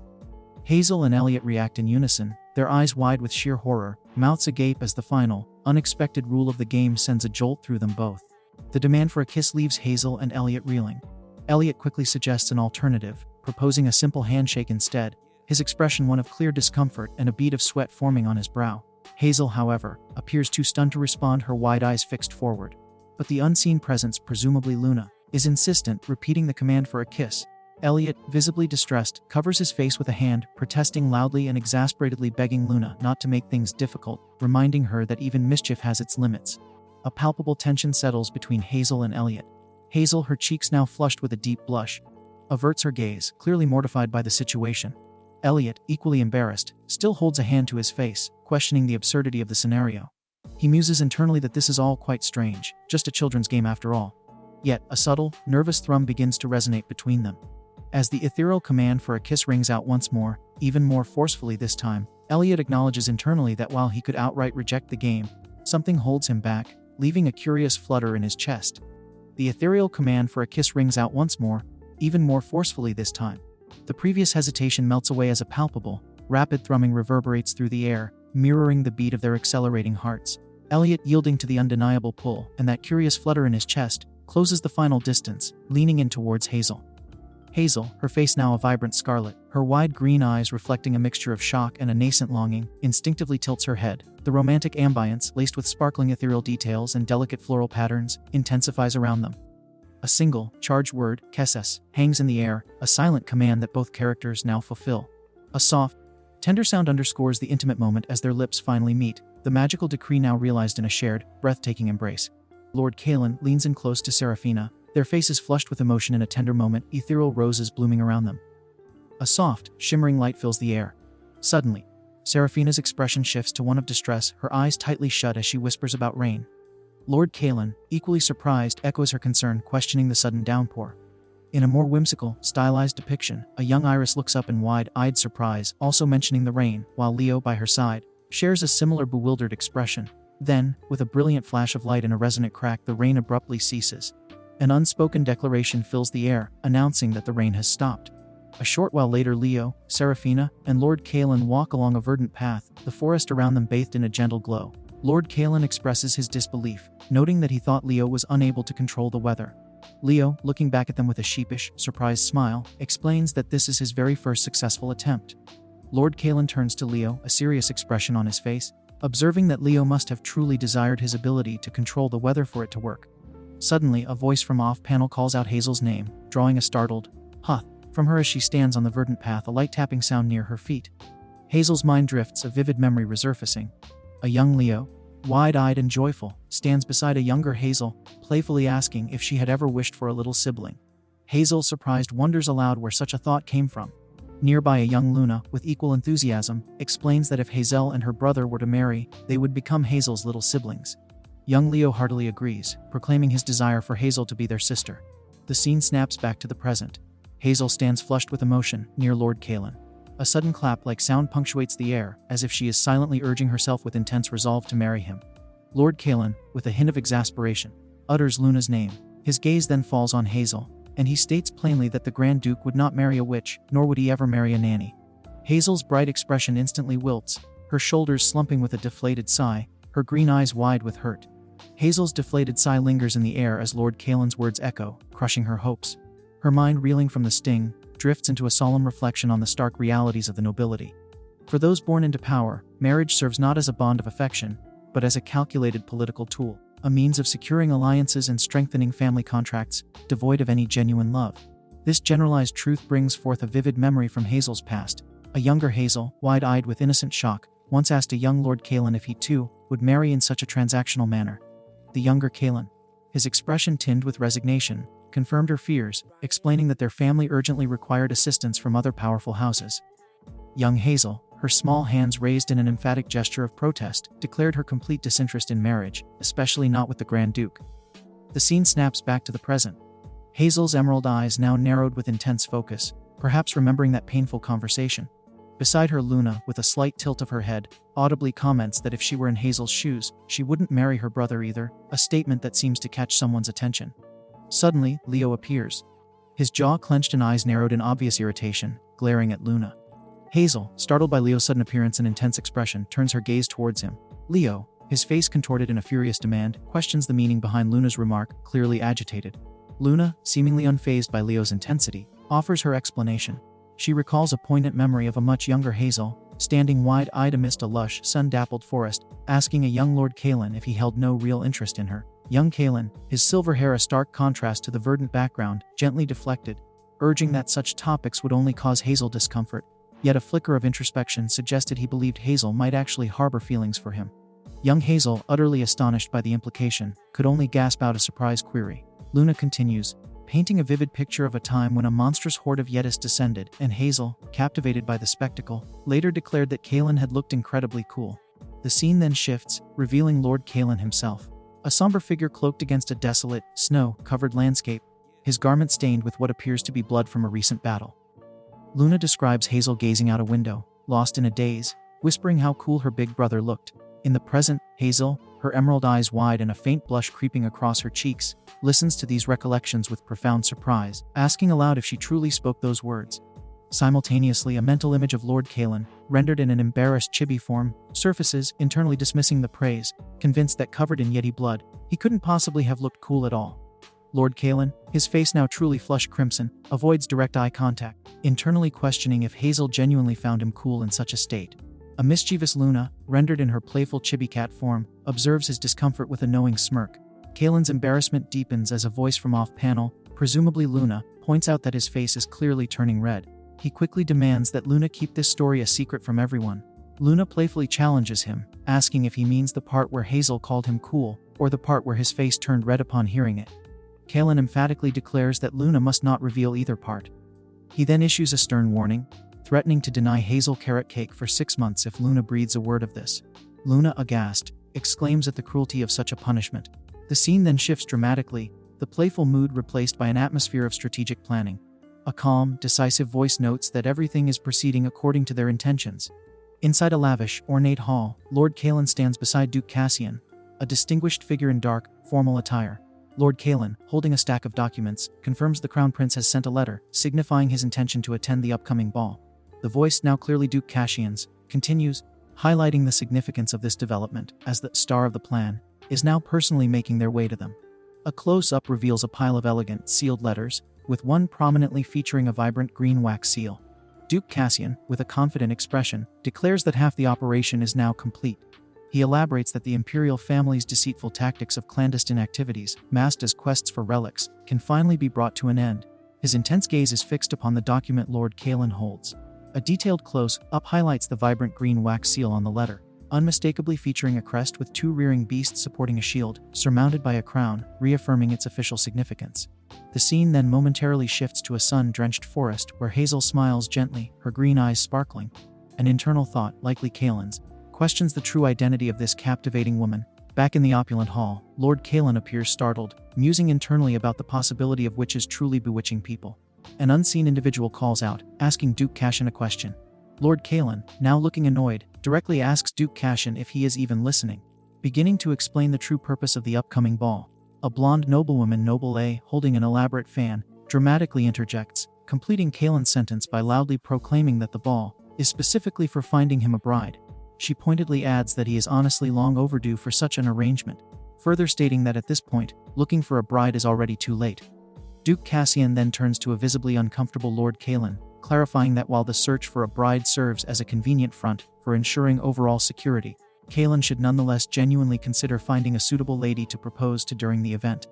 Hazel and Elliot react in unison, their eyes wide with sheer horror, mouths agape as the final, unexpected rule of the game sends a jolt through them both. The demand for a kiss leaves Hazel and Elliot reeling. Elliot quickly suggests an alternative, proposing a simple handshake instead, his expression one of clear discomfort and a bead of sweat forming on his brow. Hazel, however, appears too stunned to respond, her wide eyes fixed forward. But the unseen presence, presumably Luna, is insistent, repeating the command for a kiss. Elliot, visibly distressed, covers his face with a hand, protesting loudly and exasperatedly, begging Luna not to make things difficult, reminding her that even mischief has its limits. A palpable tension settles between Hazel and Elliot. Hazel, her cheeks now flushed with a deep blush, averts her gaze, clearly mortified by the situation. Elliot, equally embarrassed, still holds a hand to his face, questioning the absurdity of the scenario. He muses internally that this is all quite strange, just a children's game after all. Yet, a subtle, nervous thrum begins to resonate between them. As the ethereal command for a kiss rings out once more, even more forcefully this time, Elliot acknowledges internally that while he could outright reject the game, something holds him back, leaving a curious flutter in his chest. The ethereal command for a kiss rings out once more, even more forcefully this time. The previous hesitation melts away as a palpable, rapid thrumming reverberates through the air, mirroring the beat of their accelerating hearts. Elliot, yielding to the undeniable pull and that curious flutter in his chest, closes the final distance, leaning in towards Hazel. Hazel, her face now a vibrant scarlet, her wide green eyes reflecting a mixture of shock and a nascent longing, instinctively tilts her head. The romantic ambience, laced with sparkling ethereal details and delicate floral patterns, intensifies around them. A single, charged word, Kesses, hangs in the air, a silent command that both characters now fulfill. A soft, tender sound underscores the intimate moment as their lips finally meet, the magical decree now realized in a shared, breathtaking embrace. Lord Kaelin leans in close to Seraphina, their faces flushed with emotion in a tender moment, ethereal roses blooming around them. A soft, shimmering light fills the air. Suddenly, Seraphina's expression shifts to one of distress, her eyes tightly shut as she whispers about rain. Lord Kaelin, equally surprised, echoes her concern, questioning the sudden downpour. In a more whimsical, stylized depiction, a young Iris looks up in wide-eyed surprise, also mentioning the rain, while Leo, by her side, shares a similar bewildered expression. Then, with a brilliant flash of light and a resonant crack, the rain abruptly ceases. An unspoken declaration fills the air, announcing that the rain has stopped. A short while later, Leo, Seraphina, and Lord Kalen walk along a verdant path, the forest around them bathed in a gentle glow. Lord Kalen expresses his disbelief, noting that he thought Leo was unable to control the weather. Leo, looking back at them with a sheepish, surprised smile, explains that this is his very first successful attempt. Lord Kalen turns to Leo, a serious expression on his face, observing that Leo must have truly desired his ability to control the weather for it to work. Suddenly, a voice from off-panel calls out Hazel's name, drawing a startled "Huh" from her as she stands on the verdant path, a light tapping sound near her feet. Hazel's mind drifts, a vivid memory resurfacing. A young Leo, wide-eyed and joyful, stands beside a younger Hazel, playfully asking if she had ever wished for a little sibling. Hazel, surprised, wonders aloud where such a thought came from. Nearby, a young Luna, with equal enthusiasm, explains that if Hazel and her brother were to marry, they would become Hazel's little siblings. Young Leo heartily agrees, proclaiming his desire for Hazel to be their sister. The scene snaps back to the present. Hazel stands flushed with emotion, near Lord Kalen. A sudden clap-like sound punctuates the air, as if she is silently urging herself with intense resolve to marry him. Lord Kalen, with a hint of exasperation, utters Luna's name. His gaze then falls on Hazel, and he states plainly that the Grand Duke would not marry a witch, nor would he ever marry a nanny. Hazel's bright expression instantly wilts, her shoulders slumping with a deflated sigh, her green eyes wide with hurt. Hazel's deflated sigh lingers in the air as Lord Kalen's words echo, crushing her hopes. Her mind, reeling from the sting, drifts into a solemn reflection on the stark realities of the nobility. For those born into power, marriage serves not as a bond of affection, but as a calculated political tool, a means of securing alliances and strengthening family contracts, devoid of any genuine love. This generalized truth brings forth a vivid memory from Hazel's past. A younger Hazel, wide-eyed with innocent shock, once asked a young Lord Kalen if he too would marry in such a transactional manner. The younger Kalen, his expression tinged with resignation, confirmed her fears, explaining that their family urgently required assistance from other powerful houses. Young Hazel, her small hands raised in an emphatic gesture of protest, declared her complete disinterest in marriage, especially not with the Grand Duke. The scene snaps back to the present. Hazel's emerald eyes now narrowed with intense focus, perhaps remembering that painful conversation. Beside her, Luna, with a slight tilt of her head, audibly comments that if she were in Hazel's shoes, she wouldn't marry her brother either, a statement that seems to catch someone's attention. Suddenly, Leo appears. His jaw clenched and eyes narrowed in obvious irritation, glaring at Luna. Hazel, startled by Leo's sudden appearance and intense expression, turns her gaze towards him. Leo, his face contorted in a furious demand, questions the meaning behind Luna's remark, clearly agitated. Luna, seemingly unfazed by Leo's intensity, offers her explanation. She recalls a poignant memory of a much younger Hazel, standing wide-eyed amidst a lush, sun-dappled forest, asking a young Lord Kalen if he held no real interest in her. Young Kalen, his silver hair a stark contrast to the verdant background, gently deflected, urging that such topics would only cause Hazel discomfort, yet a flicker of introspection suggested he believed Hazel might actually harbor feelings for him. Young Hazel, utterly astonished by the implication, could only gasp out a surprised query. Luna continues, painting a vivid picture of a time when a monstrous horde of Yetis descended, and Hazel, captivated by the spectacle, later declared that Kalen had looked incredibly cool. The scene then shifts, revealing Lord Kalen himself. A somber figure cloaked against a desolate, snow-covered landscape, his garment stained with what appears to be blood from a recent battle. Luna describes Hazel gazing out a window, lost in a daze, whispering how cool her big brother looked. In the present, Hazel, her emerald eyes wide and a faint blush creeping across her cheeks, listens to these recollections with profound surprise, asking aloud if she truly spoke those words. Simultaneously, a mental image of Lord Kalen, rendered in an embarrassed chibi form, surfaces, internally dismissing the praise, convinced that covered in Yeti blood, he couldn't possibly have looked cool at all. Lord Kalen, his face now truly flushed crimson, avoids direct eye contact, internally questioning if Hazel genuinely found him cool in such a state. A mischievous Luna, rendered in her playful chibi cat form, observes his discomfort with a knowing smirk. Kalen's embarrassment deepens as a voice from off-panel, presumably Luna, points out that his face is clearly turning red. He quickly demands that Luna keep this story a secret from everyone. Luna playfully challenges him, asking if he means the part where Hazel called him cool, or the part where his face turned red upon hearing it. Kalen emphatically declares that Luna must not reveal either part. He then issues a stern warning, threatening to deny Hazel carrot cake for 6 months if Luna breathes a word of this. Luna, aghast, exclaims at the cruelty of such a punishment. The scene then shifts dramatically, the playful mood replaced by an atmosphere of strategic planning. A calm, decisive voice notes that everything is proceeding according to their intentions. Inside a lavish, ornate hall, Lord Kalen stands beside Duke Cassian, a distinguished figure in dark, formal attire. Lord Kalen, holding a stack of documents, confirms the Crown Prince has sent a letter, signifying his intention to attend the upcoming ball. The voice, now clearly Duke Cassian's, continues, highlighting the significance of this development, as the star of the plan is now personally making their way to them. A close-up reveals a pile of elegant, sealed letters, with one prominently featuring a vibrant green wax seal. Duke Cassian, with a confident expression, declares that half the operation is now complete. He elaborates that the imperial family's deceitful tactics of clandestine activities, masked as quests for relics, can finally be brought to an end. His intense gaze is fixed upon the document Lord Kalen holds. A detailed close-up highlights the vibrant green wax seal on the letter, unmistakably featuring a crest with two rearing beasts supporting a shield, surmounted by a crown, reaffirming its official significance. The scene then momentarily shifts to a sun-drenched forest where Hazel smiles gently, her green eyes sparkling. An internal thought, likely Kalen's, questions the true identity of this captivating woman. Back in the opulent hall, Lord Kalen appears startled, musing internally about the possibility of witches truly bewitching people. An unseen individual calls out, asking Duke Cassian a question. Lord Kalen, now looking annoyed, directly asks Duke Cassian if he is even listening. Beginning to explain the true purpose of the upcoming ball, a blonde noblewoman, Noble A, holding an elaborate fan, dramatically interjects, completing Kalen's sentence by loudly proclaiming that the ball is specifically for finding him a bride. She pointedly adds that he is honestly long overdue for such an arrangement, further stating that at this point, looking for a bride is already too late. Duke Cassian then turns to a visibly uncomfortable Lord Kalen, clarifying that while the search for a bride serves as a convenient front for ensuring overall security, Kalen should nonetheless genuinely consider finding a suitable lady to propose to during the event.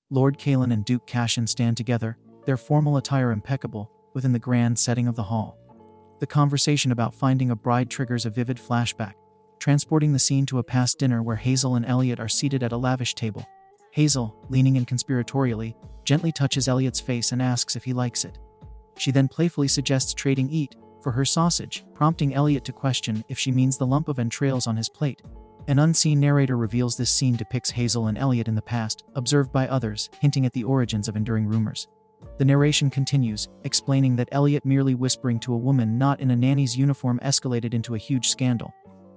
Lord Kalen and Duke Cassian stand together, their formal attire impeccable, within the grand setting of the hall. The conversation about finding a bride triggers a vivid flashback, transporting the scene to a past dinner where Hazel and Elliot are seated at a lavish table. Hazel, leaning in conspiratorially, gently touches Elliot's face and asks if he likes it. She then playfully suggests trading eat for her sausage, prompting Elliot to question if she means the lump of entrails on his plate. An unseen narrator reveals this scene depicts Hazel and Elliot in the past, observed by others, hinting at the origins of enduring rumors. The narration continues, explaining that Elliot merely whispering to a woman not in a nanny's uniform escalated into a huge scandal.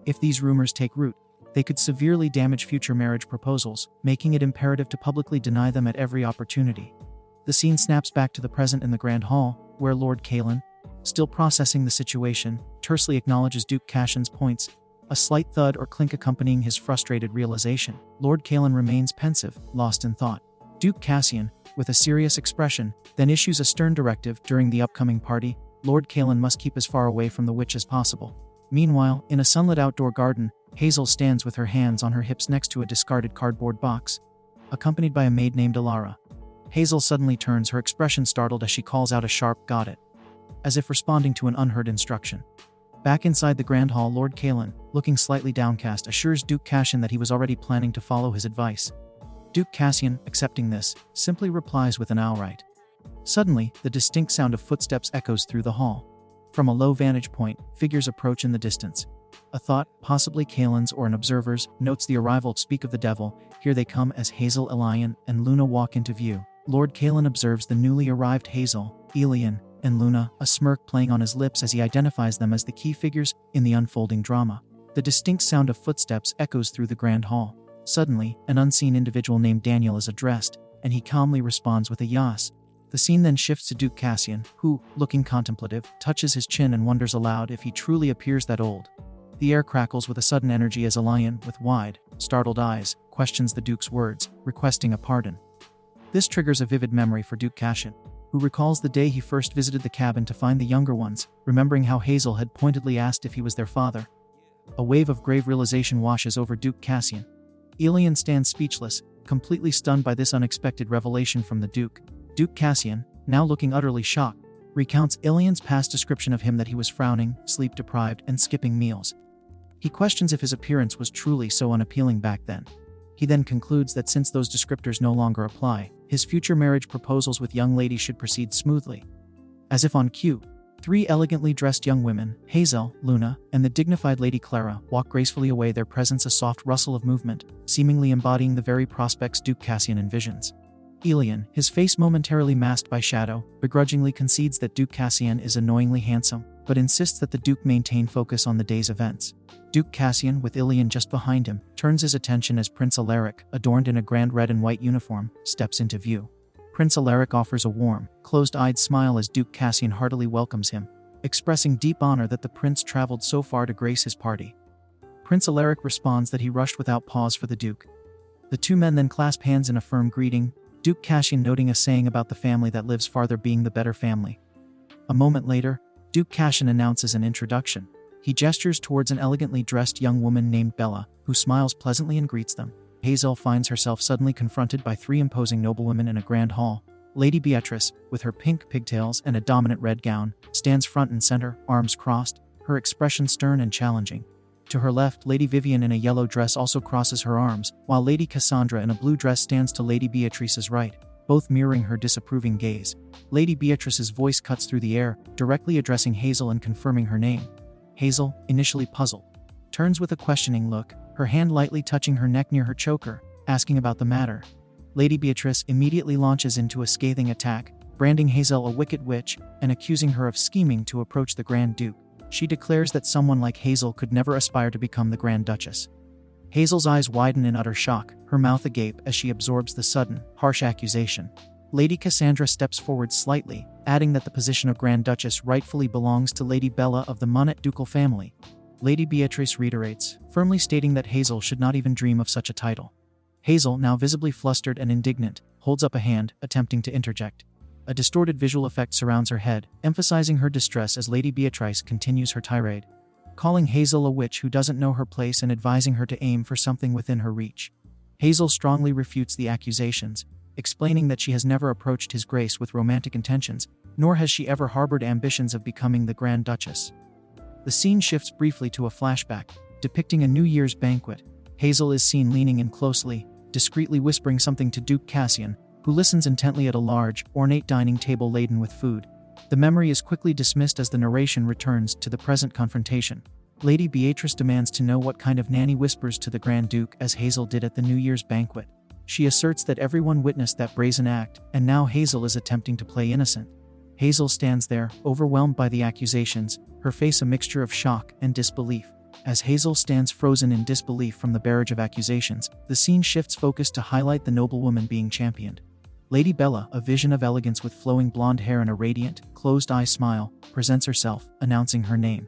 If these rumors take root, they could severely damage future marriage proposals, making it imperative to publicly deny them at every opportunity. The scene snaps back to the present in the Grand Hall, where Lord Kalen, still processing the situation, tersely acknowledges Duke Cassian's points, a slight thud or clink accompanying his frustrated realization. Lord Kalen remains pensive, lost in thought. Duke Cassian, with a serious expression, then issues a stern directive during the upcoming party. Lord Kalen must keep as far away from the witch as possible. Meanwhile, in a sunlit outdoor garden, Hazel stands with her hands on her hips next to a discarded cardboard box, accompanied by a maid named Aurora. Hazel suddenly turns, her expression startled as she calls out a sharp "Got it," as if responding to an unheard instruction. Back inside the Grand Hall, Lord Kalen, looking slightly downcast, assures Duke Cassian that he was already planning to follow his advice. Duke Cassian, accepting this, simply replies with an outright. Suddenly, the distinct sound of footsteps echoes through the hall. From a low vantage point, figures approach in the distance. A thought, possibly Kalen's or an observer's, notes the arrival. Speak of the devil, here they come, as Hazel, Elian, and Luna walk into view. Lord Kalen observes the newly arrived Hazel, Elian, and Luna, a smirk playing on his lips as he identifies them as the key figures in the unfolding drama. The distinct sound of footsteps echoes through the Grand Hall. Suddenly, an unseen individual named Daniel is addressed, and he calmly responds with a "Yas." The scene then shifts to Duke Cassian, who, looking contemplative, touches his chin and wonders aloud if he truly appears that old. The air crackles with a sudden energy as Elian, with wide, startled eyes, questions the Duke's words, requesting a pardon. This triggers a vivid memory for Duke Cassian, who recalls the day he first visited the cabin to find the younger ones, remembering how Hazel had pointedly asked if he was their father. A wave of grave realization washes over Duke Cassian. Elian stands speechless, completely stunned by this unexpected revelation from the Duke. Duke Cassian, now looking utterly shocked, recounts Elian's past description of him, that he was frowning, sleep-deprived, and skipping meals. He questions if his appearance was truly so unappealing back then. He then concludes that since those descriptors no longer apply, his future marriage proposals with young ladies should proceed smoothly. As if on cue, three elegantly dressed young women, Hazel, Luna, and the dignified Lady Clara, walk gracefully away, their presence a soft rustle of movement, seemingly embodying the very prospects Duke Cassian envisions. Elian, his face momentarily masked by shadow, begrudgingly concedes that Duke Cassian is annoyingly handsome, but insists that the Duke maintain focus on the day's events. Duke Cassian, with Ilian just behind him, turns his attention as Prince Alaric, adorned in a grand red and white uniform, steps into view. Prince Alaric offers a warm, closed-eyed smile as Duke Cassian heartily welcomes him, expressing deep honor that the prince traveled so far to grace his party. Prince Alaric responds that he rushed without pause for the Duke. The two men then clasp hands in a firm greeting, Duke Cassian noting a saying about the family that lives farther being the better family. A moment later, Duke Cassian announces an introduction. He gestures towards an elegantly dressed young woman named Bella, who smiles pleasantly and greets them. Hazel finds herself suddenly confronted by three imposing noblewomen in a grand hall. Lady Beatrice, with her pink pigtails and a dominant red gown, stands front and center, arms crossed, her expression stern and challenging. To her left, Lady Vivian in a yellow dress also crosses her arms, while Lady Cassandra in a blue dress stands to Lady Beatrice's right, both mirroring her disapproving gaze. Lady Beatrice's voice cuts through the air, directly addressing Hazel and confirming her name. Hazel, initially puzzled, turns with a questioning look, her hand lightly touching her neck near her choker, asking about the matter. Lady Beatrice immediately launches into a scathing attack, branding Hazel a wicked witch and accusing her of scheming to approach the Grand Duke. She declares that someone like Hazel could never aspire to become the Grand Duchess. Hazel's eyes widen in utter shock, her mouth agape as she absorbs the sudden, harsh accusation. Lady Cassandra steps forward slightly, adding that the position of Grand Duchess rightfully belongs to Lady Bella of the Manhwa ducal family. Lady Beatrice reiterates, firmly stating that Hazel should not even dream of such a title. Hazel, now visibly flustered and indignant, holds up a hand, attempting to interject. A distorted visual effect surrounds her head, emphasizing her distress as Lady Beatrice continues her tirade, calling Hazel a witch who doesn't know her place and advising her to aim for something within her reach. Hazel strongly refutes the accusations, explaining that she has never approached His Grace with romantic intentions, nor has she ever harbored ambitions of becoming the Grand Duchess. The scene shifts briefly to a flashback, depicting a New Year's banquet. Hazel is seen leaning in closely, discreetly whispering something to Duke Cassian, who listens intently at a large, ornate dining table laden with food. The memory is quickly dismissed as the narration returns to the present confrontation. Lady Beatrice demands to know what kind of nanny whispers to the Grand Duke as Hazel did at the New Year's banquet. She asserts that everyone witnessed that brazen act, and now Hazel is attempting to play innocent. Hazel stands there, overwhelmed by the accusations, her face a mixture of shock and disbelief. As Hazel stands frozen in disbelief from the barrage of accusations, the scene shifts focus to highlight the noblewoman being championed. Lady Bella, a vision of elegance with flowing blonde hair and a radiant, closed-eye smile, presents herself, announcing her name.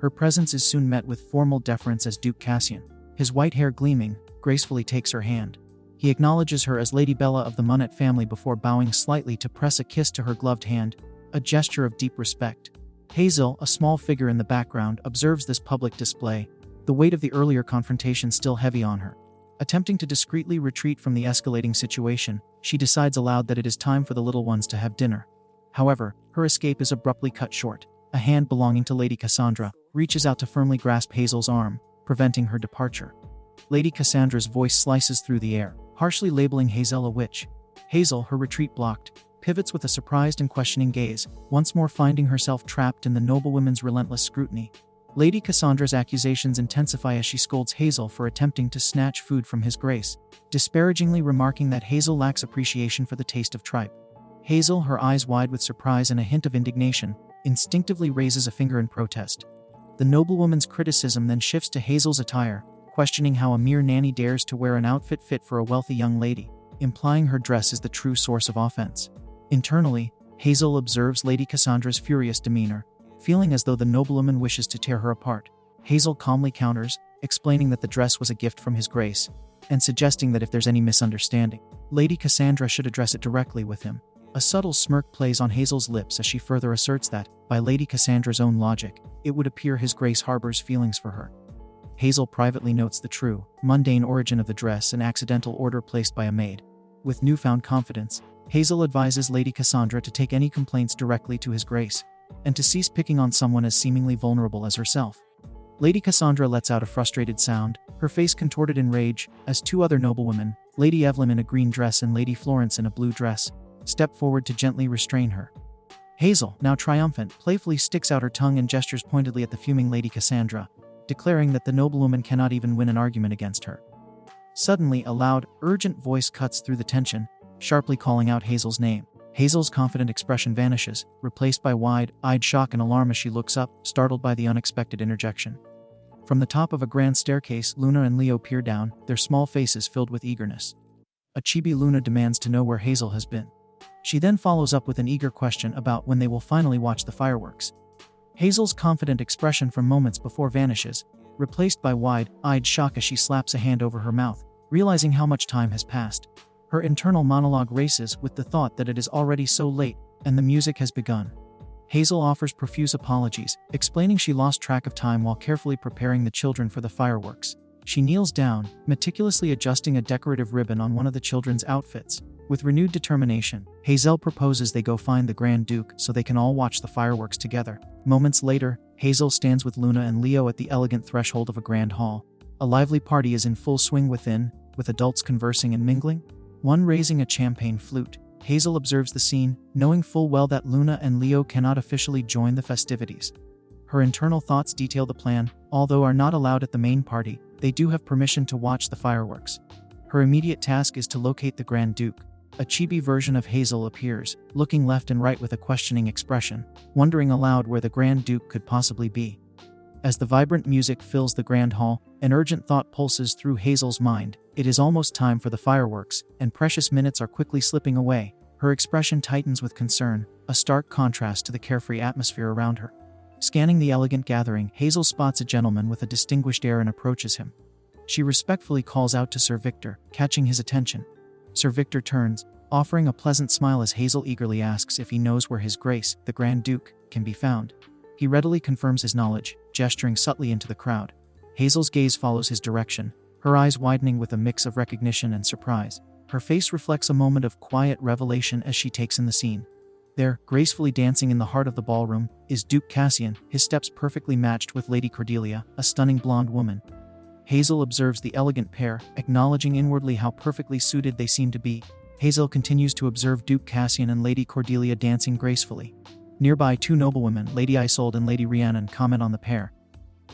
Her presence is soon met with formal deference as Duke Cassian, his white hair gleaming, gracefully takes her hand. He acknowledges her as Lady Bella of the Manhwa family before bowing slightly to press a kiss to her gloved hand, a gesture of deep respect. Hazel, a small figure in the background, observes this public display, the weight of the earlier confrontation still heavy on her. Attempting to discreetly retreat from the escalating situation, she decides aloud that it is time for the little ones to have dinner. However, her escape is abruptly cut short. A hand belonging to Lady Cassandra reaches out to firmly grasp Hazel's arm, preventing her departure. Lady Cassandra's voice slices through the air, harshly labeling Hazel a witch. Hazel, her retreat blocked, pivots with a surprised and questioning gaze, once more finding herself trapped in the noblewoman's relentless scrutiny. Lady Cassandra's accusations intensify as she scolds Hazel for attempting to snatch food from His Grace, disparagingly remarking that Hazel lacks appreciation for the taste of tripe. Hazel, her eyes wide with surprise and a hint of indignation, instinctively raises a finger in protest. The noblewoman's criticism then shifts to Hazel's attire, questioning how a mere nanny dares to wear an outfit fit for a wealthy young lady, implying her dress is the true source of offense. Internally, Hazel observes Lady Cassandra's furious demeanor, feeling as though the noblewoman wishes to tear her apart. Hazel calmly counters, explaining that the dress was a gift from His Grace, and suggesting that if there's any misunderstanding, Lady Cassandra should address it directly with him. A subtle smirk plays on Hazel's lips as she further asserts that, by Lady Cassandra's own logic, it would appear His Grace harbors feelings for her. Hazel privately notes the true, mundane origin of the dress and accidental order placed by a maid. With newfound confidence, Hazel advises Lady Cassandra to take any complaints directly to His Grace, and to cease picking on someone as seemingly vulnerable as herself. Lady Cassandra lets out a frustrated sound, her face contorted in rage, as two other noblewomen, Lady Evelyn in a green dress and Lady Florence in a blue dress, step forward to gently restrain her. Hazel, now triumphant, playfully sticks out her tongue and gestures pointedly at the fuming Lady Cassandra, declaring that the noblewoman cannot even win an argument against her. Suddenly, a loud, urgent voice cuts through the tension, sharply calling out Hazel's name. Hazel's confident expression vanishes, replaced by wide-eyed shock and alarm as she looks up, startled by the unexpected interjection. From the top of a grand staircase, Luna and Leo peer down, their small faces filled with eagerness. A chibi Luna demands to know where Hazel has been. She then follows up with an eager question about when they will finally watch the fireworks. Hazel's confident expression from moments before vanishes, replaced by wide-eyed shock as she slaps a hand over her mouth, realizing how much time has passed. Her internal monologue races with the thought that it is already so late, and the music has begun. Hazel offers profuse apologies, explaining she lost track of time while carefully preparing the children for the fireworks. She kneels down, meticulously adjusting a decorative ribbon on one of the children's outfits. With renewed determination, Hazel proposes they go find the Grand Duke so they can all watch the fireworks together. Moments later, Hazel stands with Luna and Leo at the elegant threshold of a grand hall. A lively party is in full swing within, with adults conversing and mingling, one raising a champagne flute. Hazel observes the scene, knowing full well that Luna and Leo cannot officially join the festivities. Her internal thoughts detail the plan. Although are not allowed at the main party, they do have permission to watch the fireworks. Her immediate task is to locate the Grand Duke. A chibi version of Hazel appears, looking left and right with a questioning expression, wondering aloud where the Grand Duke could possibly be. As the vibrant music fills the grand hall, an urgent thought pulses through Hazel's mind. It is almost time for the fireworks, and precious minutes are quickly slipping away. Her expression tightens with concern, a stark contrast to the carefree atmosphere around her. Scanning the elegant gathering, Hazel spots a gentleman with a distinguished air and approaches him. She respectfully calls out to Sir Victor, catching his attention. Sir Victor turns, offering a pleasant smile as Hazel eagerly asks if he knows where His Grace, the Grand Duke, can be found. He readily confirms his knowledge, gesturing subtly into the crowd. Hazel's gaze follows his direction, her eyes widening with a mix of recognition and surprise. Her face reflects a moment of quiet revelation as she takes in the scene. There, gracefully dancing in the heart of the ballroom, is Duke Cassian, his steps perfectly matched with Lady Cordelia, a stunning blonde woman. Hazel observes the elegant pair, acknowledging inwardly how perfectly suited they seem to be. Hazel continues to observe Duke Cassian and Lady Cordelia dancing gracefully. Nearby, two noblewomen, Lady Isolde and Lady Rhiannon, comment on the pair.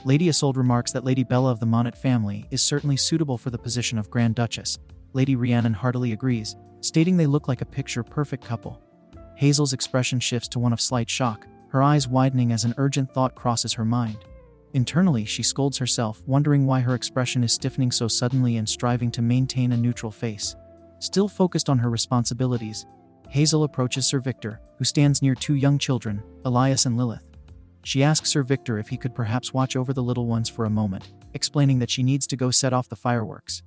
Lady Isolde remarks that Lady Bella of the Monet family is certainly suitable for the position of Grand Duchess. Lady Rhiannon heartily agrees, stating they look like a picture-perfect couple. Hazel's expression shifts to one of slight shock, her eyes widening as an urgent thought crosses her mind. Internally, she scolds herself, wondering why her expression is stiffening so suddenly and striving to maintain a neutral face. Still focused on her responsibilities, Hazel approaches Sir Victor, who stands near two young children, Elias and Lilith. She asks Sir Victor if he could perhaps watch over the little ones for a moment, explaining that she needs to go set off the fireworks.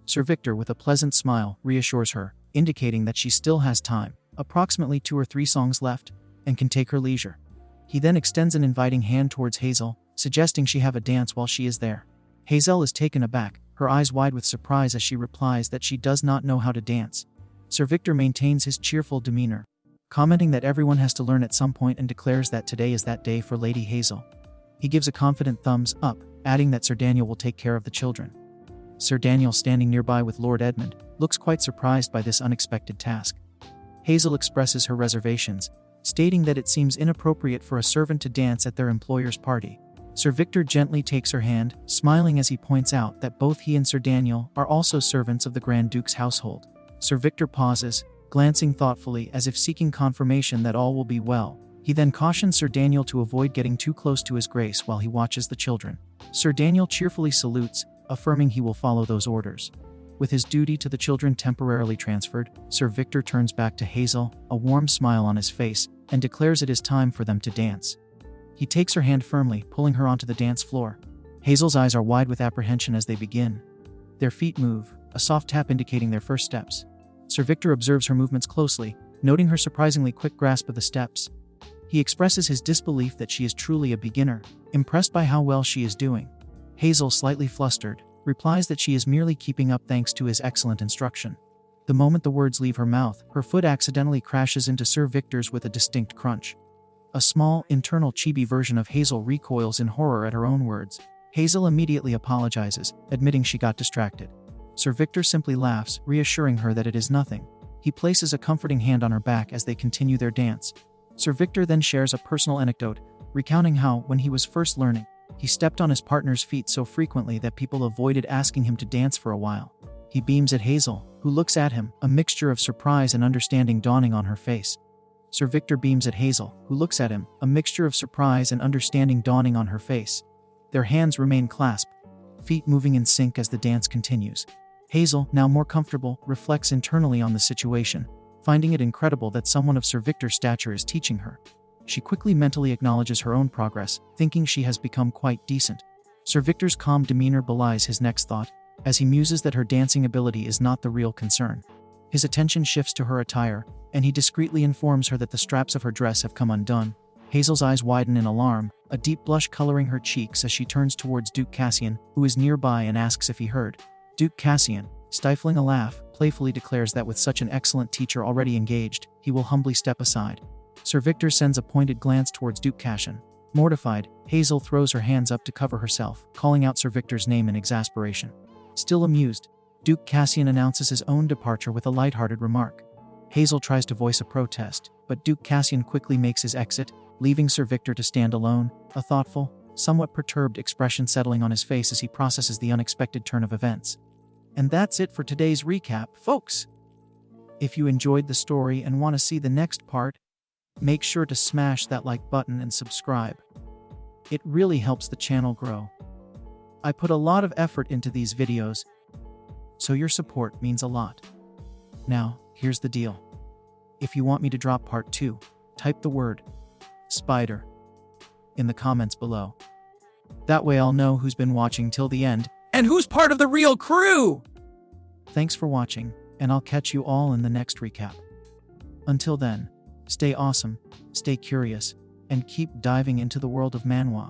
Sir Victor, with a pleasant smile, reassures her, indicating that she still has time, approximately 2 or 3 songs left, and can take her leisure. He then extends an inviting hand towards Hazel, suggesting she have a dance while she is there. Hazel is taken aback, her eyes wide with surprise as she replies that she does not know how to dance. Sir Victor maintains his cheerful demeanor, commenting that everyone has to learn at some point and declares that today is that day for Lady Hazel. He gives a confident thumbs up, adding that Sir Daniel will take care of the children. Sir Daniel, standing nearby with Lord Edmund, looks quite surprised by this unexpected task. Hazel expresses her reservations, stating that it seems inappropriate for a servant to dance at their employer's party. Sir Victor gently takes her hand, smiling as he points out that both he and Sir Daniel are also servants of the Grand Duke's household. Sir Victor pauses, glancing thoughtfully as if seeking confirmation that all will be well. He then cautions Sir Daniel to avoid getting too close to His Grace while he watches the children. Sir Daniel cheerfully salutes, affirming he will follow those orders. With his duty to the children temporarily transferred, Sir Victor turns back to Hazel, a warm smile on his face, and declares it is time for them to dance. He takes her hand firmly, pulling her onto the dance floor. Hazel's eyes are wide with apprehension as they begin. Their feet move, a soft tap indicating their first steps. Sir Victor observes her movements closely, noting her surprisingly quick grasp of the steps. He expresses his disbelief that she is truly a beginner, impressed by how well she is doing. Hazel, slightly flustered, replies that she is merely keeping up thanks to his excellent instruction. The moment the words leave her mouth, her foot accidentally crashes into Sir Victor's with a distinct crunch. A small, internal chibi version of Hazel recoils in horror at her own words. Hazel immediately apologizes, admitting she got distracted. Sir Victor simply laughs, reassuring her that it is nothing. He places a comforting hand on her back as they continue their dance. Sir Victor then shares a personal anecdote, recounting how, when he was first learning, he stepped on his partner's feet so frequently that people avoided asking him to dance for a while. He beams at Hazel, who looks at him, a mixture of surprise and understanding dawning on her face. Sir Victor beams at Hazel, who looks at him, a mixture of surprise and understanding dawning on her face. Their hands remain clasped, feet moving in sync as the dance continues. Hazel, now more comfortable, reflects internally on the situation, finding it incredible that someone of Sir Victor's stature is teaching her. She quickly mentally acknowledges her own progress, thinking she has become quite decent. Sir Victor's calm demeanor belies his next thought, as he muses that her dancing ability is not the real concern. His attention shifts to her attire, and he discreetly informs her that the straps of her dress have come undone. Hazel's eyes widen in alarm, a deep blush coloring her cheeks as she turns towards Duke Cassian, who is nearby, and asks if he heard. Duke Cassian, stifling a laugh, playfully declares that with such an excellent teacher already engaged, he will humbly step aside. Sir Victor sends a pointed glance towards Duke Cassian. Mortified, Hazel throws her hands up to cover herself, calling out Sir Victor's name in exasperation. Still amused, Duke Cassian announces his own departure with a lighthearted remark. Hazel tries to voice a protest, but Duke Cassian quickly makes his exit, leaving Sir Victor to stand alone, a thoughtful, somewhat perturbed expression settling on his face as he processes the unexpected turn of events. And that's it for today's recap, folks. If you enjoyed the story and want to see the next part, make sure to smash that like button and subscribe. It really helps the channel grow. I put a lot of effort into these videos, so your support means a lot. Now, here's the deal. If you want me to drop part 2, type the word spider in the comments below. That way I'll know who's been watching till the end and who's part of the real crew! Thanks for watching, and I'll catch you all in the next recap. Until then, stay awesome, stay curious, and keep diving into the world of Manhwa.